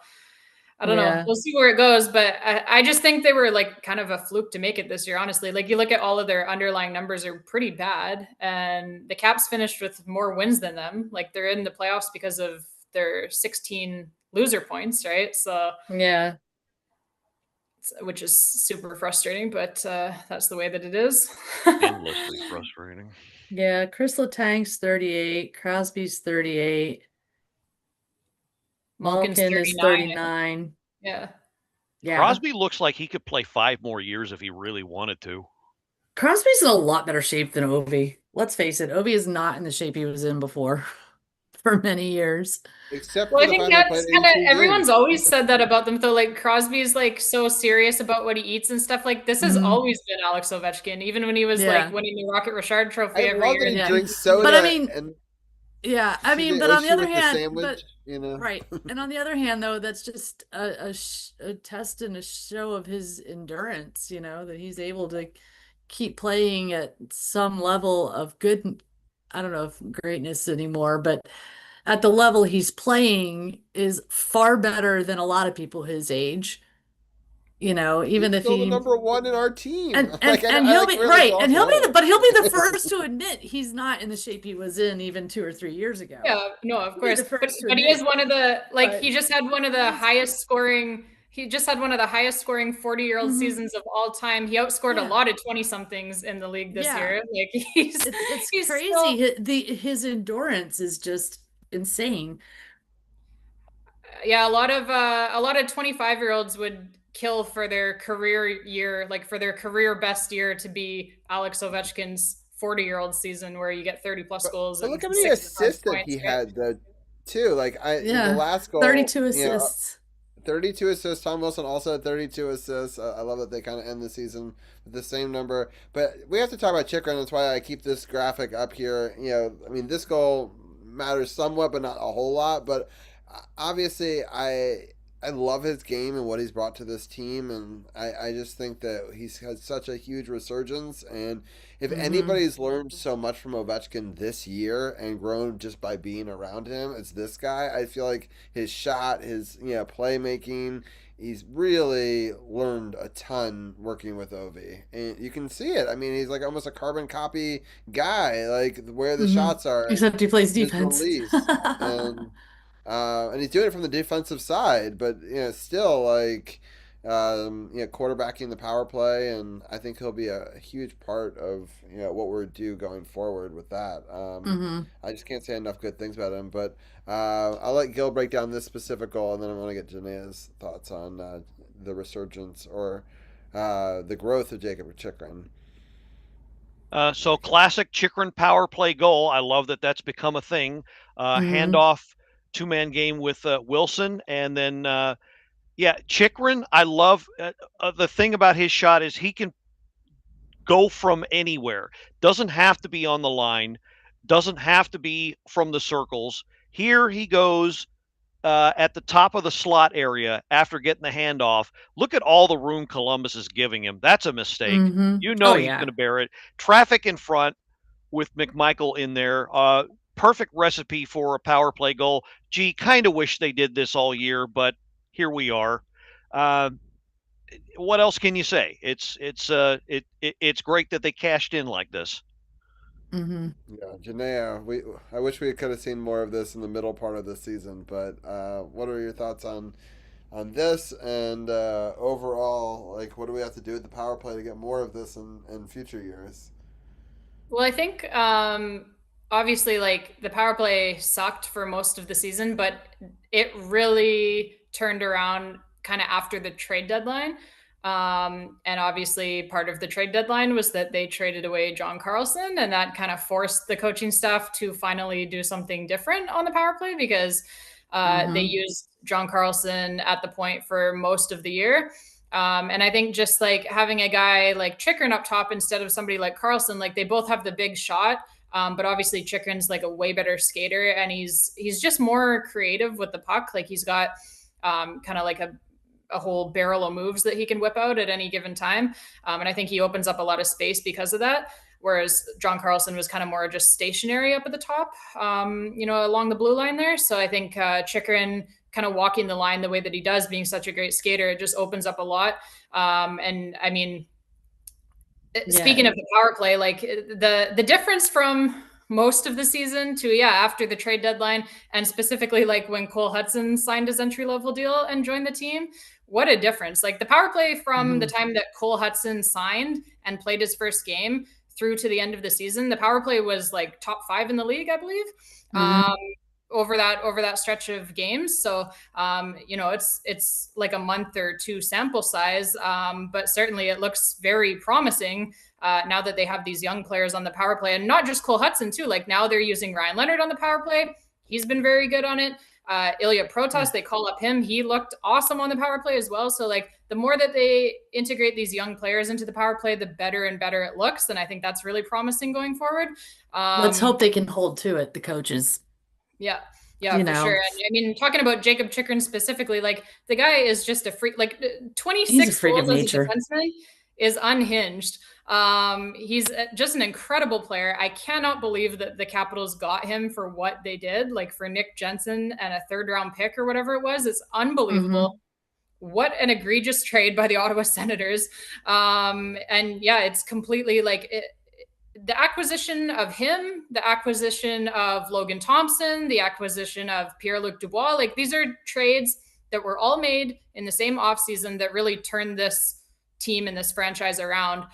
L: I don't know. We'll see where it goes, but I just think they were like kind of a fluke to make it this year, honestly. Like you look at all of their underlying numbers are pretty bad, and the Caps finished with more wins than them. Like they're in the playoffs because of their 16 loser points, right? So
J: yeah,
L: which is super frustrating, but that's the way that it is.
K: Endlessly frustrating.
J: Yeah, Chris Letang's 38, Crosby's 38.
L: Malkin's
J: Malkin is 39.
L: Yeah.
K: Crosby looks like he could play 5 more years if he really wanted to.
J: Crosby's in a lot better shape than Ovi. Let's face it, Ovi is not in the shape he was in before for many years.
F: Except
L: I think that's kind of everyone's always said that about them though. Like Crosby's like so serious about what he eats and stuff. Like this has always been Alex Ovechkin, even when he was like winning the Rocket Richard Trophy every year.
F: He drinks soda,
J: but I mean, but on the other hand,
F: sandwich, you know,
J: right. And on the other hand, though, that's just a test and a show of his endurance. You know, that he's able to keep playing at some level of good. I don't know if greatness anymore, but at the level he's playing is far better than a lot of people his age. You know, even
F: he's
J: if
F: still
J: he
F: the number 1 in our team,
J: and he'll be right, and he'll be the first to admit he's not in the shape he was in even 2 or 3 years ago.
L: Yeah, no, of course, but he is one of the he just had one of the highest scoring. He just had one of the highest scoring 40-year-old seasons of all time. He outscored a lot of 20-somethings in the league this year. Like
J: it's crazy. His endurance is just insane.
L: Yeah, a lot of 25-year-olds would kill for their career year, like for their career best year to be Alex Ovechkin's 40-year-old season where you get 30 plus goals.
F: But look how many assists that he had though, too. Like the last goal,
J: 32 assists.
F: 32 assists. Tom Wilson also had 32 assists. I love that they kind of end the season with the same number. But we have to talk about Chychrun. That's why I keep this graphic up here. You know, I mean, this goal matters somewhat, but not a whole lot. But obviously, I love his game and what he's brought to this team, and I just think that he's had such a huge resurgence. And if anybody's learned so much from Ovechkin this year and grown just by being around him, it's this guy. I feel like his shot, his playmaking, he's really learned a ton working with Ovi, and you can see it. I mean, he's like almost a carbon copy guy, like where the shots are,
J: except he plays defense.
F: And he's doing it from the defensive side, but still like quarterbacking the power play, and I think he'll be a huge part of what we're due going forward with that. I just can't say enough good things about him, but I'll let Gil break down this specific goal, and then I want to get Jennaya's thoughts on the resurgence or the growth of Jacob Chikrin.
K: So classic Chikrin power play goal. I love that that's become a thing. Handoff, 2-man game with Wilson, and then Chikrin. I love the thing about his shot is he can go from anywhere. Doesn't have to be on the line. Doesn't have to be from the circles. Here he goes at the top of the slot area after getting the handoff. Look at all the room Columbus is giving him. That's a mistake. You know he's going to bear it. Traffic in front with McMichael in there. Perfect recipe for a power play goal. Gee, kind of wish they did this all year, but here we are. What else can you say? It's great that they cashed in like this.
F: Yeah, Jenaya, I wish we could have seen more of this in the middle part of the season, but what are your thoughts on this and overall, like, what do we have to do with the power play to get more of this in future years?
L: Well, I think obviously, like, the power play sucked for most of the season, but it really turned around kind of after the trade deadline. And obviously part of the trade deadline was that they traded away John Carlson, and that kind of forced the coaching staff to finally do something different on the power play because they used John Carlson at the point for most of the year. And I think just like having a guy like Chikrin up top instead of somebody like Carlson, like they both have the big shot. But obviously Chikrin's like a way better skater, and he's just more creative with the puck. Like he's got kind of like a whole barrel of moves that he can whip out at any given time. And I think he opens up a lot of space because of that. Whereas John Carlson was kind of more just stationary up at the top, along the blue line there. So I think Chikrin kind of walking the line the way that he does, being such a great skater, it just opens up a lot. And I mean, speaking of the power play, like the difference from most of the season to after the trade deadline, and specifically like when Cole Hudson signed his entry-level deal and joined the team, what a difference. Like the power play from the time that Cole Hudson signed and played his first game through to the end of the season, the power play was like top 5 in the league, I believe. Over that stretch of games. So, it's like a month or two sample size, but certainly it looks very promising now that they have these young players on the power play, and not just Cole Hudson too. Like now they're using Ryan Leonard on the power play. He's been very good on it. Ilya Protas, they call up him. He looked awesome on the power play as well. So like the more that they integrate these young players into the power play, the better and better it looks. And I think that's really promising going forward.
J: Let's hope they can hold to it, the coaches.
L: Yeah, for sure. And I mean, talking about Jacob Chikrin specifically, like the guy is just a freak. Like 26 goals as a defenseman is unhinged. He's just an incredible player. I cannot believe that the Capitals got him for what they did, like for Nick Jensen and a 3rd-round pick or whatever it was. It's unbelievable. What an egregious trade by the Ottawa Senators. It's completely like the acquisition of him, the acquisition of Logan Thompson, the acquisition of Pierre-Luc Dubois, like these are trades that were all made in the same offseason that really turned this team and this franchise around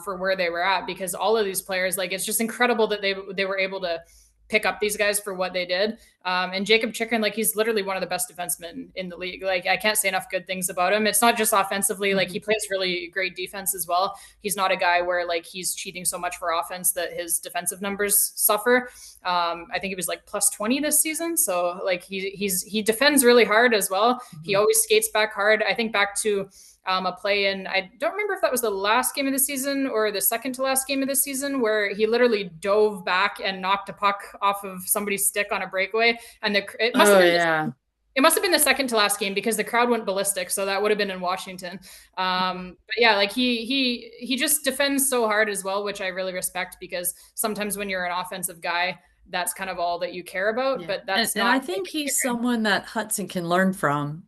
L: for where they were at, because all of these players, like, it's just incredible that they were able to pick up these guys for what they did. And Jacob Chikrin, like, he's literally one of the best defensemen in the league. Like, I can't say enough good things about him. It's not just offensively, like he plays really great defense as well. He's not a guy where like he's cheating so much for offense that his defensive numbers suffer. I think he was like plus 20 this season. So like he defends really hard as well. He always skates back hard. I think back to a play in, I don't remember if that was the last game of the season or the second to last game of the season, where he literally dove back and knocked a puck off of somebody's stick on a breakaway. And it must have been the second to last game, because the crowd went ballistic. So that would have been in Washington. But yeah, like he just defends so hard as well, which I really respect, because sometimes when you're an offensive guy, that's kind of all that you care about. Yeah. But that's
J: and I think he's someone that Hudson can learn from.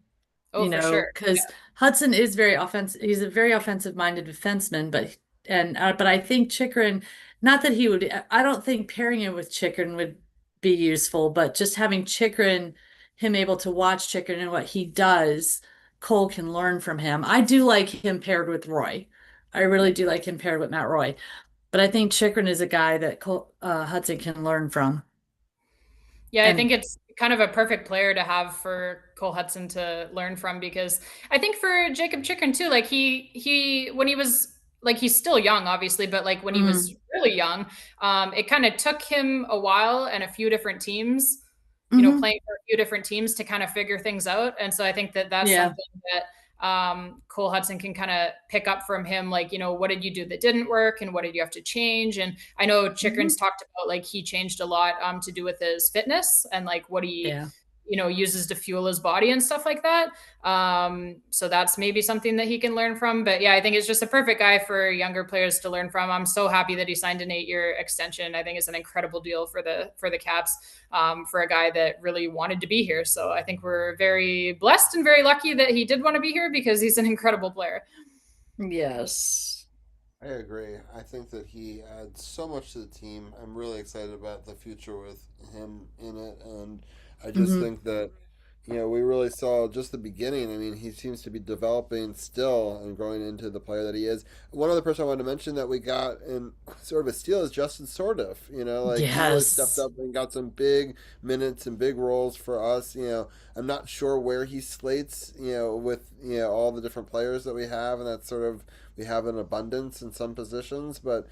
L: Oh, for sure.
J: Because Hudson is very offensive. He's a very offensive-minded defenseman, but I think Chikrin, not that he would. I don't think pairing him with Chikrin would be useful, but just having Chikrin, him able to watch Chikrin and what he does, Cole can learn from him. I do like him paired with Roy. I really do like him paired with Matt Roy, but I think Chikrin is a guy that Hudson can learn from.
L: Yeah, I think it's kind of a perfect player to have for Cole Hudson to learn from, because I think for Jacob Chikrin too, like he when he was like, he's still young, obviously, but like when he was really young, it kind of took him a while and a few different teams, you know, playing for a few different teams to kind of figure things out. And so I think that that's something that Cole Hudson can kind of pick up from him. Like, you know, what did you do that didn't work and what did you have to change? And I know Chikrin's talked about, like, he changed a lot to do with his fitness and like what he you know, uses to fuel his body and stuff like that. So that's maybe something that he can learn from. But yeah, I think it's just a perfect guy for younger players to learn from. I'm so happy that he signed an 8-year extension. I think it's an incredible deal for the Caps, for a guy that really wanted to be here. So I think we're very blessed and very lucky that he did want to be here, because he's an incredible player.
J: Yes.
F: I agree. I think that he adds so much to the team. I'm really excited about the future with him in it, and I just think that, you know, we really saw just the beginning. I mean, he seems to be developing still and growing into the player that he is. One other person I wanted to mention that we got in sort of a steal is Justin Sordiff. You know, like he really stepped up and got some big minutes and big roles for us. You know, I'm not sure where he slates, you know, with, you know, all the different players that we have, and that's sort of, we have an abundance in some positions, but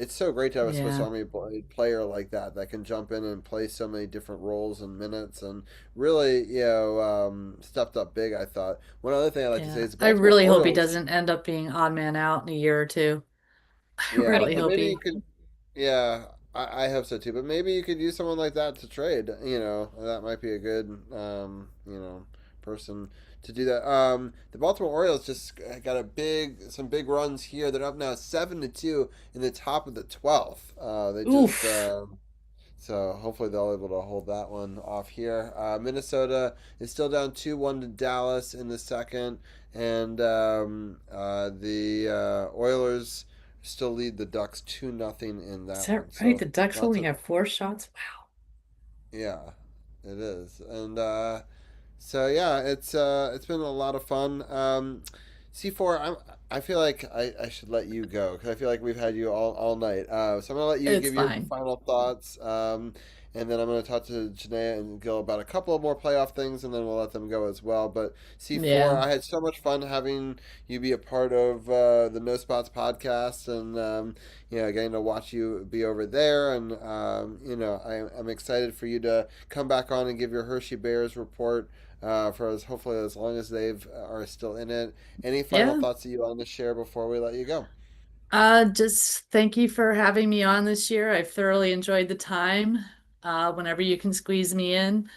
F: it's so great to have a Swiss Army player like that that can jump in and play so many different roles and minutes, and really, you know, stepped up big. I thought. One other thing I like to say is
J: I really hope he doesn't end up being odd man out in a year or two. I really hope
F: maybe
J: he.
F: you could. Yeah, I hope so too. But maybe you could use someone like that to trade. You know, that might be a good, you know, person to do that. The Baltimore Orioles just got some big runs here. They're up now 7-2 in the top of the 12th. They just so hopefully they'll be able to hold that one off here. Minnesota is still down 2-1 to Dallas in the second, and the Oilers still lead the Ducks 2-0 in that.
J: Is that
F: one.
J: right? So the Ducks only have 4 shots. Wow.
F: Yeah, it is, and so yeah, it's been a lot of fun. C4, I feel like I should let you go because I feel like we've had you all night. So I'm gonna let you give your final thoughts, and then I'm gonna talk to Jenaya and Gil about a couple of more playoff things, and then we'll let them go as well. But C4, I had so much fun having you be a part of the No Spots podcast, and you know, getting to watch you be over there, and you know, I'm excited for you to come back on and give your Hershey Bears report. For hopefully as long as they are still in it. Any final thoughts that you want to share before we let you go?
J: Just thank you for having me on this year. I've thoroughly enjoyed the time. Whenever you can squeeze me in,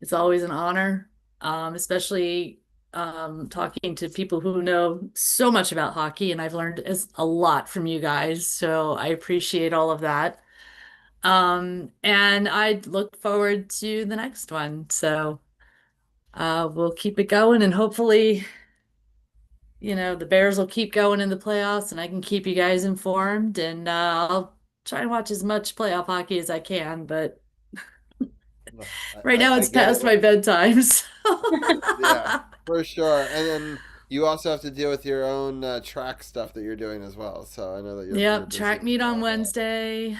J: it's always an honor, especially talking to people who know so much about hockey, and I've learned a lot from you guys, so I appreciate all of that. And I look forward to the next one. So we'll keep it going, and hopefully, you know, the Bears will keep going in the playoffs, and I can keep you guys informed, and I'll try and watch as much playoff hockey as I can, but right now it's past my bedtime. So.
F: Yeah, for sure. And then you also have to deal with your own track stuff that you're doing as well. So I know that you're
J: track meet on Wednesday.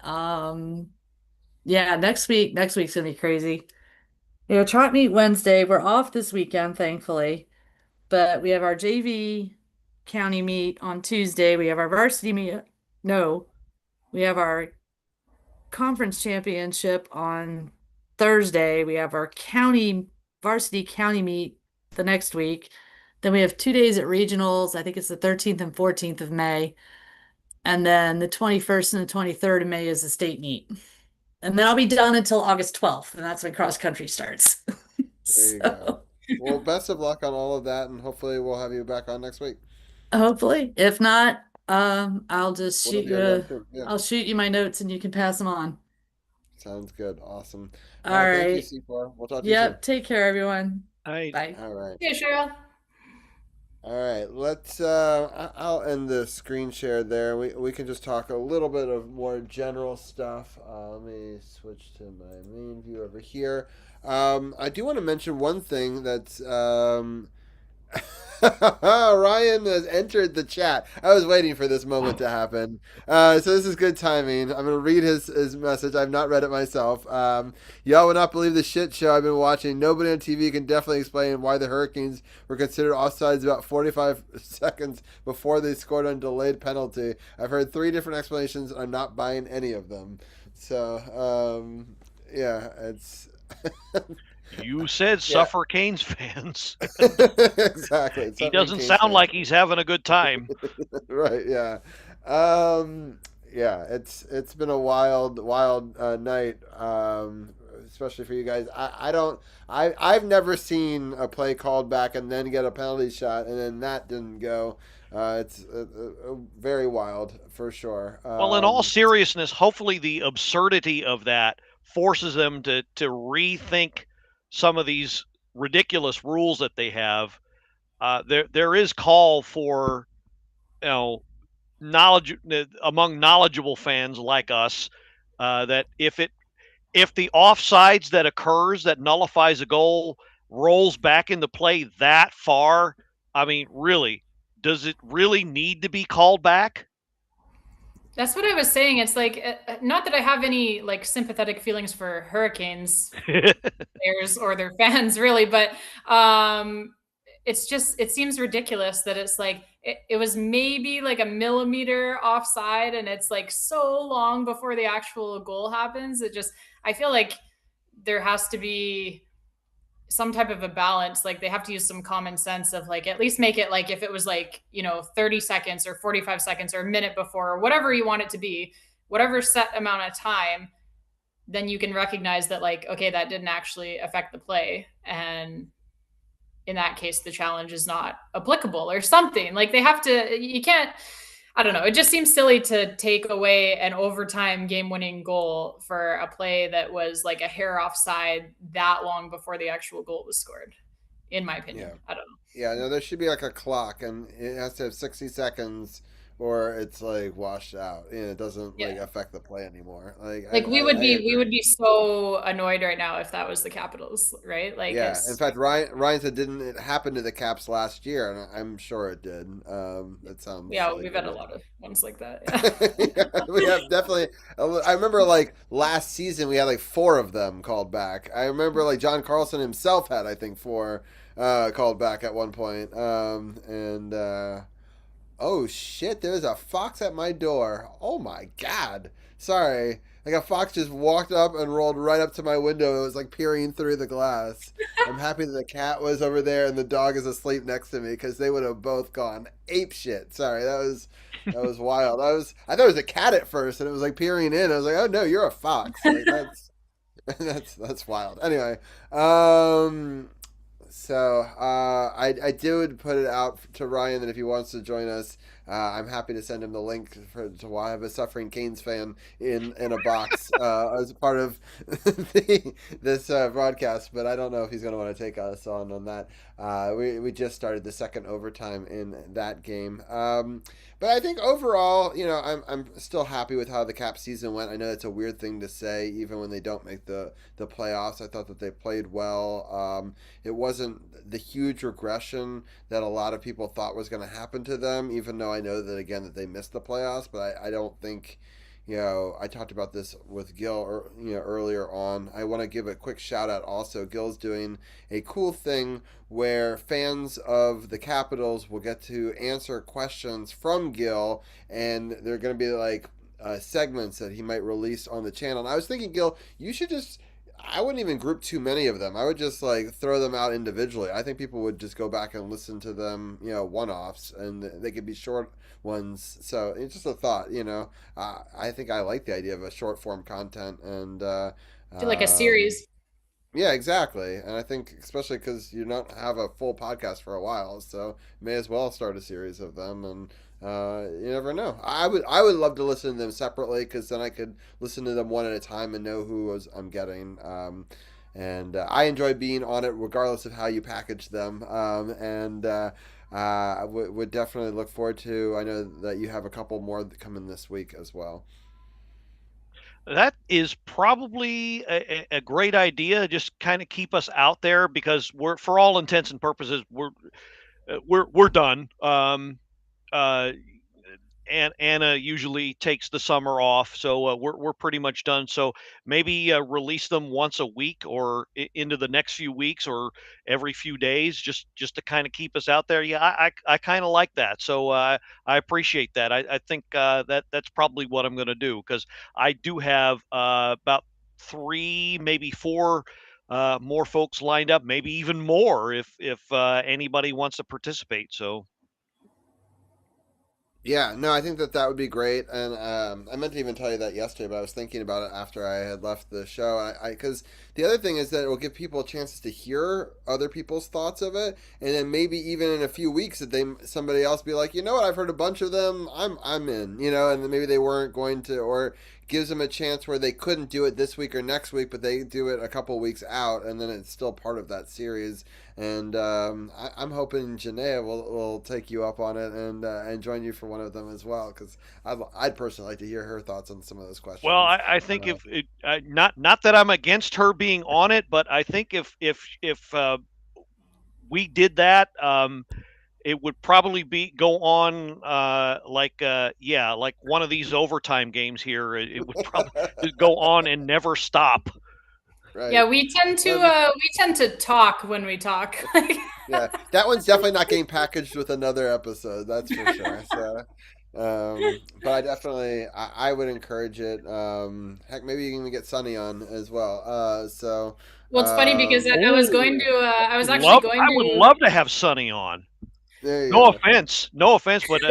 J: Yeah, next week's gonna be crazy. You know, track meet Wednesday. We're off this weekend, thankfully, but we have our JV county meet on Tuesday. We have our varsity meet. No, we have our conference championship on Thursday. We have our varsity county meet the next week. Then we have 2 days at regionals. I think it's the 13th and 14th of May. And then the 21st and the 23rd of May is the state meet. And then I'll be done until August 12th, and that's when cross country starts.
F: There you go. Well, best of luck on all of that, and hopefully we'll have you back on next week.
J: Hopefully. If not, I'll just shoot you I'll shoot you my notes and you can pass them on.
F: Sounds good. Awesome.
J: All right.
F: Thank you, C4. We'll talk to you soon.
J: Yep. Take care, everyone.
K: Bye.
F: All right.
L: Yeah, Cheryl.
F: All right, let's. I'll end the screen share there. We can just talk a little bit of more general stuff. Let me switch to my main view over here. I do want to mention one thing that's Ryan has entered the chat. I was waiting for this moment to happen. So this is good timing. I'm going to read his message. I've not read it myself. Y'all would not believe the shit show I've been watching. Nobody on TV can definitely explain why the Hurricanes were considered offsides about 45 seconds before they scored on delayed penalty. I've heard 3 different explanations. I'm not buying any of them. So, yeah, it's...
K: You said suffer Canes fans.
F: Exactly.
K: He doesn't sound like he's having a good time.
F: Right, yeah. Yeah, it's been a wild night, especially for you guys. I've never seen a play called back and then get a penalty shot and then that didn't go. It's very wild for sure.
K: Well, in all seriousness, hopefully the absurdity of that forces them to rethink some of these ridiculous rules that they have. There is call for, knowledge among knowledgeable fans like us, that if the offsides that occurs that nullifies a goal rolls back into play that far, I mean, really, does it really need to be called back?
L: That's what I was saying. It's like, not that I have any like sympathetic feelings for Hurricanes players or their fans, really, but it's just, it seems ridiculous that it's like it was maybe like a millimeter offside, and it's like so long before the actual goal happens. I feel like there has to be some type of a balance. Like they have to use some common sense of like, at least make it like, if it was like, 30 seconds or 45 seconds or a minute before, or whatever you want it to be, whatever set amount of time, then you can recognize that like, okay, that didn't actually affect the play. And in that case, the challenge is not applicable or something. Like they have to, you can't, I don't know. It just seems silly to take away an overtime game-winning goal for a play that was like a hair offside that long before the actual goal was scored, in my opinion.
F: Yeah.
L: I don't know.
F: Yeah, no, there should be like a clock, and it has to have 60 seconds, or it's like washed out, and it doesn't like affect the play anymore.
L: We would be so annoyed right now if that was the Capitals, right? Like,
F: yeah. In fact, Ryan said didn't it happen to the Caps last year, and I'm sure it did. It sounds
L: we've had a lot of ones like that.
F: Yeah. We have definitely. I remember like last season we had like 4 of them called back. I remember like John Carlson himself had I think 4 called back at one point. Oh shit, there's a fox at my door. Oh my god. Sorry. Like a fox just walked up and rolled right up to my window. It was like peering through the glass. I'm happy that the cat was over there and the dog is asleep next to me because they would have both gone ape shit. Sorry, that was wild. I thought it was a cat at first and it was like peering in. I was like, oh no, you're a fox. Like, that's wild. Anyway, so I did put it out to Ryan that if he wants to join us, I'm happy to send him the link to why I have a suffering Canes fan in a box as part of this broadcast. But I don't know if he's going to want to take us on that. We just started the second overtime in that game. But I think overall, I'm still happy with how the Cap season went. I know it's a weird thing to say, even when they don't make the playoffs. I thought that they played well. It wasn't the huge regression that a lot of people thought was going to happen to them, even though I know that, again, that they missed the playoffs. But I don't think, I talked about this with Gil, earlier on. I want to give a quick shout out also. Gil's doing a cool thing where fans of the Capitals will get to answer questions from Gil, and they're going to be like segments that he might release on the channel. And I was thinking, Gil, you should I wouldn't even group too many of them. I would just like throw them out individually. I think people would just go back and listen to them, one-offs, and they could be short ones. So it's just a thought, I think I like the idea of a short form content and
L: do like a series.
F: Yeah, exactly. And I think especially because you don't have a full podcast for a while, so may as well start a series of them. And you never know. I would love to listen to them separately because then I could listen to them one at a time and know who I'm getting. And I enjoy being on it regardless of how you package them. I would definitely look forward to. I know that you have a couple more coming this week as well.
K: That is probably a great idea. Just kind of keep us out there because for all intents and purposes, we're done. And Anna usually takes the summer off, so we're pretty much done. So maybe release them once a week or into the next few weeks or every few days, just to kind of keep us out there. Yeah, I kind of like that. So I appreciate that. I think that's probably what I'm going to do, because I do have about 3, maybe 4 more folks lined up, maybe even more if anybody wants to participate. So.
F: Yeah, no, I think that would be great, and I meant to even tell you that yesterday, but I was thinking about it after I had left the show. Because the other thing is that it will give people chances to hear other people's thoughts of it, and then maybe even in a few weeks that somebody else be like, you know what, I've heard a bunch of them, I'm in, and then maybe they weren't going to, or gives them a chance where they couldn't do it this week or next week, but they do it a couple weeks out, and then it's still part of that series. And I'm hoping Jenaya will take you up on it and join you for one of them as well, because I'd personally like to hear her thoughts on some of those questions.
K: Well, I think if it, not that I'm against her being on it, but I think if we did that, it would probably go on like one of these overtime games here. It would probably go on and never stop.
L: Right. Yeah, we tend to talk when we talk.
F: Yeah, that one's definitely not getting packaged with another episode. That's for sure. So, but I definitely I would encourage it. Heck, maybe you can even get Sunny on as well.
L: Well, it's funny because I was going to. I
K: would love to have Sunny on. No offense, but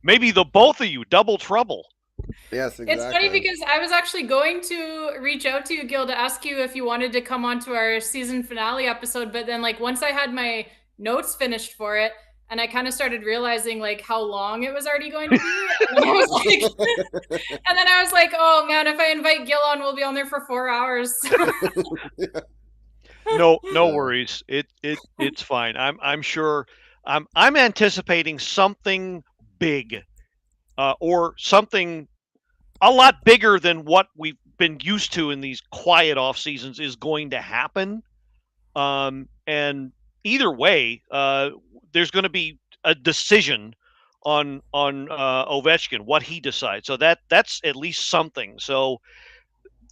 K: maybe the both of you, double trouble.
F: Yes, exactly.
L: It's funny because I was actually going to reach out to you, Gil, to ask you if you wanted to come on to our season finale episode, but then once I had my notes finished for it, and I kind of started realizing how long it was already going to be, and then I was like, oh man, if I invite Gil on, we'll be on there for 4 hours.
K: No worries. It's fine. I'm sure. I'm anticipating something big, or something a lot bigger than what we've been used to in these quiet off seasons is going to happen. And either way, there's going to be a decision on Ovechkin, what he decides. So that's at least something. So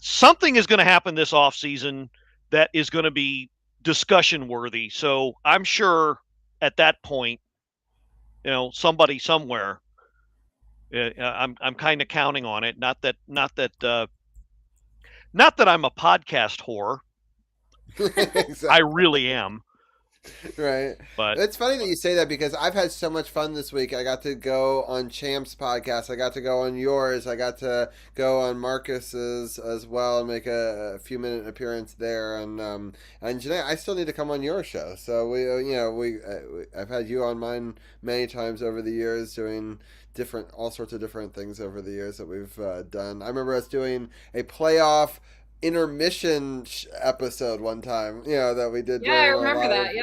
K: something is going to happen this off season that is going to be discussion worthy. So I'm sure at that point, somebody somewhere. I'm kind of counting on it. Not that I'm a podcast whore. Exactly. I really am.
F: Right.
K: But
F: it's funny that you say that, because I've had so much fun this week. I got to go on Champ's podcast. I got to go on yours. I got to go on Marcus's as well and make a few minute appearance there. And Jenaya, I still need to come on your show. So I've had you on mine many times over the years, doing all sorts of different things over the years that we've done. I remember us doing a playoff intermission episode one time, that we did.
L: Yeah, I remember that.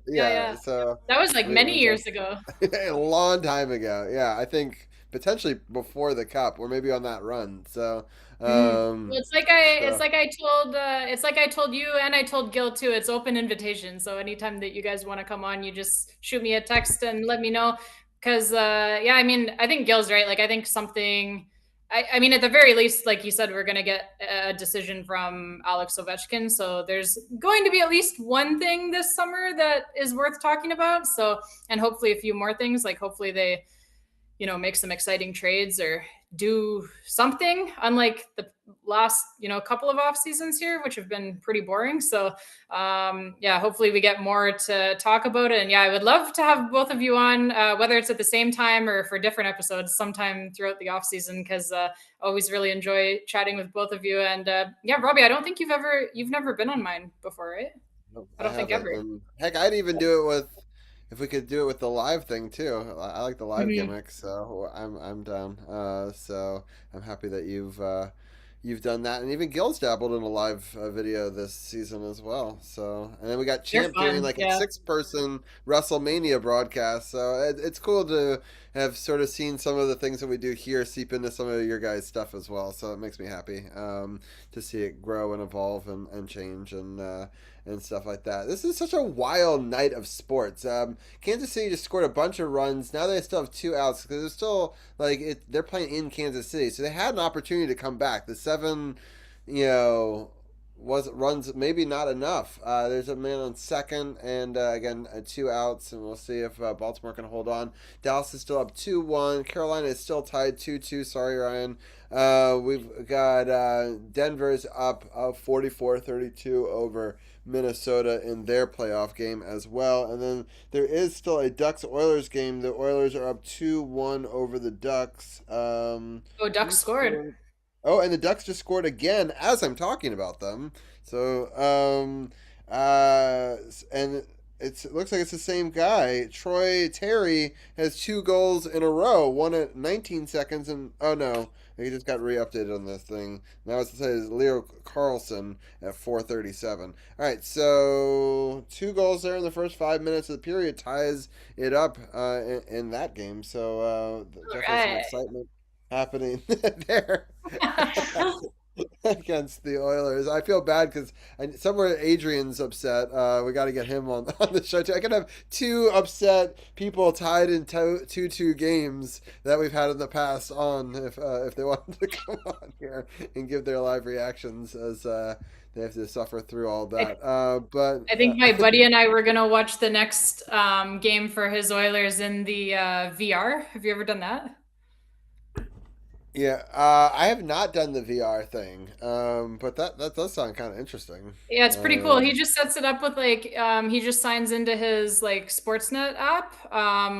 L: Yeah.
F: So
L: that was many years ago.
F: A long time ago. Yeah, I think potentially before the Cup, or maybe on that run. So,
L: well, it's like I told you, and I told Gil too. It's open invitation. So anytime that you guys want to come on, you just shoot me a text and let me know. Because I think Gil's right. I think something. I mean, at the very least, like you said, we're going to get a decision from Alex Ovechkin. So there's going to be at least one thing this summer that is worth talking about. So, and hopefully a few more things, hopefully they, make some exciting trades or do something, unlike the last, couple of off seasons here, which have been pretty boring. So hopefully we get more to talk about it. And I would love to have both of you on, whether it's at the same time or for different episodes sometime throughout the off season, because I always really enjoy chatting with both of you. And Robbie, I don't think you've never been on mine before, right?
F: No,
L: I don't think ever.
F: And heck, I'd even do it if we could do it with the live thing too. I like the live gimmick, so I'm down. So I'm happy that you've done that, and even Gil's dabbled in a live video this season as well. So, and then we got Champ doing a 6-person WrestleMania broadcast. So it's cool to have sort of seen some of the things that we do here seep into some of your guys' stuff as well. So it makes me happy to see it grow and evolve and change. And and stuff like that. This is such a wild night of sports. Kansas City just scored a bunch of runs. Now they still have 2 outs because they're still they're playing in Kansas City, so they had an opportunity to come back. The 7, runs maybe not enough. There's a man on second, and again 2 outs, and we'll see if Baltimore can hold on. Dallas is still up 2-1. Carolina is still tied 2-2. Sorry, Ryan. We've got Denver's up 44-32 over Minnesota in their playoff game as well. And then there is still a Ducks-Oilers game. The Oilers are up 2-1 over the Ducks.
L: Ducks scored.
F: Oh, and the Ducks just scored again as I'm talking about them. So, and it looks like it's the same guy. Troy Terry has 2 goals in a row. One at 19 seconds, and oh no, he just got re-updated on this thing. Now it says Leo Carlson at 4:37. All right, so 2 goals there in the first 5 minutes of the period ties it up in that game. So definitely some excitement happening there against the Oilers. I feel bad because somewhere Adrian's upset. We got to get him on the show too. I can have 2 upset people tied in 2-2 games that we've had in the past on if they wanted to come on here and give their live reactions as they have to suffer through all that. But
L: I think my buddy and I were gonna watch the next game for his Oilers in the VR. Have you ever done that?
F: Yeah, I have not done the VR thing, but that does sound kind of interesting.
L: Yeah, it's pretty cool. He just sets it up with he just signs into his Sportsnet app,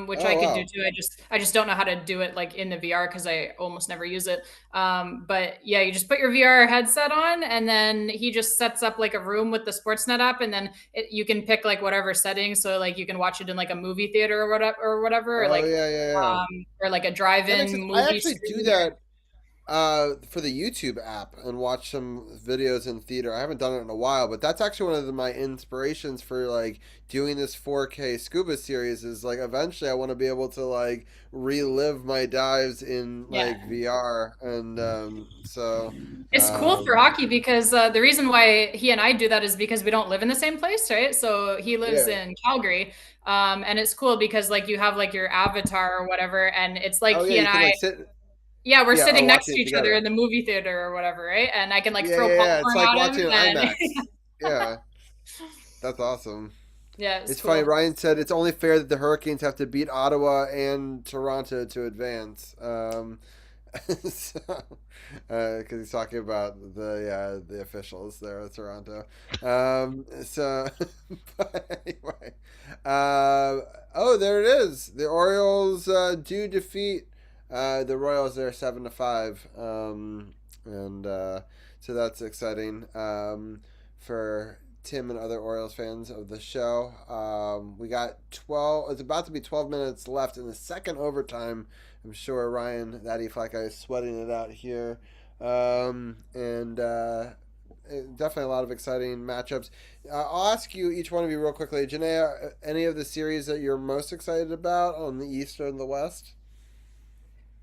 L: which I can do too. I just don't know how to do it in the VR because I almost never use it. But yeah, you just put your VR headset on, and then he just sets up a room with the Sportsnet app, and then you can pick whatever settings. So you can watch it in a movie theater or whatever, or or a drive-in movie.
F: I actually do that for the YouTube app and watch some videos in theater. I haven't done it in a while, but that's actually one of my inspirations for doing this 4K scuba series is eventually I want to be able to relive my dives in VR, and so
L: it's cool for hockey because the reason why he and I do that is because we don't live in the same place, right? So he lives in Calgary, and it's cool because you have your avatar or whatever, and it's he and I yeah, we're sitting next to each other in the movie theater or whatever, right? And I can throw popcorn
F: it's like
L: at
F: watching
L: him.
F: an IMAX. Yeah, that's awesome.
L: Yeah,
F: it's
L: cool.
F: Funny. Ryan said it's only fair that the Hurricanes have to beat Ottawa and Toronto to advance. Because he's talking about the officials there at Toronto. But anyway, there it is. The Orioles do defeat the Royals. They're 7-5, and so that's exciting for Tim and other Orioles fans of the show. We got 12. It's about to be 12 minutes left in the second overtime. I'm sure Ryan, that Flacco, is sweating it out here, and definitely a lot of exciting matchups. I'll ask you, each one of you, real quickly, Jenaya, any of the series that you're most excited about on the East or the West?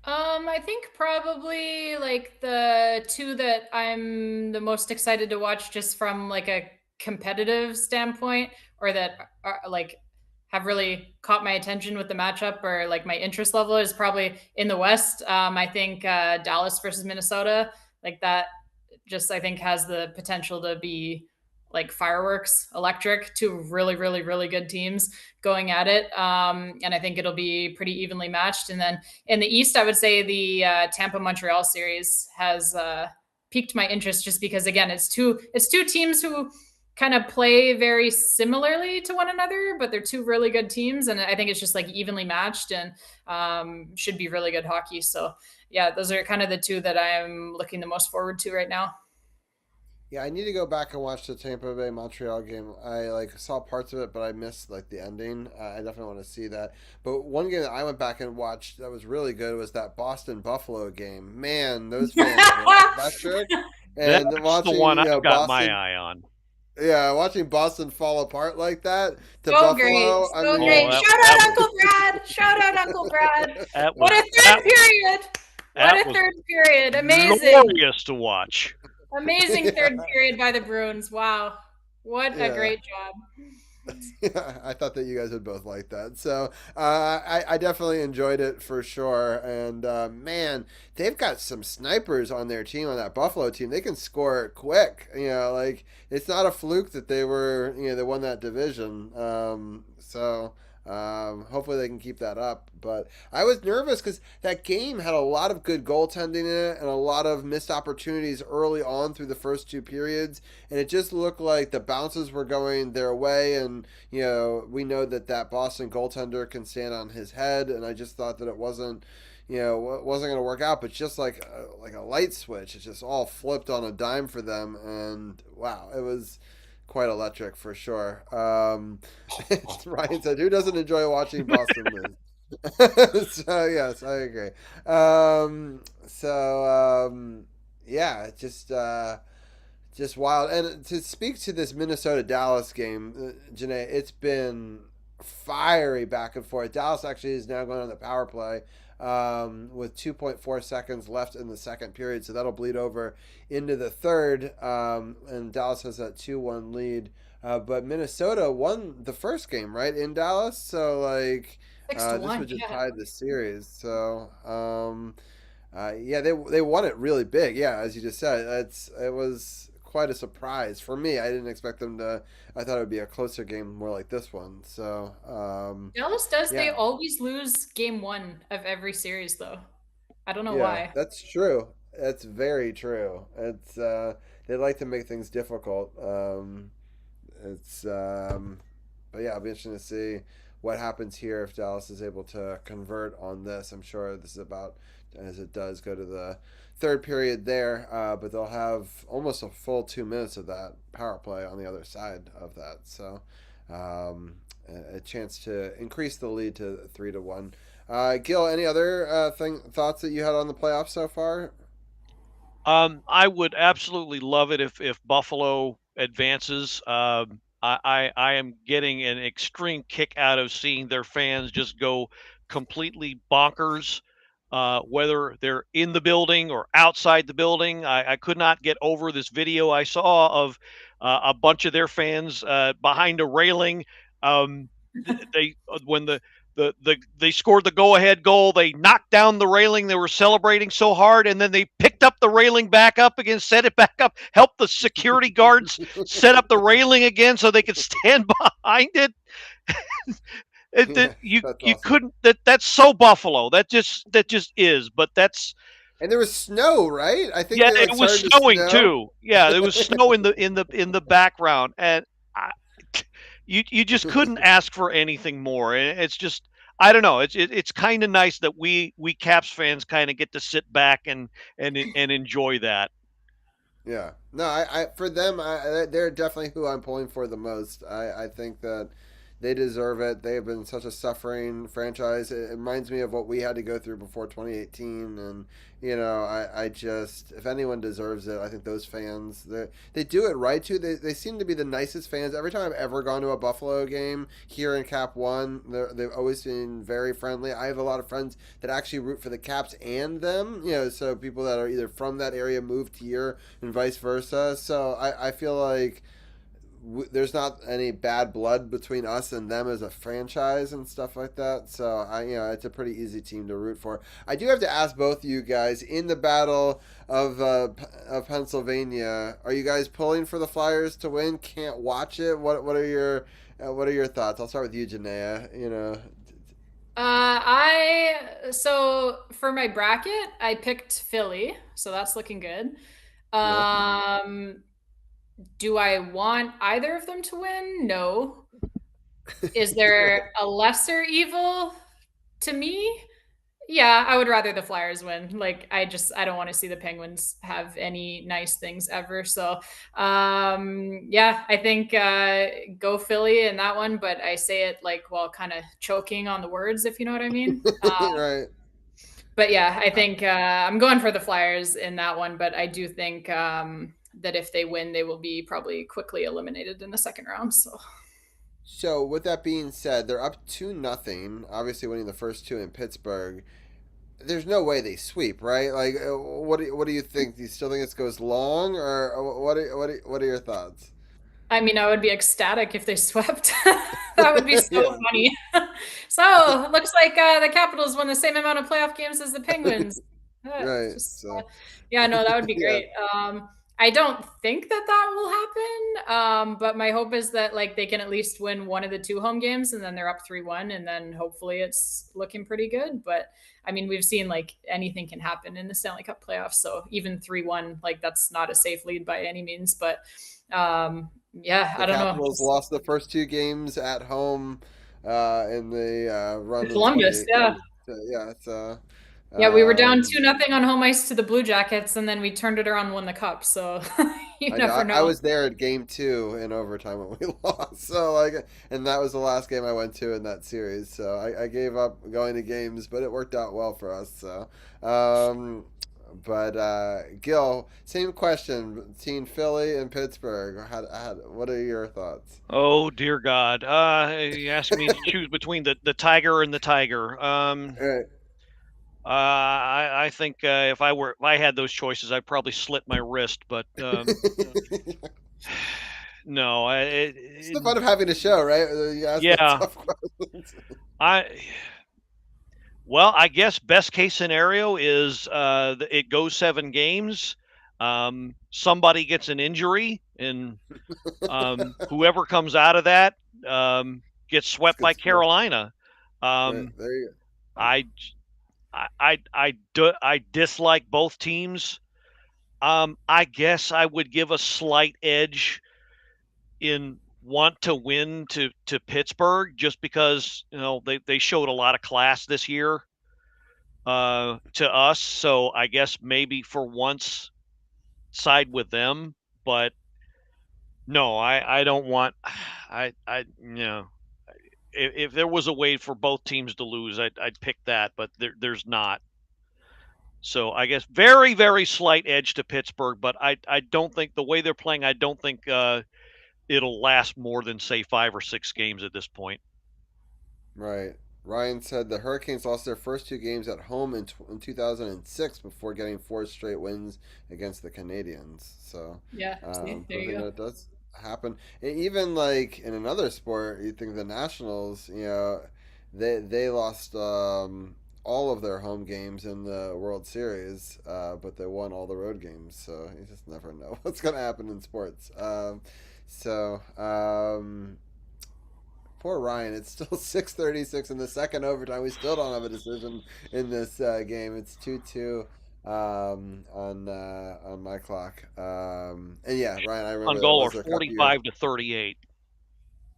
L: I think probably the 2 that I'm the most excited to watch just from a competitive standpoint, or that are have really caught my attention with the matchup, or my interest level, is probably in the West. I think Dallas versus Minnesota, that just I think has the potential to be fireworks, electric. 2 really, really, really good teams going at it. And I think it'll be pretty evenly matched. And then in the East, I would say the Tampa-Montreal series has piqued my interest just because, again, it's two teams who kind of play very similarly to one another, but they're 2 really good teams. And I think it's just evenly matched and should be really good hockey. So yeah, those are kind of the 2 that I'm looking the most forward to right now.
F: Yeah, I need to go back and watch the Tampa Bay Montreal game. I saw parts of it, but I missed the ending. I definitely want to see that. But one game that I went back and watched that was really good was that Boston Buffalo game. Man, those fans were electric. And
K: that's
F: watching,
K: the one I've got
F: Boston,
K: my eye on.
F: Yeah, watching Boston fall apart like that to
L: so
F: Buffalo.
L: Great, great. Shout out Uncle Brad. Shout out Uncle Brad. What a third period. What a third period. Amazing.
K: Glorious to watch.
L: Amazing third period by the Bruins. Wow. What a
F: Yeah.
L: great job.
F: Yeah, I thought that you guys would both like that. So I definitely enjoyed it for sure. And man, they've got some snipers on their team, on that Buffalo team. They can score quick. Like it's not a fluke that they were, they won that division. Hopefully they can keep that up. But I was nervous because that game had a lot of good goaltending in it and a lot of missed opportunities early on through the first two periods, and it just looked like the bounces were going their way. And we know that Boston goaltender can stand on his head, and I just thought that it wasn't. Wasn't going to work out, but just like a light switch, it just all flipped on a dime for them, and wow, it was quite electric for sure. Ryan said, "Who doesn't enjoy watching Boston lose?" So yes, I agree. Yeah, just wild. And to speak to this Minnesota Dallas game, Janae, it's been fiery back and forth. Dallas actually is now going on the power play with 2.4 seconds left in the second period, so that'll bleed over into the third. And Dallas has that 2-1 lead. But Minnesota won the first game, right, in Dallas? So, like,
L: Six to
F: this
L: one,
F: would just
L: yeah.
F: tie the series. So, yeah, they won it really big. Yeah, as you just said, it was quite a surprise for me. I didn't expect them to. I thought it would be a closer game, more like this one. So
L: Dallas does. They
F: yeah,
L: always lose game one of every series, though. I don't know
F: yeah,
L: why.
F: that's true. That's very true. It's they like to make things difficult. It's But yeah, it'll be interesting to see what happens here if Dallas is able to convert on this. I'm sure this is about as it does go to the third period there, but they'll have almost a full 2 minutes of that power play on the other side of that. So a chance to increase the lead to 3-1. Gil, any other thoughts that you had on the playoffs so far?
K: I would absolutely love it if Buffalo advances. I am getting an extreme kick out of seeing their fans just go completely bonkers, whether they're in the building or outside the building. I could not get over this video I saw of a bunch of their fans behind a railing. They when they scored the go-ahead goal. They knocked down the railing. They were celebrating so hard, and then they picked up the railing back up again, set it back up, helped the security guards set up the railing again so they could stand behind it.
F: Yeah,
K: You
F: that's
K: you
F: awesome.
K: couldn't. That's so Buffalo. That just is. But that's
F: And there was snow, right? I think
K: yeah.
F: they
K: It
F: like
K: was
F: started to
K: snowing
F: snow.
K: too. Yeah, there was snow in the background, and I, you just couldn't ask for anything more. And it's just I don't know. It's kind of nice that we Caps fans kind of get to sit back and enjoy that.
F: Yeah. No, I for them, they're definitely who I'm pulling for the most. I think that they deserve it. They have been such a suffering franchise. It reminds me of what we had to go through before 2018. And, I just, if anyone deserves it, I think those fans, they do it right too. They seem to be the nicest fans. Every time I've ever gone to a Buffalo game here in Cap One, they've always been very friendly. I have a lot of friends that actually root for the Caps and them, so people that are either from that area moved here and vice versa. So I feel like there's not any bad blood between us and them as a franchise and stuff like that. So it's a pretty easy team to root for. I do have to ask both you guys in the battle of Pennsylvania. Are you guys pulling for the Flyers to win? Can't watch it. What are your thoughts? I'll start with you, Janaea.
L: So for my bracket, I picked Philly, so that's looking good.
F: Yeah.
L: Do I want either of them to win? No. Is there a lesser evil to me? Yeah, I would rather the Flyers win. Like I don't want to see the Penguins have any nice things ever. So yeah, I think go Philly in that one, but I say it like while kind of choking on the words, if you know what I mean.
F: Right.
L: But yeah, I think I'm going for the Flyers in that one, but I do think that if they win, they will be probably quickly eliminated in the second round.
F: So with that being said, they're up 2-0. Obviously, winning the first two in Pittsburgh. There's no way they sweep, right? Like, what do you think? Do you still think this goes long, or what are your thoughts?
L: I mean, I would be ecstatic if they swept. That would be so funny. So looks like the Capitals won the same amount of playoff games as the Penguins.
F: Right.
L: Yeah, no, that would be great. I don't think that will happen. But my hope is that like they can at least win one of the 2 home games and then they're up 3-1 and then hopefully it's looking pretty good. But I mean, we've seen like anything can happen in the Stanley Cup playoffs. So even 3-1, like that's not a safe lead by any means. But yeah, I don't know.
F: The Capitals lost the first 2 games at home in the run.
L: Columbus, yeah.
F: Yeah,
L: we were down 2-0 on home ice to the Blue Jackets, and then we turned it around and won the cup. So you never know.
F: I was there at game 2 in overtime when we lost. So and that was the last game I went to in that series. So I gave up going to games, but it worked out well for us. So, but Gil, same question: Team Philly and Pittsburgh. What are your thoughts?
K: Oh dear God! You asked me to choose between the Tiger and the Tiger.
F: Right.
K: I think if I had those choices, I'd probably slit my wrist. But no,
F: it's the fun of having a show, right?
K: Well, I guess best case scenario is it goes 7 games. Somebody gets an injury, and whoever comes out of that gets swept by Carolina.
F: There you go.
K: I dislike both teams. I guess I would give a slight edge in want to win to Pittsburgh just because they showed a lot of class this year to us. So I guess maybe for once side with them, but no, I don't want if there was a way for both teams to lose, I'd pick that, but there's not. So I guess very, very slight edge to Pittsburgh, but I don't think the way they're playing, I don't think it'll last more than say 5 or 6 games at this point.
F: Right. Ryan said the Hurricanes lost their first 2 games at home in 2006 before getting 4 straight wins against the Canadiens. So
L: yeah, there you go.
F: It does happen. And even like in another sport, you think the Nationals, they lost all of their home games in the World Series, but they won all the road games. So you just never know what's going to happen in sports. Poor Ryan. It's still 6:36 in the second overtime. We still don't have a decision in this game. It's 2-2 on my clock. And yeah, Ryan, I remember
K: on goal or 45-38.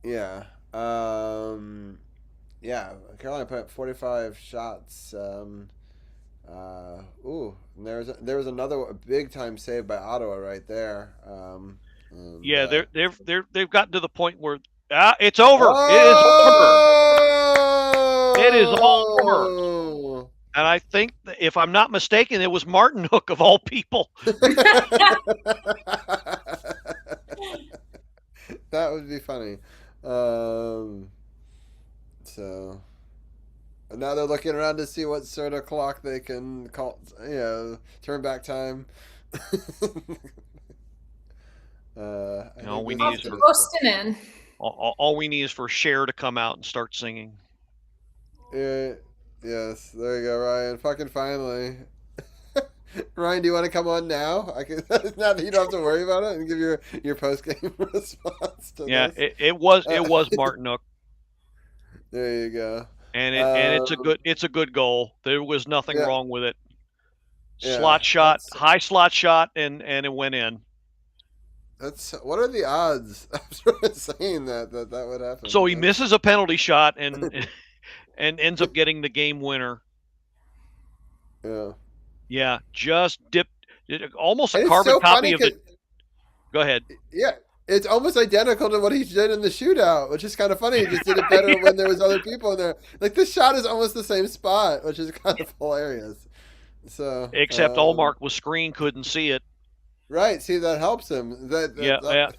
F: Yeah. Yeah. Carolina put up 45 shots. And there was another big time save by Ottawa right there.
K: They've gotten to the point where it's over. It is all over. And I think, if I'm not mistaken, it was Martin Hook of all people.
F: That would be funny. So now they're looking around to see what sort of clock they can call, turn back time.
K: All we need is for Cher to come out and start singing.
F: Yes, there you go, Ryan. Fucking finally. Ryan, do you want to come on now? I can now that you don't have to worry about it and give your post game response to this.
K: It was Martin Hook.
F: There you go.
K: And it's a good goal. There was nothing wrong with it. Slot shot, high slot shot, and it went in.
F: What are the odds of saying that would happen?
K: So he misses a penalty shot and ends up getting the game winner. Yeah, just dipped. Almost a carbon copy of it. Go ahead.
F: Yeah, it's almost identical to what he did in the shootout, which is kind of funny. He just did it better when there was other people in there. Like, this shot is almost the same spot, which is kind of hilarious. So
K: except Allmark was screened, couldn't see it.
F: Right. See, that helps him.
K: Yeah.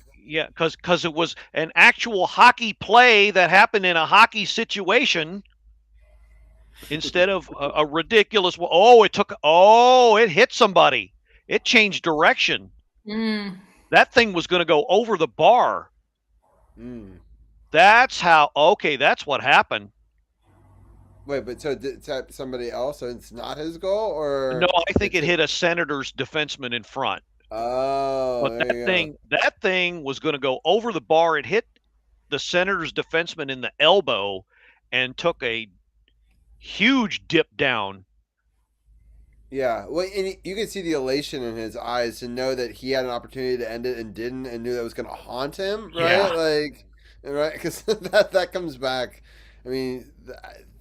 K: Because it was an actual hockey play that happened in a hockey situation instead of a ridiculous. It hit somebody. It changed direction. That thing was going to go over the bar. That's how. Okay, that's what happened.
F: Wait, but so did somebody else? So it's not his goal,
K: No,
F: or
K: I think it hit a Senators defenseman in front.
F: Oh,
K: But
F: there you go.
K: that thing was going to go over the bar. It hit the Senators defenseman in the elbow and took a huge dip down.
F: Yeah, well, and you can see the elation in his eyes to know that he had an opportunity to end it and didn't, and knew that was going to haunt him, right?
K: Yeah.
F: Like, right? Because that comes back. I mean,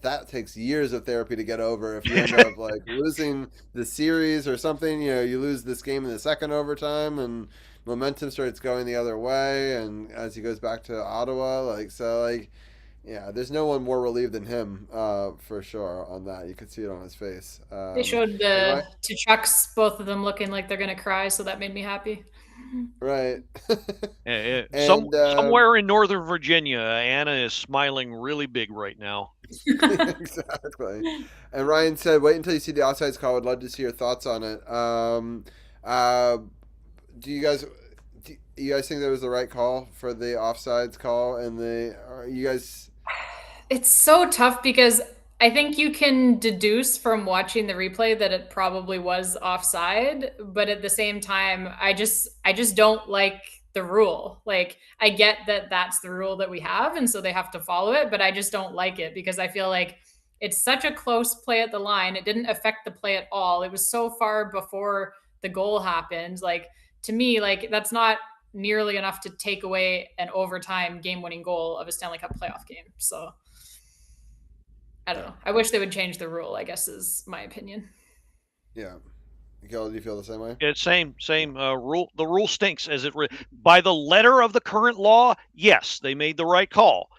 F: that takes years of therapy to get over. If you end up like losing the series or something, you lose this game in the second overtime, and momentum starts going the other way, and as he goes back to Ottawa, yeah, there's no one more relieved than him, for sure, on that. You could see it on his face.
L: They showed the two Chucks, both of them looking like they're gonna cry, so that made me happy.
F: Right.
K: Somewhere in Northern Virginia, Anna is smiling really big right now.
F: Exactly. And Ryan said, "Wait until you see the offsides call. I'd love to see your thoughts on it." Do you guys think that was the right call for the offsides call? And you guys?
L: It's so tough because I think you can deduce from watching the replay that it probably was offside, but at the same time, I just don't like the rule. Like, I get that that's the rule that we have, and so they have to follow it, but I just don't like it because I feel like it's such a close play at the line. It didn't affect the play at all. It was so far before the goal happened. Like, to me, like, that's not nearly enough to take away an overtime game-winning goal of a Stanley Cup playoff game. So I don't know. I wish they would change the rule, I guess, is my opinion.
F: Yeah. Gil, do you feel the same way?
K: It's same rule. The rule stinks by the letter of the current law. Yes, they made the right call.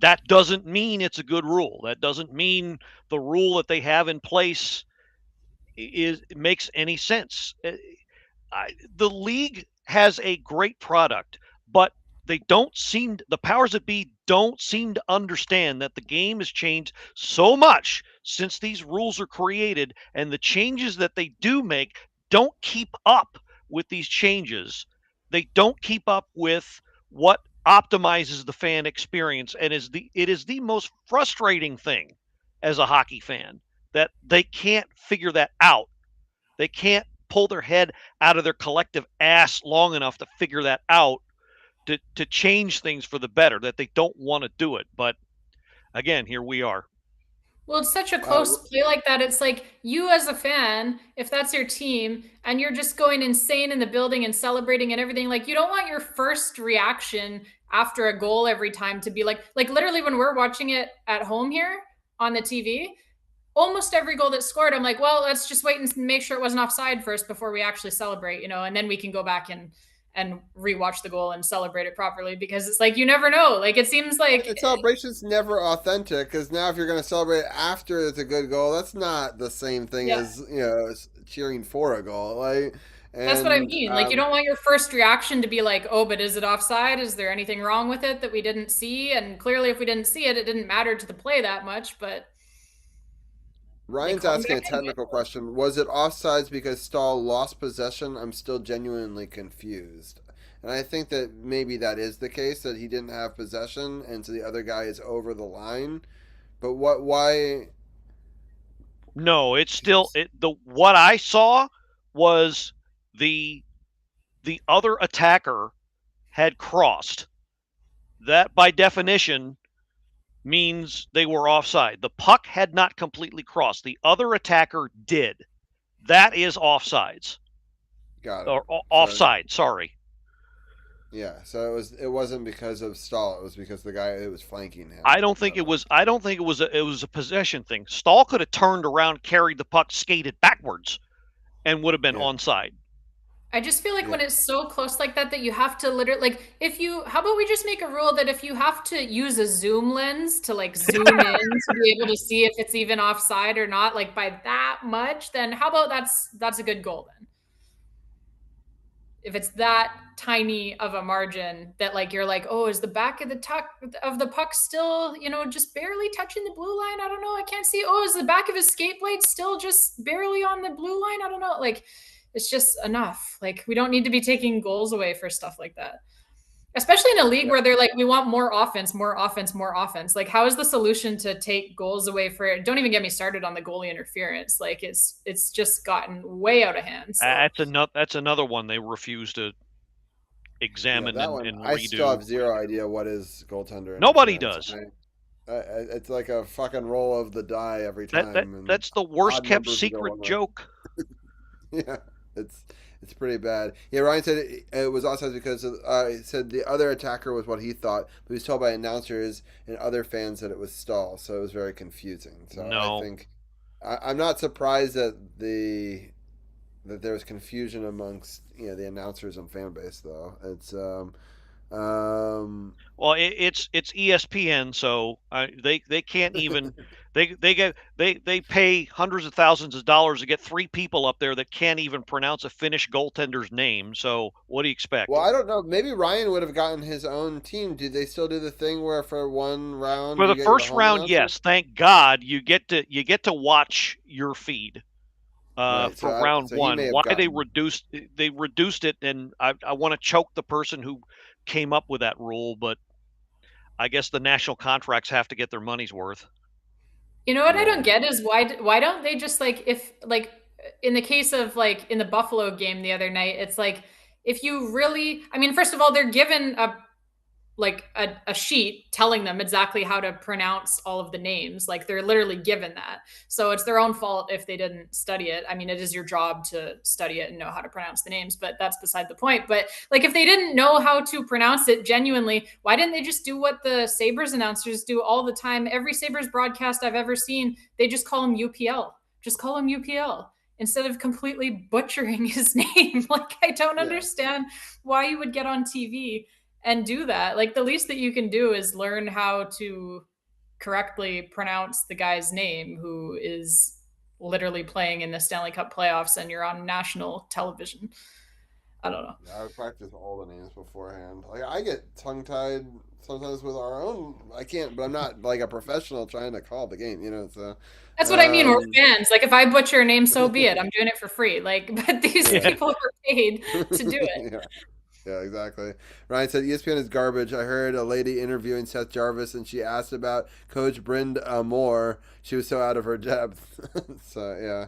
K: That doesn't mean it's a good rule. That doesn't mean the rule that they have in place makes any sense. The league has a great product, but the powers that be don't seem to understand that the game has changed so much since these rules are created, and the changes that they do make don't keep up with these changes. They don't keep up with what optimizes the fan experience, and it is the most frustrating thing as a hockey fan that they can't figure that out. They can't pull their head out of their collective ass long enough to figure that out, to change things for the better, that they don't want to do it. But again, here we are.
L: Well, it's such a close play like that. It's like, you as a fan, if that's your team and you're just going insane in the building and celebrating and everything, like, you don't want your first reaction after a goal every time to be like literally when we're watching it at home here on the TV, almost every goal that's scored, I'm like, well, let's just wait and make sure it wasn't offside first before we actually celebrate, and then we can go back and rewatch the goal and celebrate it properly, because it's like, you never know. Like, it seems like
F: the celebration's never authentic, because now if you're going to celebrate after it's a good goal, that's not the same thing as cheering for a goal.
L: That's what I mean. Like, you don't want your first reaction to be like, oh, but is it offside? Is there anything wrong with it that we didn't see? And clearly, if we didn't see it, it didn't matter to the play that much. But
F: Ryan's asking a technical question. Was it offsides because Stahl lost possession? I'm still genuinely confused. And I think that maybe that is the case, that he didn't have possession, and so the other guy is over the line. But why?
K: No, it's still what I saw was the other attacker had crossed. That, by definition, means they were offside. The puck had not completely crossed. The other attacker did. That is offsides.
F: Got it.
K: Or offside, sorry.
F: Yeah, so it wasn't because of Stahl. It was because the guy who was flanking him.
K: I don't think it was a possession thing. Stahl could have turned around, carried the puck, skated backwards, and would have been onside.
L: I just feel like when it's so close like that you have to literally, like, how about we just make a rule that if you have to use a zoom lens to like zoom in to be able to see if it's even offside or not, like by that much, then how about that's a good goal then? If it's that tiny of a margin that like you're like, oh, is the back of the puck still, just barely touching the blue line? I don't know. I can't see. Oh, is the back of his skate blade still just barely on the blue line? I don't know. Like, it's just enough. Like, we don't need to be taking goals away for stuff like that. Especially in a league where they're like, we want more offense, more offense, more offense. Like, how is the solution to take goals away for it? Don't even get me started on the goalie interference. Like, it's just gotten way out of hand. So.
K: That's another one they refuse to examine
F: that
K: and,
F: one,
K: and redo.
F: I still have zero idea what is goaltender.
K: Nobody does.
F: It's like a fucking roll of the die every time.
K: That's the worst kept secret joke.
F: Yeah, it's pretty bad. Yeah, Ryan said it was offsides because he said the other attacker was what he thought, but he was told by announcers and other fans that it was stall, so it was very confusing. So I think I'm not surprised that there was confusion amongst the announcers and fan base, though. It's
K: well, it's ESPN, so they can't even they pay hundreds of thousands of dollars to get 3 people up there that can't even pronounce a Finnish goaltender's name. So what do you expect?
F: Well, I don't know. Maybe Ryan would have gotten his own team. Do they still do the thing where for one round?
K: For the first round, yes. Thank God you get to watch your feed.
F: Right,
K: for round one. Why they reduced it, and I want to choke the person who came up with that rule, but I guess the national contracts have to get their money's worth.
L: You know what I don't get is why don't they just if in the case of in the Buffalo game the other night, it's like if you really, I mean, first of all, they're given a sheet telling them exactly how to pronounce all of the names. Like they're literally given that. So it's their own fault if they didn't study it. I mean, it is your job to study it and know how to pronounce the names, but that's beside the point. But if they didn't know how to pronounce it genuinely, why didn't they just do what the Sabres announcers do all the time? Every Sabres broadcast I've ever seen, they just call him UPL. Just call him UPL. Instead of completely butchering his name. I don't understand why you would get on TV and do that. The least that you can do is learn how to correctly pronounce the guy's name who is literally playing in the Stanley Cup playoffs and you're on national television. I don't know.
F: I would practice all the names beforehand. I get tongue-tied sometimes with our own. I can't, but I'm not a professional trying to call the game, so.
L: That's what I mean. We're fans. If I butcher a name, so be it. I'm doing it for free. But these people are paid to do it.
F: Yeah, exactly. Ryan said ESPN is garbage. I heard a lady interviewing Seth Jarvis, and she asked about Coach Brenda Moore. She was so out of her depth. So yeah,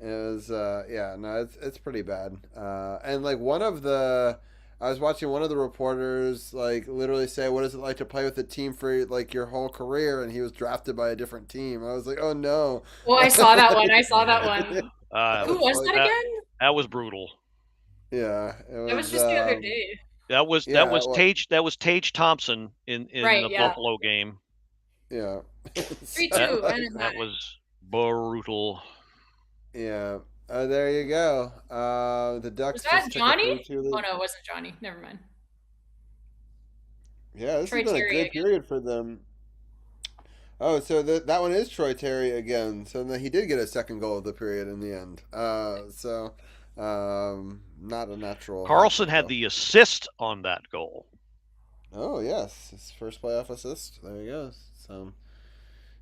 F: it was. No, it's pretty bad. And I was watching one of the reporters literally say, "What is it like to play with a team for your whole career?" And he was drafted by a different team. I was like, "Oh no."
L: Well, I saw that one. Who was that again?
K: That was brutal.
F: Yeah,
L: it was just the other day.
K: That was Tage Thompson in the Buffalo game.
F: Yeah.
L: 3-2.
K: That was brutal.
F: Yeah. There you go. The Ducks.
L: Was that Johnny? Oh no, it wasn't Johnny. Never mind.
F: Yeah, this has been a good period for them. Oh, so that one is Troy Terry again. So he did get a second goal of the period in the end. Not a natural.
K: Carlson had the assist on that goal.
F: Oh yes, his first playoff assist. There he goes. So,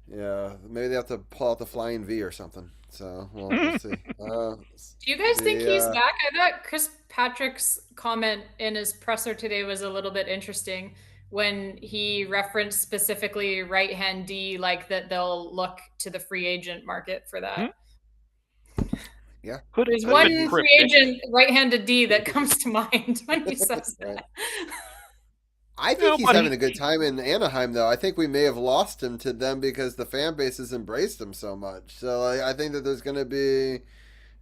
F: yeah, maybe they have to pull out the flying V or something. So we'll see.
L: Do you guys think he's back? I thought Chris Patrick's comment in his presser today was a little bit interesting when he referenced specifically right-hand D, that they'll look to the free agent market for that.
F: Yeah.
L: There's one free agent right-handed D that comes to mind when he says that.
F: I think he's having a good time in Anaheim, though. I think we may have lost him to them because the fan base has embraced him so much. So I think that there's going to be...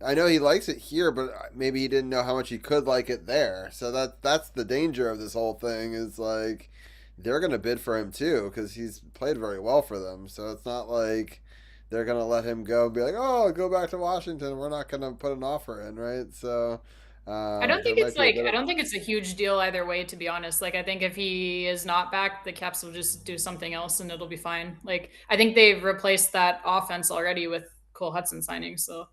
F: I know he likes it here, but maybe he didn't know how much he could like it there. So that's the danger of this whole thing is they're going to bid for him too because he's played very well for them. So it's not like they're going to let him go and be like, oh, go back to Washington. We're not going to put an offer in, right? So
L: I don't think it's a huge deal either way, to be honest. I think if he is not back, the Caps will just do something else and it'll be fine. I think they've replaced that offense already with Cole Hudson signing. So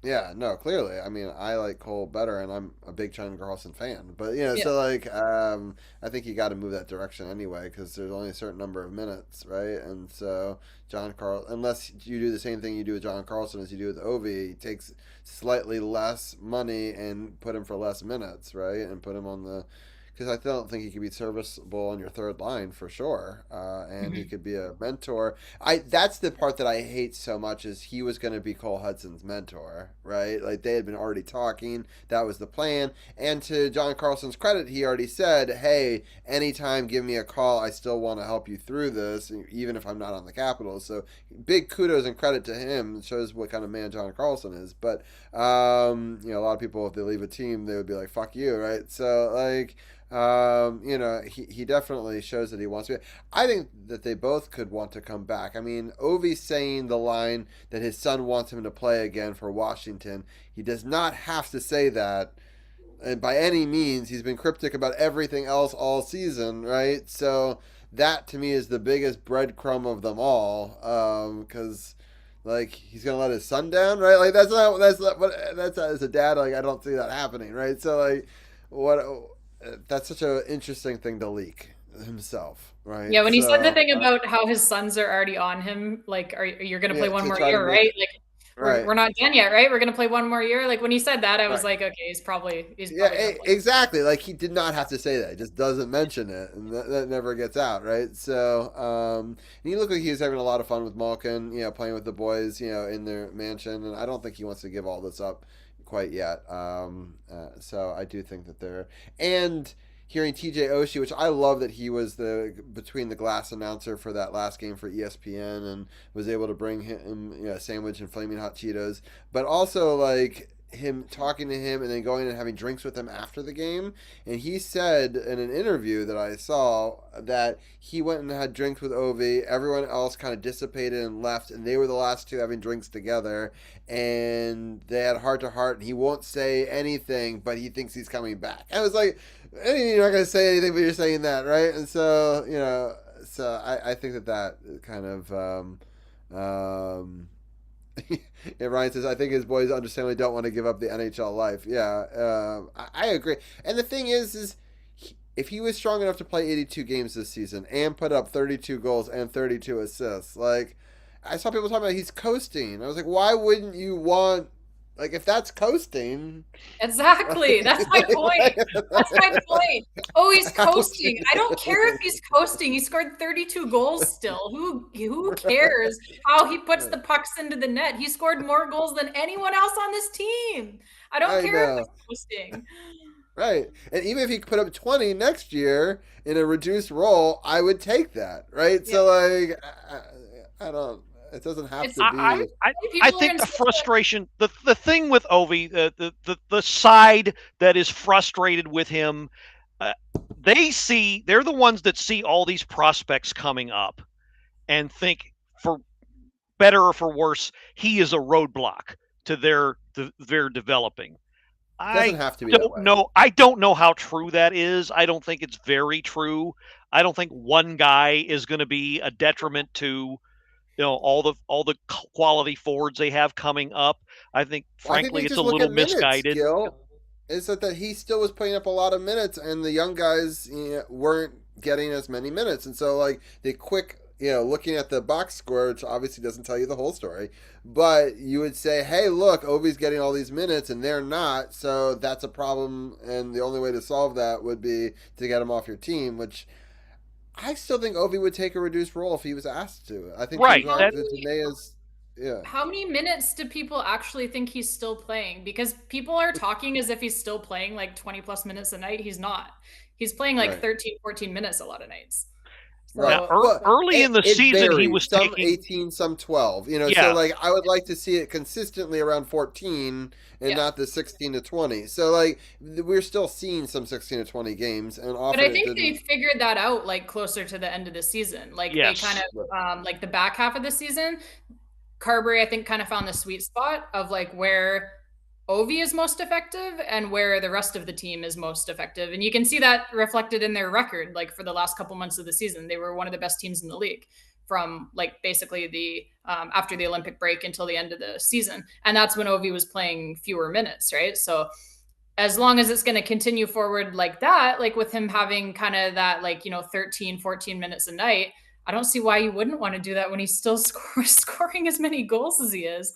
F: yeah, no, clearly. I mean, I like Cole better, and I'm a big John Carlson fan. But so I think you got to move that direction anyway because there's only a certain number of minutes, right? And so unless you do the same thing you do with John Carlson as you do with Ovi, he takes slightly less money and put him for less minutes, right? And put him on the because I don't think he could be serviceable on your third line for sure, and he could be a mentor. That's the part that I hate so much is he was going to be Cole Hudson's mentor, right? Like they had been already talking, that was the plan. And to John Carlson's credit, he already said, "Hey, anytime, give me a call. I still want to help you through this, even if I'm not on the Capitals." So big kudos and credit to him. It shows what kind of man John Carlson is. But you know, a lot of people, if they leave a team, they would be like, "Fuck you," right? So like. You know, he definitely shows that he wants to be. I think that they both could want to come back. I mean, Ovi's saying the line that his son wants him to play again for Washington. He does not have to say that. And by any means, he's been cryptic about everything else all season, right? So that to me is the biggest breadcrumb of them all. Because like he's gonna let his son down, right? Like that's not as a dad. Like I don't see that happening, right? So like what? That's such an interesting thing to leak himself, right?
L: Yeah, when he said the thing about how his sons are already on him, like, you're going to play one more year, right? Like, we're not done yet, right? We're going to play one more year. Like when he said that, I was like, okay, he's probably
F: exactly. Like he did not have to say that; he just doesn't mention it, and that never gets out, right? So, and he looked like he was having a lot of fun with Malkin, you know, playing with the boys, you know, in their mansion, and I don't think he wants to give all this up quite yet. So I do think that they're, and hearing TJ Oshie, which I love that he was the between the glass announcer for that last game for ESPN and was able to bring him, you know, a sandwich and flaming hot Cheetos, but also like him talking to him and then going and having drinks with him after the game. And he said in an interview that I saw that he went and had drinks with Ovi, everyone else kind of dissipated and left, and they were the last two having drinks together, and they had heart to heart, and he won't say anything, but he thinks he's coming back. I was like, you're not going to say anything, but you're saying that, right? And so, you know, so I think that kind of yeah, Ryan says, I think his boys understandably don't want to give up the NHL life. Yeah, I agree. And the thing is if he was strong enough to play 82 games this season and put up 32 goals and 32 assists, like, I saw people talking about he's coasting. I was like, why wouldn't you want, like, if that's coasting?
L: Exactly. That's my point. That's my point. Oh, he's coasting. I don't care if he's coasting. He scored 32 goals still. Who cares how he puts the pucks into the net? He scored more goals than anyone else on this team. I don't care if he's coasting.
F: Right. And even if he put up 20 next year in a reduced role, I would take that, right? Yeah. So, like, I don't... It doesn't have to be.
K: I think the frustration, the thing with Ovi, the side that is frustrated with him, they're the ones that see all these prospects coming up and think, for better or for worse, he is a roadblock to their developing.
F: It doesn't have to be that way.
K: I don't know how true that is. I don't think it's very true. I don't think one guy is going to be a detriment to, you know, all the quality forwards they have coming up. I think, frankly, it's a little misguided.
F: Gil, is that he still was putting up a lot of minutes, and the young guys, you know, weren't getting as many minutes. And so, like, the quick, you know, looking at the box score, which obviously doesn't tell you the whole story, but you would say, hey, look, Ovi's getting all these minutes, and they're not, so that's a problem, and the only way to solve that would be to get him off your team, which... I still think Ovi would take a reduced role if he was asked to. I think
K: right.
L: How many minutes do people actually think he's still playing? Because people are talking as if he's still playing like 20 plus minutes a night. He's not. He's playing like 13, 14 minutes a lot of nights.
K: So, right. Early in the season,
F: varies.
K: He was
F: some
K: taking
F: 18, some 12. You know, so like I would like to see it consistently around 14 and not the 16 to 20. So like we're still seeing some 16 to 20 games, and often.
L: But I think they figured that out like closer to the end of the season. Like they kind of like the back half of the season, Carberry I think kind of found the sweet spot of like where Ovi is most effective and where the rest of the team is most effective. And you can see that reflected in their record. Like for the last couple months of the season, they were one of the best teams in the league from like basically the after the Olympic break until the end of the season. And that's when Ovi was playing fewer minutes, right? So as long as it's going to continue forward like that, like with him having kind of that, like, you know, 13, 14 minutes a night, I don't see why you wouldn't want to do that when he's still scoring as many goals as he is.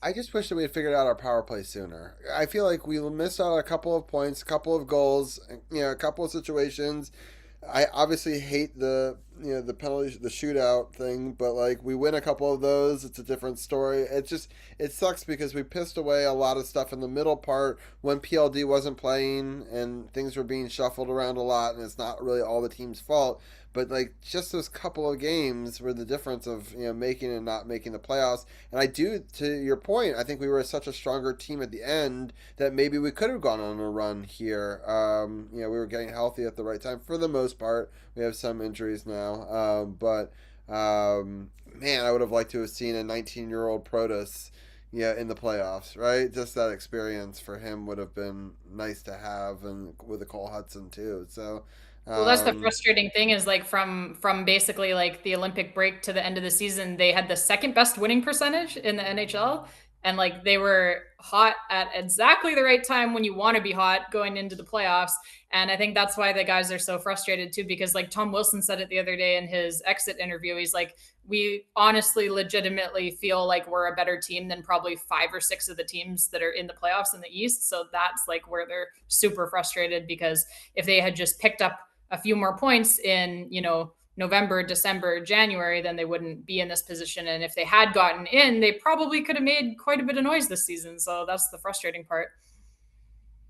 F: I just wish that we had figured out our power play sooner. I feel like we missed out on a couple of points, a couple of goals, a couple of situations. I obviously hate the penalty, the shootout thing, but like we win a couple of those, it's a different story. It sucks because we pissed away a lot of stuff in the middle part when PLD wasn't playing and things were being shuffled around a lot, and it's not really all the team's fault. But like just those couple of games were the difference of making and not making the playoffs. And I do, to your point, I think we were such a stronger team at the end that maybe we could have gone on a run here. We were getting healthy at the right time for the most part. We have some injuries now, but man, I would have liked to have seen a 19-year-old Protus, in the playoffs, right? Just that experience for him would have been nice to have, and with the Cole Hudson too. So.
L: Well, that's the frustrating thing is like from basically like the Olympic break to the end of the season, they had the second best winning percentage in the NHL. And like they were hot at exactly the right time when you want to be hot going into the playoffs. And I think that's why the guys are so frustrated too, because like Tom Wilson said it the other day in his exit interview, he's like, we honestly legitimately feel like we're a better team than probably 5 or 6 of the teams that are in the playoffs in the East. So that's like where they're super frustrated, because if they had just picked up a few more points in, November, December, January, then they wouldn't be in this position. And if they had gotten in, they probably could have made quite a bit of noise this season. So that's the frustrating part.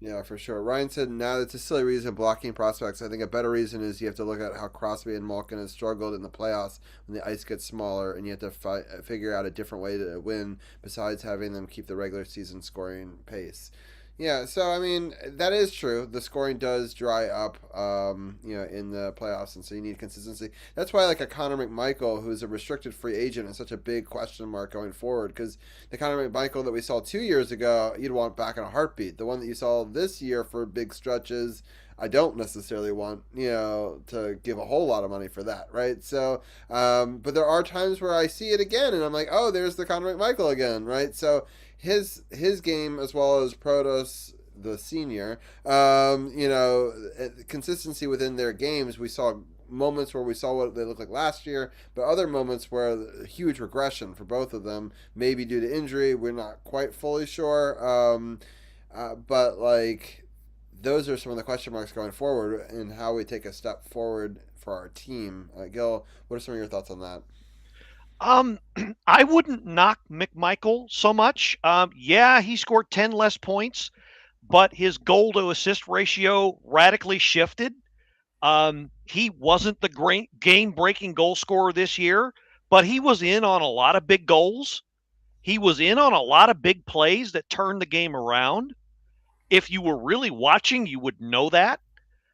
F: Yeah, for sure. Ryan said, now it's a silly reason blocking prospects. I think a better reason is you have to look at how Crosby and Malkin have struggled in the playoffs when the ice gets smaller, and you have to figure out a different way to win besides having them keep the regular season scoring pace. Yeah, so I mean that is true. The scoring does dry up, in the playoffs, and so you need consistency. That's why like a Connor McMichael, who's a restricted free agent, is such a big question mark going forward. Because the Connor McMichael that we saw 2 years ago, you'd want back in a heartbeat. The one that you saw this year for big stretches, I don't necessarily want to give a whole lot of money for that, right? So, but there are times where I see it again, and I'm like, oh, there's the Connor McMichael again, right? So. His game, as well as Protos the senior, consistency within their games. We saw moments where we saw what they looked like last year, but other moments where huge regression for both of them, maybe due to injury. We're not quite fully sure, but like those are some of the question marks going forward and how we take a step forward for our team. Gil, what are some of your thoughts on that?
K: I wouldn't knock McMichael so much. Yeah, he scored 10 less points, but his goal to assist ratio radically shifted. He wasn't the great game-breaking goal scorer this year, but he was in on a lot of big goals. He was in on a lot of big plays that turned the game around. If you were really watching, you would know that.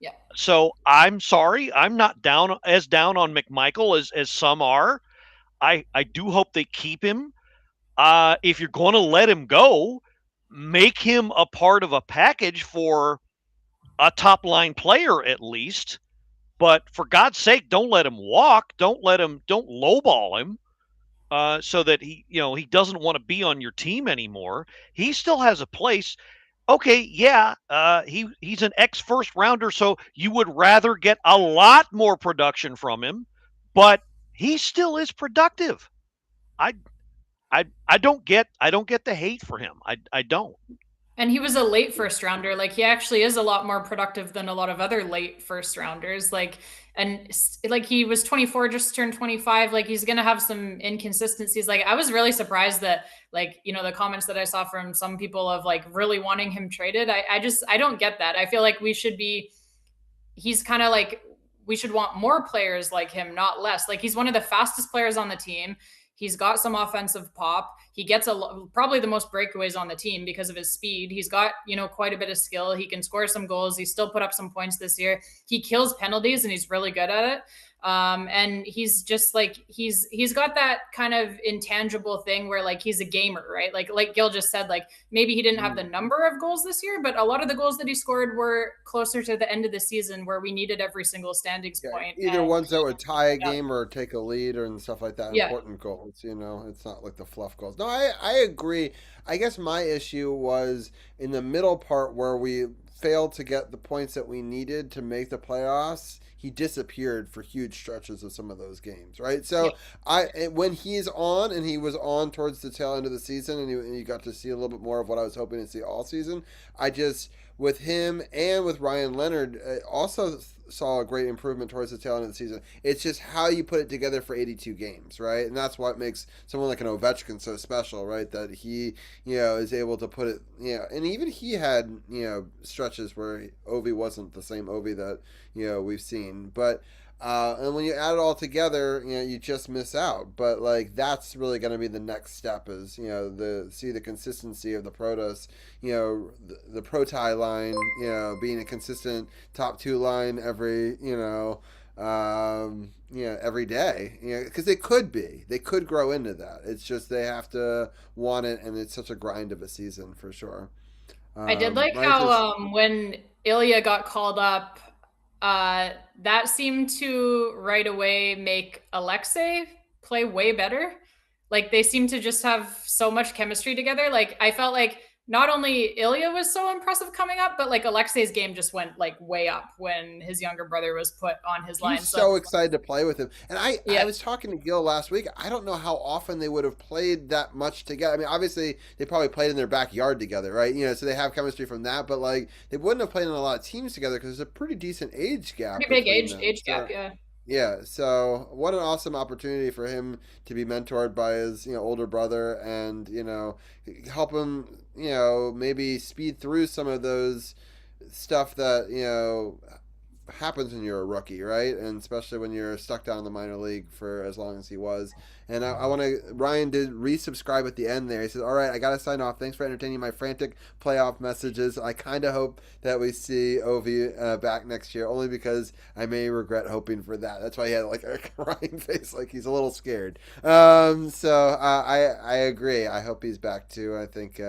L: Yeah.
K: So I'm sorry, I'm not down on McMichael as some are. I do hope they keep him. If you're going to let him go, make him a part of a package for a top-line player at least. But for God's sake, don't let him walk. Don't lowball him so that he doesn't want to be on your team anymore. He still has a place. Okay, yeah, he's an ex-first rounder, so you would rather get a lot more production from him, but he still is productive. I don't get the hate for him. I don't.
L: And he was a late first rounder. Like he actually is a lot more productive than a lot of other late first rounders. Like he was 24, just turned 25. Like he's gonna have some inconsistencies. Like I was really surprised that the comments that I saw from some people of like really wanting him traded. I don't get that. I feel like he's kind of like, we should want more players like him, not less. Like he's one of the fastest players on the team. He's got some offensive pop. He gets probably the most breakaways on the team because of his speed. He's got, quite a bit of skill. He can score some goals. He still put up some points this year. He kills penalties and he's really good at it. And he's just like, he's got that kind of intangible thing where like, he's a gamer, right? Like Gil just said, like maybe he didn't have the number of goals this year, but a lot of the goals that he scored were closer to the end of the season where we needed every single standings point.
F: Either ones that would tie a game or take a lead and stuff like that.
L: Yeah.
F: Important goals, it's not like the fluff goals. No, I agree. I guess my issue was in the middle part where we failed to get the points that we needed to make the playoffs, he disappeared for huge stretches of some of those games, right? So when he's on, and he was on towards the tail end of the season, and you got to see a little bit more of what I was hoping to see all season, with him and with Ryan Leonard, also saw a great improvement towards the tail end of the season. It's just how you put it together for 82 games, right? And that's what makes someone like an Ovechkin so special, right? That he, is able to put it, and even he had, stretches where Ovi wasn't the same Ovi that, we've seen. But, and when you add it all together, you just miss out. But like, that's really going to be the next step is, the consistency of the Protoss, the Proti line, being a consistent top 2 line every day, because they could grow into that. It's just, they have to want it. And it's such a grind of a season for sure.
L: I did like how, when Ilya got called up, that seemed to right away make Alexei play way better. Like, they seem to just have so much chemistry together. Like, I felt like not only Ilya was so impressive coming up, but like Alexei's game just went like way up when his younger brother was put on his line.
F: He's so excited to play with him. And I was talking to Gil last week. I don't know how often they would have played that much together. I mean, obviously they probably played in their backyard together, right? So they have chemistry from that, but like, they wouldn't have played in a lot of teams together because there's a pretty decent age gap.
L: Pretty big age gap, yeah.
F: Yeah, so what an awesome opportunity for him to be mentored by his, older brother and, help him, maybe speed through some of those stuff that, happens when you're a rookie, right? And especially when you're stuck down in the minor league for as long as he was. And Ryan did resubscribe at the end there. He said, all right, I got to sign off. Thanks for entertaining my frantic playoff messages. I kind of hope that we see Ovi back next year, only because I may regret hoping for that. That's why he had like a crying face, like he's a little scared. So I agree. I hope he's back too. I think,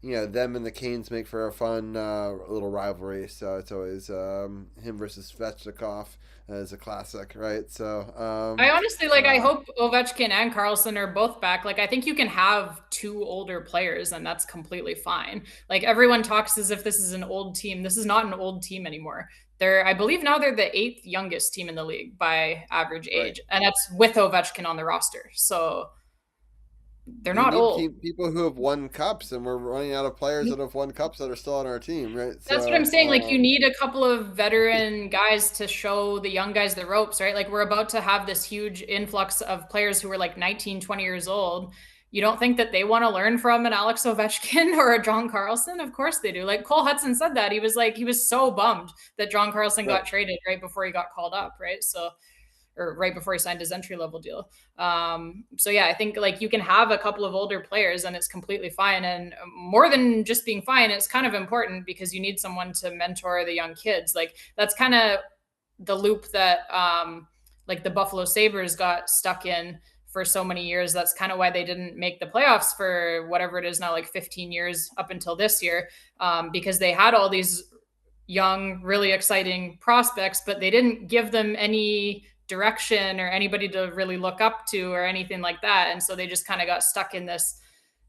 F: them and the Canes make for a fun little rivalry. So it's always him versus Svechnikov as a classic, right? So
L: I honestly I hope Ovechkin and Karlsson are both back. Like, I think you can have 2 older players and that's completely fine. Like, everyone talks as if this is an old team. This is not an old team anymore. I believe now they're the 8th youngest team in the league by average age, and that's with Ovechkin on the roster. So they're not old.
F: People who have won cups, and we're running out of players that have won cups that are still on our team, right?
L: That's what I'm saying. Like, you need a couple of veteran guys to show the young guys the ropes, right? Like, we're about to have this huge influx of players who are like 19, 20 years old. You don't think that they want to learn from an Alex Ovechkin or a John Carlson? Of course they do. Like, Cole Hudson said that. He was so bummed that John Carlson got traded right before he got called up, right? So, or right before he signed his entry-level deal. So yeah, I think like you can have a couple of older players and it's completely fine. And more than just being fine, it's kind of important because you need someone to mentor the young kids. Like, that's kind of the loop that like the Buffalo Sabres got stuck in for so many years. That's kind of why they didn't make the playoffs for whatever it is now, like 15 years up until this year, because they had all these young, really exciting prospects, but they didn't give them any direction or anybody to really look up to or anything like that. And so they just kind of got stuck in this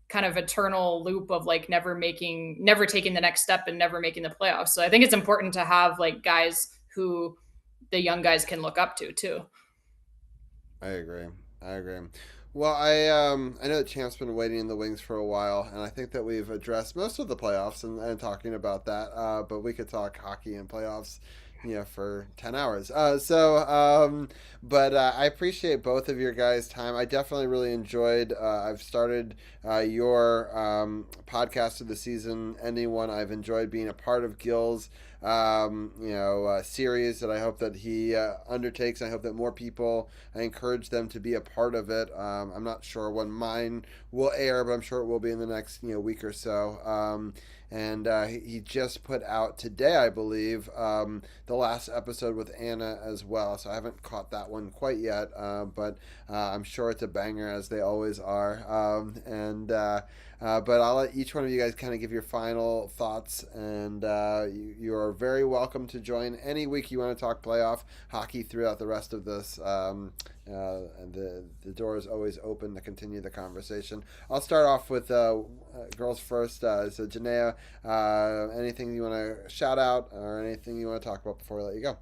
L: kind of eternal loop of like never taking the next step and never making the playoffs. So I think it's important to have like guys who the young guys can look up to too.
F: I agree. Well, I know that Champ's been waiting in the wings for a while, and I think that we've addressed most of the playoffs and talking about that, but we could talk hockey and playoffs for 10 hours. But I appreciate both of your guys' time. I definitely really enjoyed, I've started your podcast of the season ending one. I've enjoyed being a part of Gil's series that I hope that he undertakes. I hope that more people, I encourage them to be a part of it. I'm not sure when mine will air, but I'm sure it will be in the next week or so. And he just put out today, I believe, the last episode with Anna as well. So I haven't caught that one quite yet, but I'm sure it's a banger, as they always are. But I'll let each one of you guys kind of give your final thoughts, and you are very welcome to join any week you want to talk playoff hockey throughout the rest of this. And the door is always open to continue the conversation. I'll start off with girls first. So Jenaya, anything you want to shout out or anything you want to talk about before we let you go?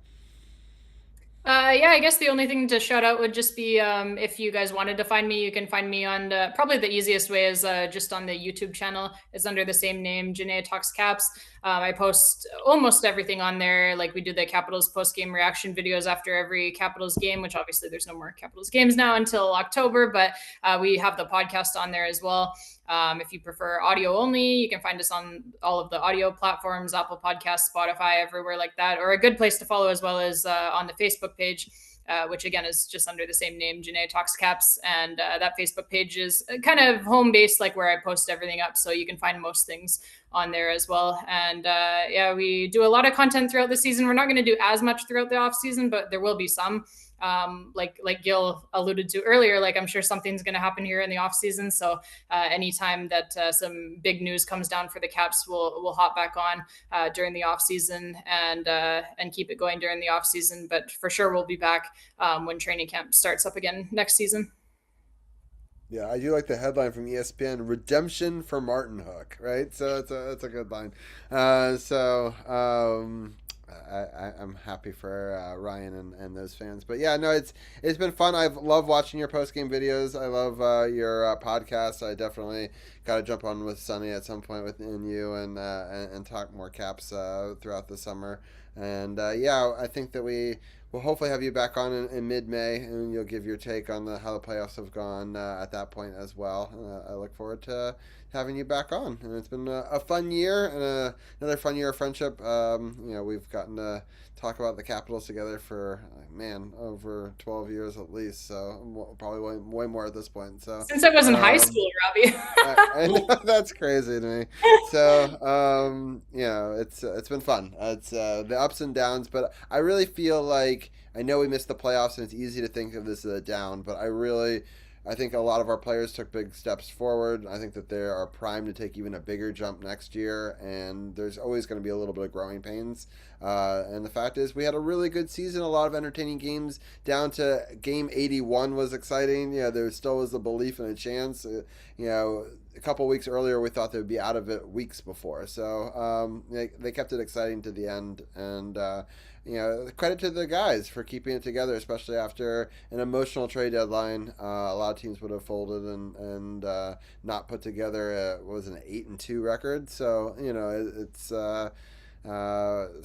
L: Yeah, I guess the only thing to shout out would just be if you guys wanted to find me, you can find me on probably the easiest way is just on the YouTube channel. It's under the same name, Dujunnea Talks Caps. I post almost everything on there. Like we do the Capitals post game reaction videos after every Capitals game, which obviously there's no more Capitals games now until October, but we have the podcast on there as well. If you prefer audio only, you can find us on all of the audio platforms, Apple Podcasts, Spotify, everywhere like that. Or a good place to follow as well as on the Facebook page, which again is just under the same name, Dujunnea Talks Caps. And that Facebook page is kind of home based, like where I post everything up. So you can find most things on there as well. And yeah, we do a lot of content throughout the season. We're not going to do as much throughout the off season, but there will be some. Like Gil alluded to earlier, like I'm sure something's going to happen here in the off season. So anytime that some big news comes down for the Caps, we'll hop back on during the off season and keep it going during the off season. But for sure, we'll be back when training camp starts up again next season.
F: Yeah, I do like the headline from ESPN: "Redemption for Martin Hook." Right, so that's a good line. I'm happy for Ryan and those fans. But yeah, no, it's been fun. I've loved watching your post game videos. I love your podcast. I definitely got to jump on with Sonny at some point within you and talk more Caps throughout the summer. And yeah, I think that we'll hopefully have you back on in mid-May, and you'll give your take on how the playoffs have gone at that point as well. I look forward to having you back on, and it's been a fun year and another fun year of friendship. We've gotten to talk about the Capitals together for over 12 years at least, so probably way more at this point. So
L: since I was in high school, Robbie.
F: I know, that's crazy to me. So it's been fun. It's the ups and downs, but I really feel like I know we missed the playoffs, and it's easy to think of this as a down, but I think a lot of our players took big steps forward. I think that they are primed to take even a bigger jump next year, and there's always going to be a little bit of growing pains. And the fact is, we had a really good season, a lot of entertaining games. Down to game 81 was exciting. There still was a belief and a chance. A couple weeks earlier, we thought they would be out of it weeks before. So they kept it exciting to the end, and credit to the guys for keeping it together, especially after an emotional trade deadline. A lot of teams would have folded and not put together an 8-2 record. So it's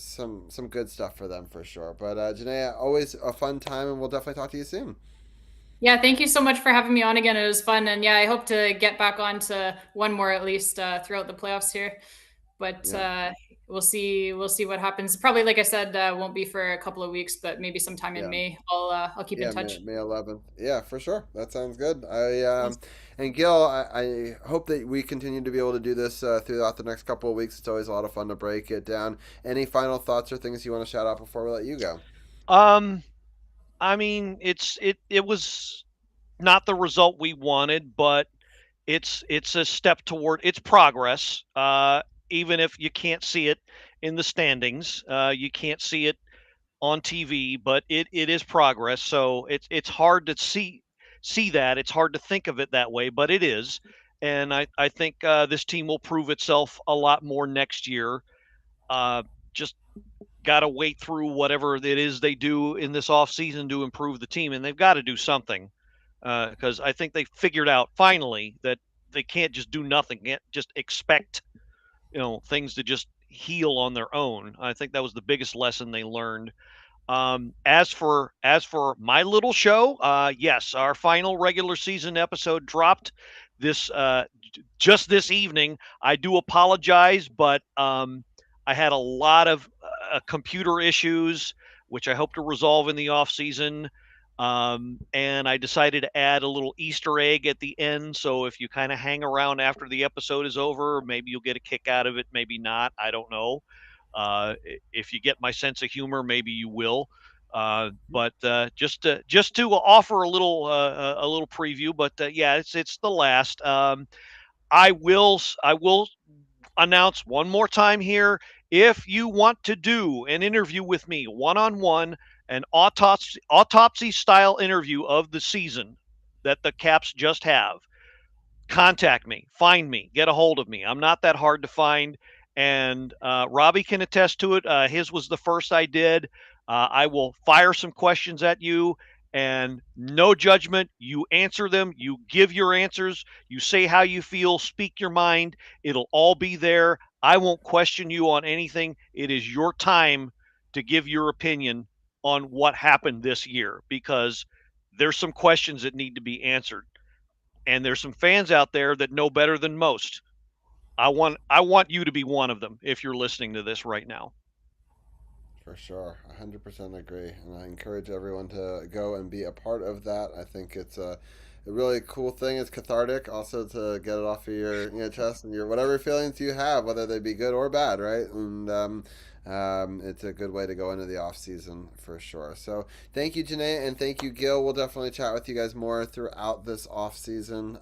F: some good stuff for them for sure. But Jenaya, always a fun time, and we'll definitely talk to you soon.
L: Yeah, thank you so much for having me on again. It was fun, and yeah, I hope to get back on to one more at least throughout the playoffs here. But we'll see what happens. Probably, like I said, won't be for a couple of weeks, but maybe sometime in May. I'll keep in touch.
F: May 11th. Yeah, for sure. That sounds good. And Gil, I hope that we continue to be able to do this throughout the next couple of weeks. It's always a lot of fun to break it down. Any final thoughts or things you want to shout out before we let you go?
K: I mean, it was not the result we wanted, but it's a step toward its progress. Even if you can't see it in the standings, you can't see it on TV, but it is progress. So it's hard to see that. It's hard to think of it that way, but it is. And I think this team will prove itself a lot more next year. Just got to wait through whatever it is they do in this offseason to improve the team. And they've got to do something because I think they figured out finally that they can't just do nothing, can't just expect things to just heal on their own. I think that was the biggest lesson they learned. As for my little show, yes, our final regular season episode dropped just this evening. I do apologize, but I had a lot of computer issues, which I hope to resolve in the off season. And I decided to add a little Easter egg at the end. So if you kind of hang around after the episode is over, maybe you'll get a kick out of it. Maybe not. I don't know. If you get my sense of humor, maybe you will. But just to offer a little preview. But yeah, it's the last. I will announce one more time here. If you want to do an interview with me, one-on-one, an autopsy style interview of the season that the Caps just have, contact me, find me, get a hold of me. I'm not that hard to find. And Robbie can attest to it. His was the first I did. I will fire some questions at you, and no judgment. You answer them. You give your answers. You say how you feel. Speak your mind. It'll all be there. I won't question you on anything. It is your time to give your opinion on what happened this year, because there's some questions that need to be answered. And there's some fans out there that know better than most. I want you to be one of them if you're listening to this right now.
F: For sure. 100% agree. And I encourage everyone to go and be a part of that. I think it's a really cool thing. It's cathartic also to get it off of your chest and your whatever feelings you have, whether they be good or bad, right? And it's a good way to go into the off season for sure. So thank you, Jenaya, and thank you, Gil. We'll definitely chat with you guys more throughout this off season.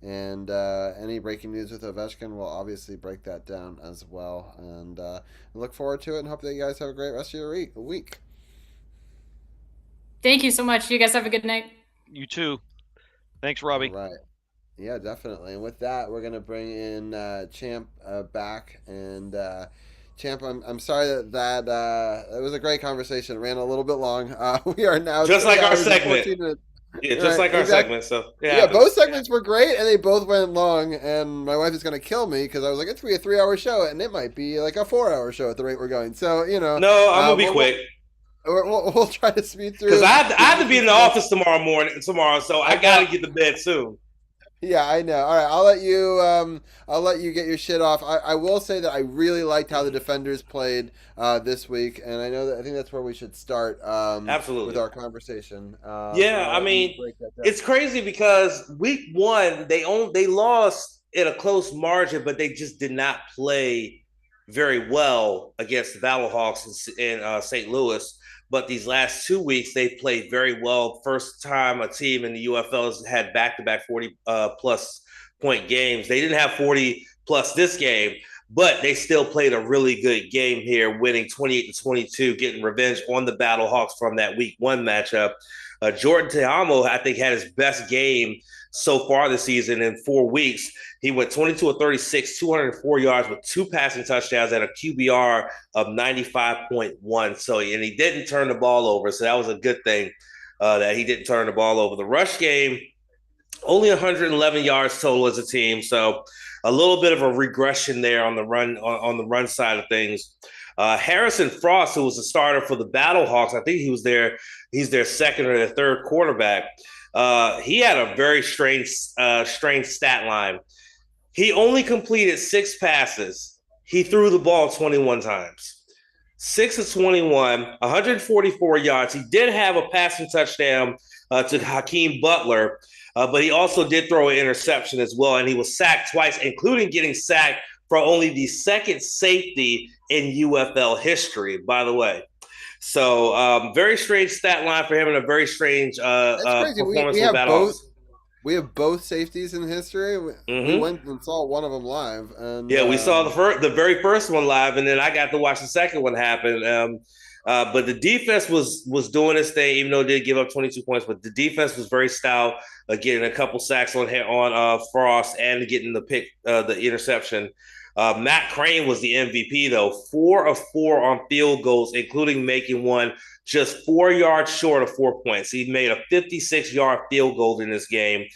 F: And any breaking news with Ovechkin, we'll obviously break that down as well. And look forward to it, and hope that you guys have a great rest of your week.
L: Thank you so much. You guys have a good night.
K: You too. Thanks, Robbie.
F: All right. Yeah, definitely. And with that, we're going to bring in Champ back. And Champ, I'm sorry that it was a great conversation. It ran a little bit long. We are now
H: just like our segment. Yeah, just like our segment. So yeah,
F: both segments were great, and they both went long. And my wife is going to kill me because I was like, it's going to be a 3-hour show, and it might be like a 4-hour show at the rate we're going. So
H: no, I'm gonna be quick.
F: We'll try to speed through
H: because I have to be in the office tomorrow, so I got to get to bed soon.
F: Yeah, I know. All right, I'll let you get your shit off. I will say that I really liked how the defenders played this week, and I think that's where we should start.
H: Absolutely,
F: with our conversation.
H: I mean, it's crazy because week 1 they lost in a close margin, but they just did not play very well against the Battlehawks in St. Louis. But these last 2 weeks, they've played very well. First time a team in the UFL has had back-to-back 40-plus point games. They didn't have 40-plus this game, but they still played a really good game here, winning 28-22, getting revenge on the Battlehawks from that Week 1 matchup. Jordan Teamo, I think, had his best game so far this season in 4 weeks. He went 22 of 36, 204 yards with 2 passing touchdowns at a QBR of 95.1. So, and he didn't turn the ball over. So that was a good thing that he didn't turn the ball over. The rush game, only 111 yards total as a team. So a little bit of a regression there on the run side of things. Harrison Frost, who was the starter for the Battlehawks, I think he's their second or their third quarterback. He had a very strange stat line. He only completed 6 passes. He threw the ball 21 times. 6 of 21, 144 yards. He did have a passing touchdown to Hakeem Butler, but he also did throw an interception as well, and he was sacked twice, including getting sacked for only the second safety in UFL history, by the way. So very strange stat line for him and a very strange performance with Battlehawks.
F: We have both safeties in history. We went and saw one of them live. And,
H: we saw the very first one live, and then I got to watch the second one happen. But the defense was doing its thing, even though it did give up 22 points. But the defense was very stout, getting a couple sacks on Frost and getting the interception. Matt Crane was the MVP, though. 4 of 4 on field goals, including making one just 4 yards short of 4 points. He made a 56-yard field goal in this game.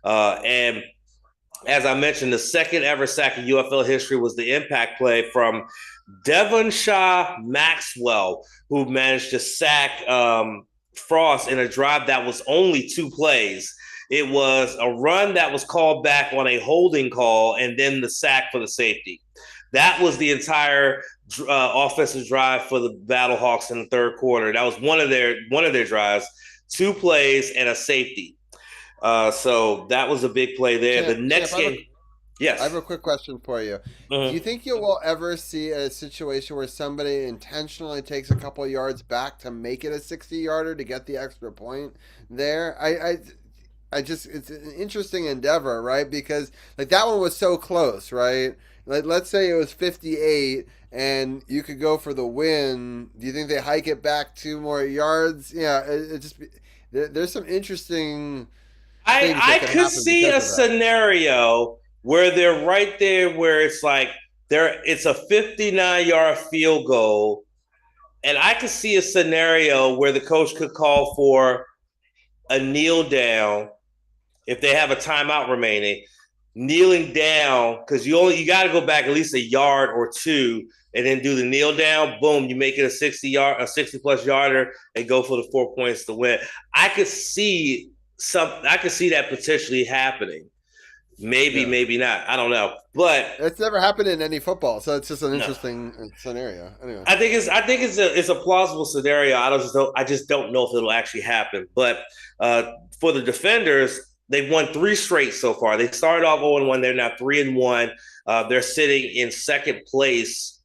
H: And as I mentioned, the second ever sack in UFL history was the impact play from Devonshaw Maxwell, who managed to sack Frost in a drive that was only 2 plays. It was a run that was called back on a holding call, and then the sack for the safety. That was the entire offensive drive for the Battlehawks in the third quarter. That was one of their drives, 2 plays and a safety. So that was a big play there.
F: Yeah,
H: the next game. Yes.
F: I have a quick question for you. Do you think you will ever see a situation where somebody intentionally takes a couple yards back to make it a 60-yarder to get the extra point there? It's an interesting endeavor, right? Because like that one was so close, right? Like let's say it was 58 and you could go for the win. Do you think they hike it back 2 more yards? Yeah, there's some interesting. things that
H: I
F: could
H: could
F: happen
H: see a
F: because of that.
H: scenario where they're right there, where it's like it's a 59-yard field goal, and I could see a scenario where the coach could call for a kneel down if they have a timeout remaining, kneeling down, because you got to go back at least a yard or two and then do the kneel down. Boom, you make it a 60+ yarder and go for the 4 points to win. I could see that potentially happening. Maybe not. I don't know, but
F: it's never happened in any football, so it's just an interesting scenario. Anyway,
H: I think it's a plausible scenario. I just don't know if it'll actually happen. But for the defenders, they've won 3 straight so far. They started off 0-1. They're now 3-1. They're sitting in second place.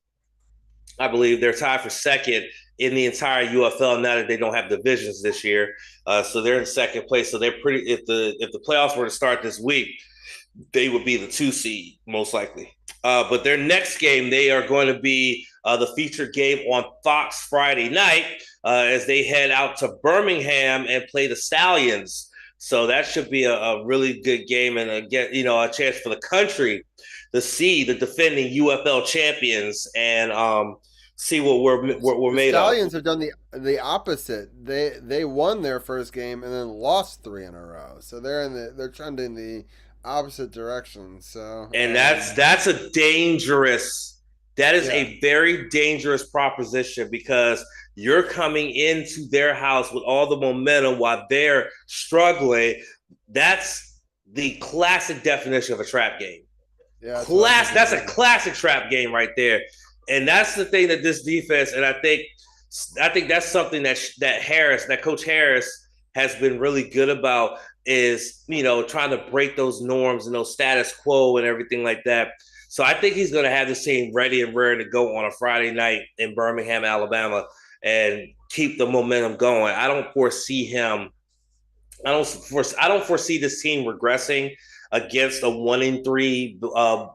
H: I believe they're tied for second in the entire UFL now that they don't have divisions this year. So they're in second place. So they're pretty. If the playoffs were to start this week, they would be the 2 seed most likely. But their next game, they are going to be the featured game on Fox Friday night as they head out to Birmingham and play the Stallions. So that should be a really good game and a chance for the country to see the defending UFL champions and see what we're made of.
F: The Stallions have done the opposite. They won their first game and then lost 3 in a row. So they're trending the opposite direction. So
H: that's a dangerous. That is a very dangerous proposition because you're coming into their house with all the momentum while they're struggling. That's the classic definition of a trap game.
F: Yeah,
H: that's a classic trap game right there. And that's the thing that this defense, and I think that's something that Coach Harris has been really good about is, trying to break those norms and those status quo and everything like that. So I think he's going to have the team ready and ready to go on a Friday night in Birmingham, Alabama, and keep the momentum going. I don't foresee this team regressing against a 1-3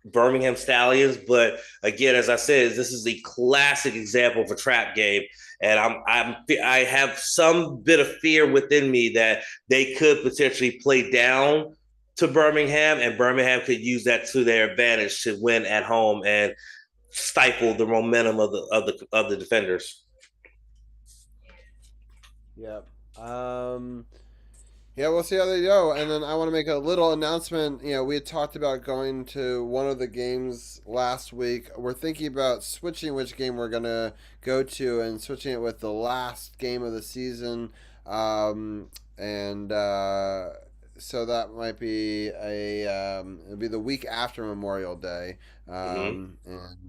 H: Birmingham Stallions. But again, as I said, this is a classic example of a trap game. And I have some bit of fear within me that they could potentially play down to Birmingham, and Birmingham could use that to their advantage to win at home and stifle the momentum of the defenders.
F: Yep. Yeah, we'll see how they go. And then I want to make a little announcement. We had talked about going to one of the games last week. We're thinking about switching which game we're going to go to and switching it with the last game of the season. So that might be it'll be the week after Memorial Day. And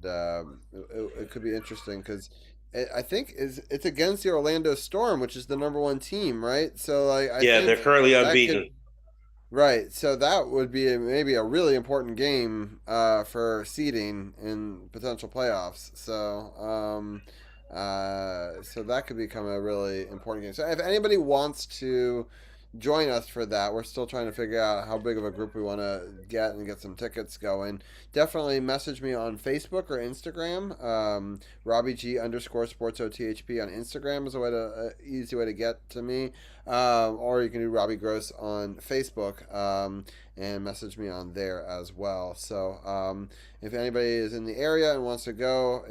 F: it could be interesting because I think it's against the Orlando Storm, which is the number 1 team, right? So I think
H: they're currently unbeaten.
F: Right, so that would be maybe a really important game for seeding in potential playoffs. So that could become a really important game. So if anybody wants to join us for that, we're still trying to figure out how big of a group we want to get and get some tickets going. Definitely message me on Facebook or Instagram. Robbie G _SportsOTHP on Instagram is a easy way to get to me. Or you can do Robbie Gross on Facebook and message me on there as well. So if anybody is in the area and wants to go,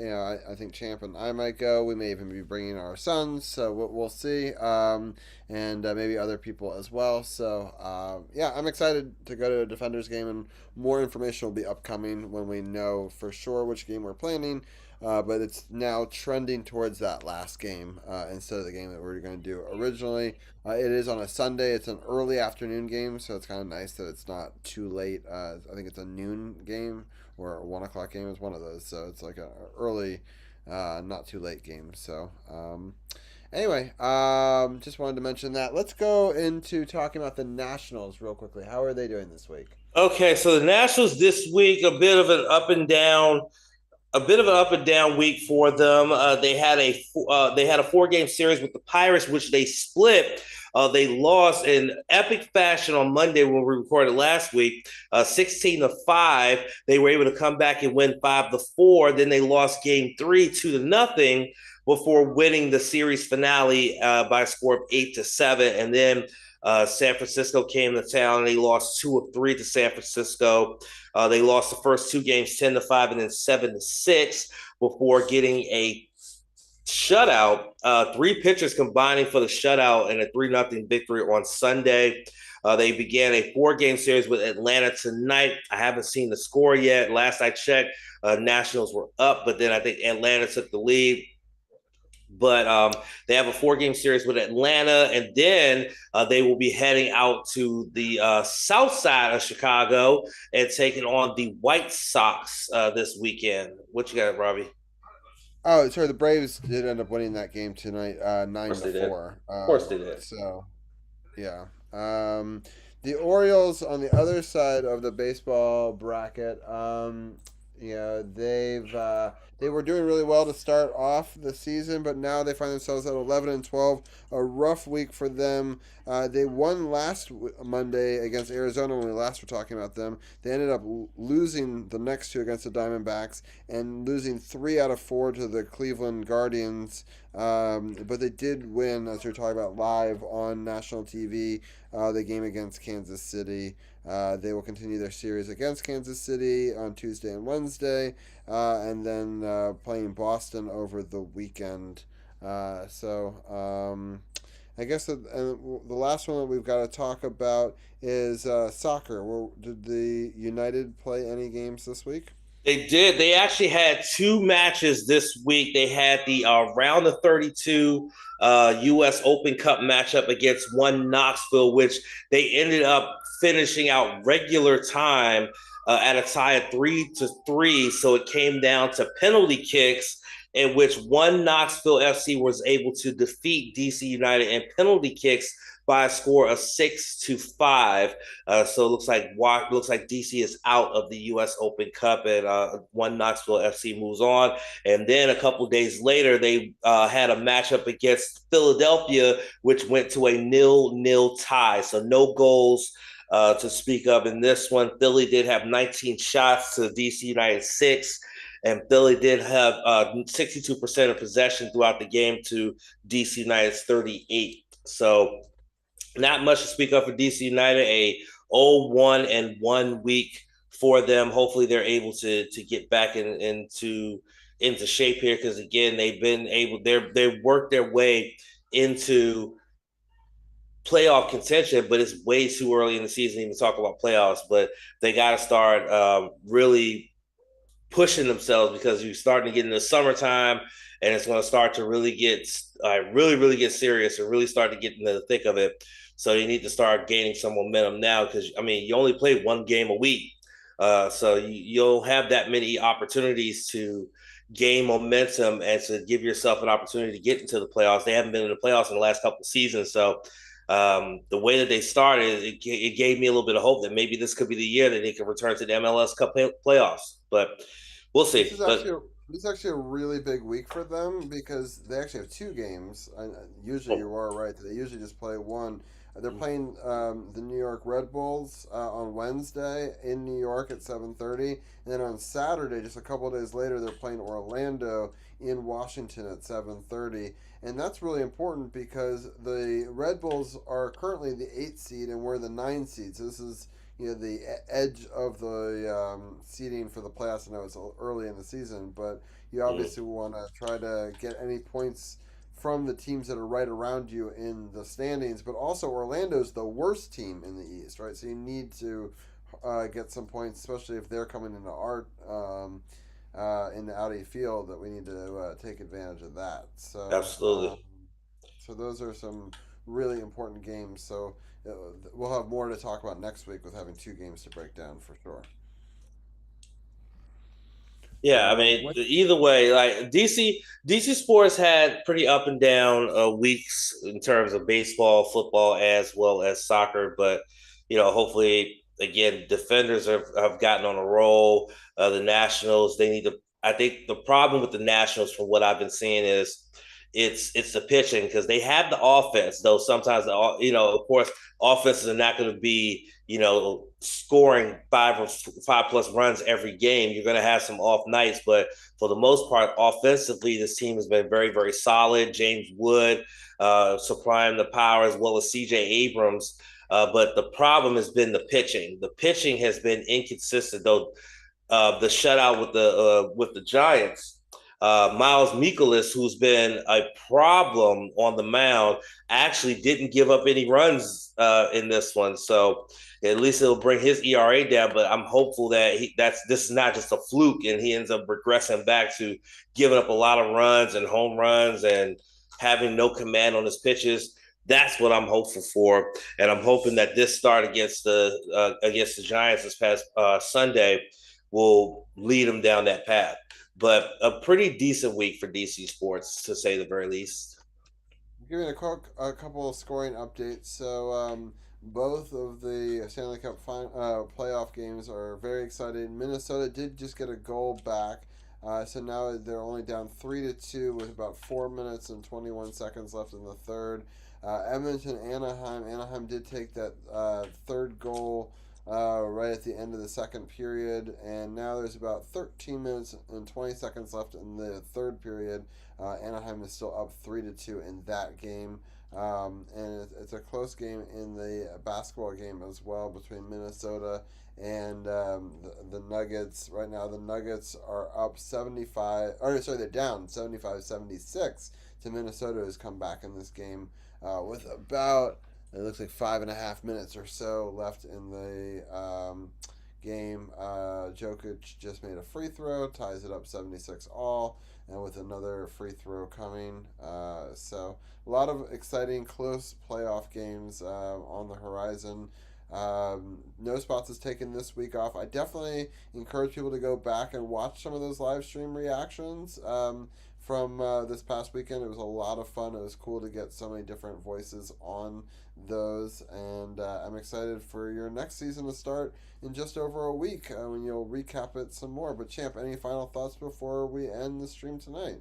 F: I think Champ and I might go. We may even be bringing our sons, so we'll see. And maybe other people as well. So I'm excited to go to a Defenders game, and more information will be upcoming when we know for sure which game we're planning. But it's now trending towards that last game instead of the game that we were going to do originally. It is on a Sunday. It's an early afternoon game, so it's kind of nice that it's not too late. I think it's a noon game or a 1 o'clock game is one of those. So it's like an early, not too late game. So anyway, just wanted to mention that. Let's go into talking about the Nationals real quickly. How are they doing this week?
H: Okay, so the Nationals this week, a bit of an up and down week for them. They had a 4-game series with the Pirates, which they split. They lost in epic fashion on Monday when we recorded last week, 16-5. They were able to come back and win 5-4. Then they lost Game 3 2-0 before winning the series finale by a score of 8-7. And then San Francisco came to town and they lost 2 of 3 to San Francisco. They lost the first 2 games 10-5 and then 7-6 before getting a shutout. 3 pitchers combining for the shutout and a 3-0 victory on Sunday. They began a 4-game series with Atlanta tonight. I haven't seen the score yet. Last I checked, Nationals were up, but then I think Atlanta took the lead. But they have a 4-game series with Atlanta, and then they will be heading out to the south side of Chicago and taking on the White Sox this weekend. What you got, Robbie?
F: Oh, sorry. The Braves did end up winning that game tonight, 9-4.
H: Of course they did.
F: So, yeah. The Orioles on the other side of the baseball bracket. They were doing really well to start off the season, but now they find themselves at 11-12. A rough week for them. They won last Monday against Arizona when we last were talking about them. They ended up losing the next 2 against the Diamondbacks and losing 3 out of 4 to the Cleveland Guardians. But they did win, as you're talking about, live on national TV, the game against Kansas City. They will continue their series against Kansas City on Tuesday and Wednesday, and then playing Boston over the weekend. I guess the last one that we've got to talk about is soccer. Did the United play any games this week?
H: They did. They actually had 2 matches this week. They had the round of 32 U.S. Open Cup matchup against One Knoxville, which they ended up finishing out regular time at a tie of 3-3. So it came down to penalty kicks, in which One Knoxville FC was able to defeat DC United in penalty kicks by a score of 6-5. So it looks like DC is out of the U.S. Open Cup, and One Knoxville FC moves on. And then a couple days later, they had a matchup against Philadelphia, which went to a 0-0 tie. So no goals to speak of in this one. Philly did have 19 shots to DC United 6. And Philly did have 62% of possession throughout the game to DC United's 38. So not much to speak of for DC United. A 0-1-1 week for them. Hopefully they're able to get back into shape here, because again, they've worked their way into playoff contention, but it's way too early in the season to even talk about playoffs. But they got to start really pushing themselves, because you're starting to get into the summertime, and it's going to start to really get really get serious and really start to get into the thick of it. So you need to start gaining some momentum now, because you only play 1 game a week, so you'll have that many opportunities to gain momentum and to give yourself an opportunity to get into the playoffs. They haven't been in the playoffs in the last couple of seasons, so the way that they started, it gave me a little bit of hope that maybe this could be the year that they can return to the MLS Cup playoffs. But we'll see.
F: This is actually a really big week for them, because they actually have 2 games. Usually you are right that they usually just play 1. They're playing the New York Red Bulls on Wednesday in New York at 7:30, and then on Saturday, just a couple of days later, they're playing Orlando in Washington at 7:30. And that's really important, because the Red Bulls are currently the 8th seed and we're the 9th seed. So this is the edge of the seeding for the playoffs. I know it's early in the season, but you obviously want to try to get any points from the teams that are right around you in the standings. But also Orlando's the worst team in the East, right? So you need to get some points, especially if they're coming into our in the Audi field, that we need to take advantage of that. So
H: absolutely.
F: So those are some really important games. So we'll have more to talk about next week with having 2 games to break down for sure.
H: Yeah, either way, like DC sports had pretty up and down weeks in terms of baseball, football, as well as soccer. But hopefully, again, defenders have gotten on a roll. The Nationals, they need to. I think the problem with the Nationals, from what I've been seeing, is it's the pitching, because they have the offense, though sometimes of course offenses are not going to be scoring five plus runs every game. You're going to have some off nights, but for the most part, offensively, this team has been very, very solid. James Wood supplying the power, as well as C.J. Abrams. But the problem has been the pitching. The pitching has been inconsistent, though. The shutout with the Giants. Miles Mikolas, who's been a problem on the mound, actually didn't give up any runs in this one. So at least it'll bring his ERA down. But I'm hopeful that this is not just a fluke, and he ends up regressing back to giving up a lot of runs and home runs and having no command on his pitches. That's what I'm hopeful for, and I'm hoping that this start against the Giants this past Sunday will lead them down that path. But a pretty decent week for DC sports, to say the very least.
F: Giving a couple of scoring updates. So both of the Stanley Cup playoff games are very exciting. Minnesota did just get a goal back. So now they're only down 3-2 with about 4 minutes and 21 seconds left in the third. Edmonton, Anaheim. Anaheim did take that third goal right at the end of the second period, and now there's about 13 minutes and 20 seconds left in the third period. Anaheim is still up 3-2 in that game, and it's a close game in the basketball game as well between Minnesota and the Nuggets. Right now the Nuggets are up 75, or sorry, they're down 75-76 to Minnesota, who's come back in this game with about, it looks like 5.5 minutes or so left in the game. Jokic just made a free throw, ties it up 76 all, and with another free throw coming. So a lot of exciting, close playoff games on the horizon. No Spots is taking this week off. I definitely encourage people to go back and watch some of those live stream reactions from this past weekend. It was a lot of fun. It was cool to get so many different voices on those, and I'm excited for your next season to start in just over a week when you'll recap it some more. But Champ, any final thoughts before we end the stream tonight?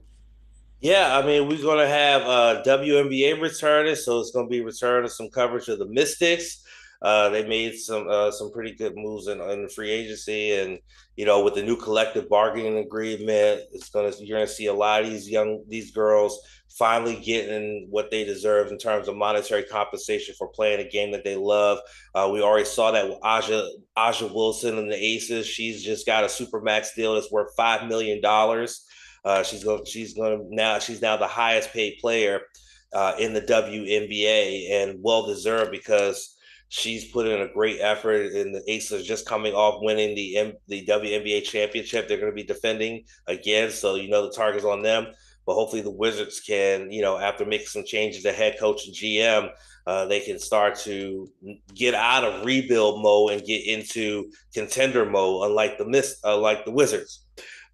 H: Yeah, I mean, we're going to have WNBA returning, so it's going to be returning some coverage of the Mystics. They made some pretty good moves in the free agency, and with the new collective bargaining agreement, you're gonna see a lot of these girls finally getting what they deserve in terms of monetary compensation for playing a game that they love. We already saw that with Aja Wilson and the Aces. She's just got a supermax deal that's worth $5 million. She's now the highest paid player in the WNBA, and well deserved, because she's put in a great effort, and the Aces just coming off winning the WNBA championship. They're going to be defending again, so the target's on them. But hopefully the Wizards can, after making some changes to head coach and GM, they can start to get out of rebuild mode and get into contender mode, unlike the Wizards.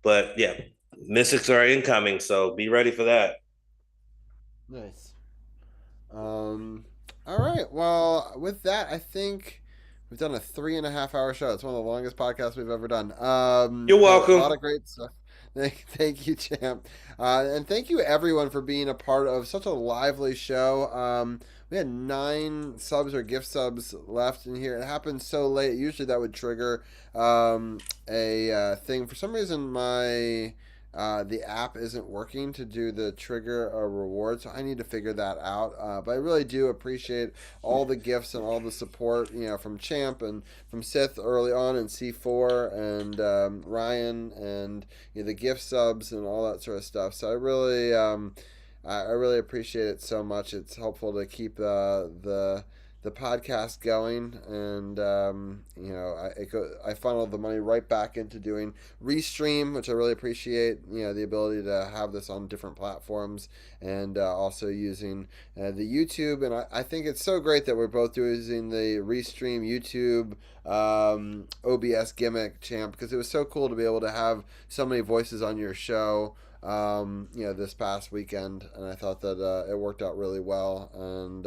H: But yeah, Mystics are incoming, so be ready for that.
F: Nice. All right. Well, with that, I think we've done a 3.5 hour show. It's one of the longest podcasts we've ever done.
H: You're welcome.
F: A lot of great stuff. Thank you, Champ. And thank you, everyone, for being a part of such a lively show. We had 9 subs or gift subs left in here. It happened so late. Usually that would trigger a thing. For some reason, the app isn't working to do the trigger a reward, so I need to figure that out. But I really do appreciate all the gifts and all the support, from Champ and from Sith early on, and C4 and Ryan, and the gift subs and all that sort of stuff. So I really appreciate it so much. It's helpful to keep the podcast going, and I funneled the money right back into doing Restream, which I really appreciate. The ability to have this on different platforms, and also using the YouTube. And I think it's so great that we're both using the Restream YouTube OBS gimmick, Champ, because it was so cool to be able to have so many voices on your show this past weekend, and I thought that it worked out really well. And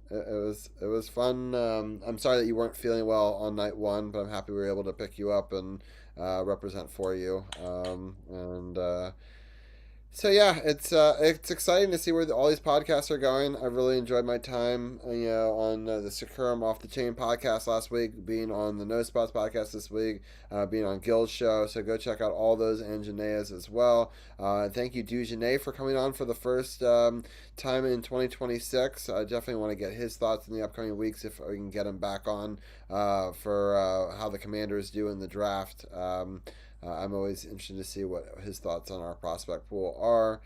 F: it was fun. I'm sorry that you weren't feeling well on night 1, but I'm happy we were able to pick you up and represent for you. So yeah, it's exciting to see where all these podcasts are going. I've really enjoyed my time, on the Securum Off the Chain podcast last week, being on the No Spots podcast this week, being on Gil's show. So go check out all those and Janaya's as well. Thank you, Dujunnea, for coming on for the first time in 2026. I definitely want to get his thoughts in the upcoming weeks if we can get him back on for how the Commanders do in the draft. I'm always interested to see what his thoughts on our prospect pool are.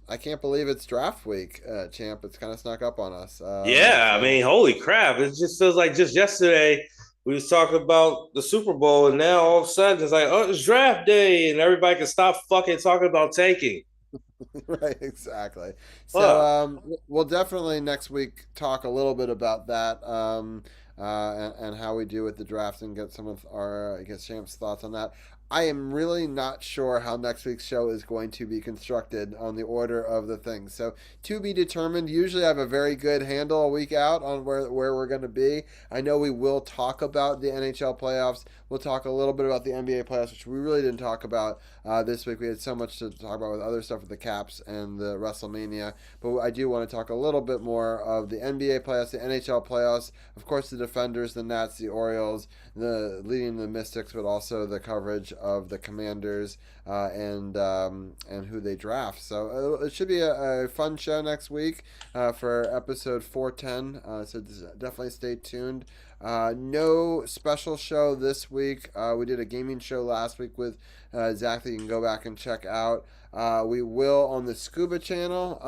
F: I can't believe it's draft week, Champ. It's kind of snuck up on us.
H: Yeah, I mean, holy crap! It just feels like just yesterday we was talking about the Super Bowl, and now all of a sudden it's like, oh, it's draft day, and everybody can stop fucking talking about tanking.
F: Right, exactly. So we'll definitely next week talk a little bit about that. And how we do with the draft and get some of our get Champ's thoughts on that. I am really not sure how next week's show is going to be constructed on the order of the things. So to be determined. Usually I have a very good handle a week out on where we're going to be. I know we will talk about the NHL playoffs. We'll talk a little bit about the NBA playoffs, which we really didn't talk about this week. We had so much to talk about with other stuff with the Caps and the WrestleMania. But I do want to talk a little bit more of the NBA playoffs, the NHL playoffs, of course the Defenders, the Nats, the Orioles, the leading the Mystics, but also the coverage of the Commanders and who they draft. So it should be a fun show next week for episode 410. So definitely stay tuned. No special show this week. We did a gaming show last week with Zach that you can go back and check out. We will on the Scuba channel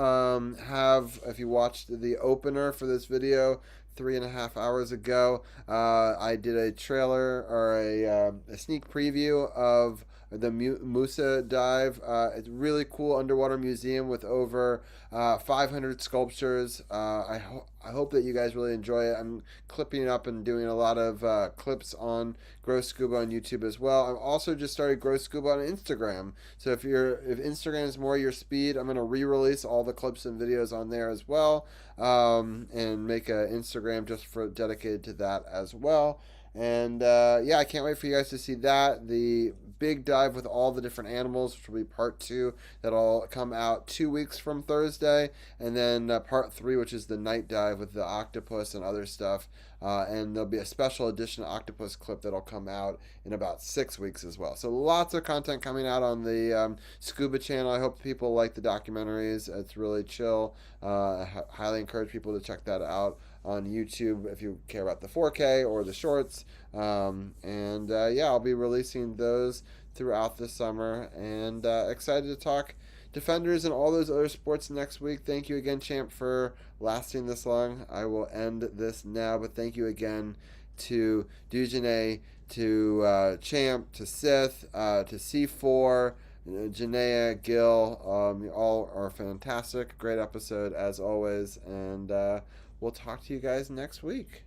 F: have, if you watched the opener for this video 3.5 hours ago, I did a trailer or a sneak preview of the Musa dive. It's a really cool underwater museum with over 500 sculptures. I hope that you guys really enjoy it. I'm clipping it up and doing a lot of clips on Grow Scuba on YouTube as well. I've also just started Grow Scuba on Instagram. So if Instagram is more your speed, I'm going to re-release all the clips and videos on there as well, and make an Instagram just for dedicated to that as well. And I can't wait for you guys to see that. The big dive with all the different animals, which will be part 2, that'll come out 2 weeks from Thursday. And then part 3, which is the night dive with the octopus and other stuff. And there'll be a special edition octopus clip that'll come out in about 6 weeks as well. So lots of content coming out on the Scuba channel. I hope people like the documentaries. It's really chill. I highly encourage people to check that out on YouTube if you care about the 4K or the shorts. I'll be releasing those throughout the summer, and excited to talk Defenders and all those other sports next week. Thank you again, Champ, for lasting this long. I will end this now, but thank you again to Dujunnea, to Champ, to Sith, to C4, Jenaya, Gil. You all are fantastic. Great episode as always, and we'll talk to you guys next week.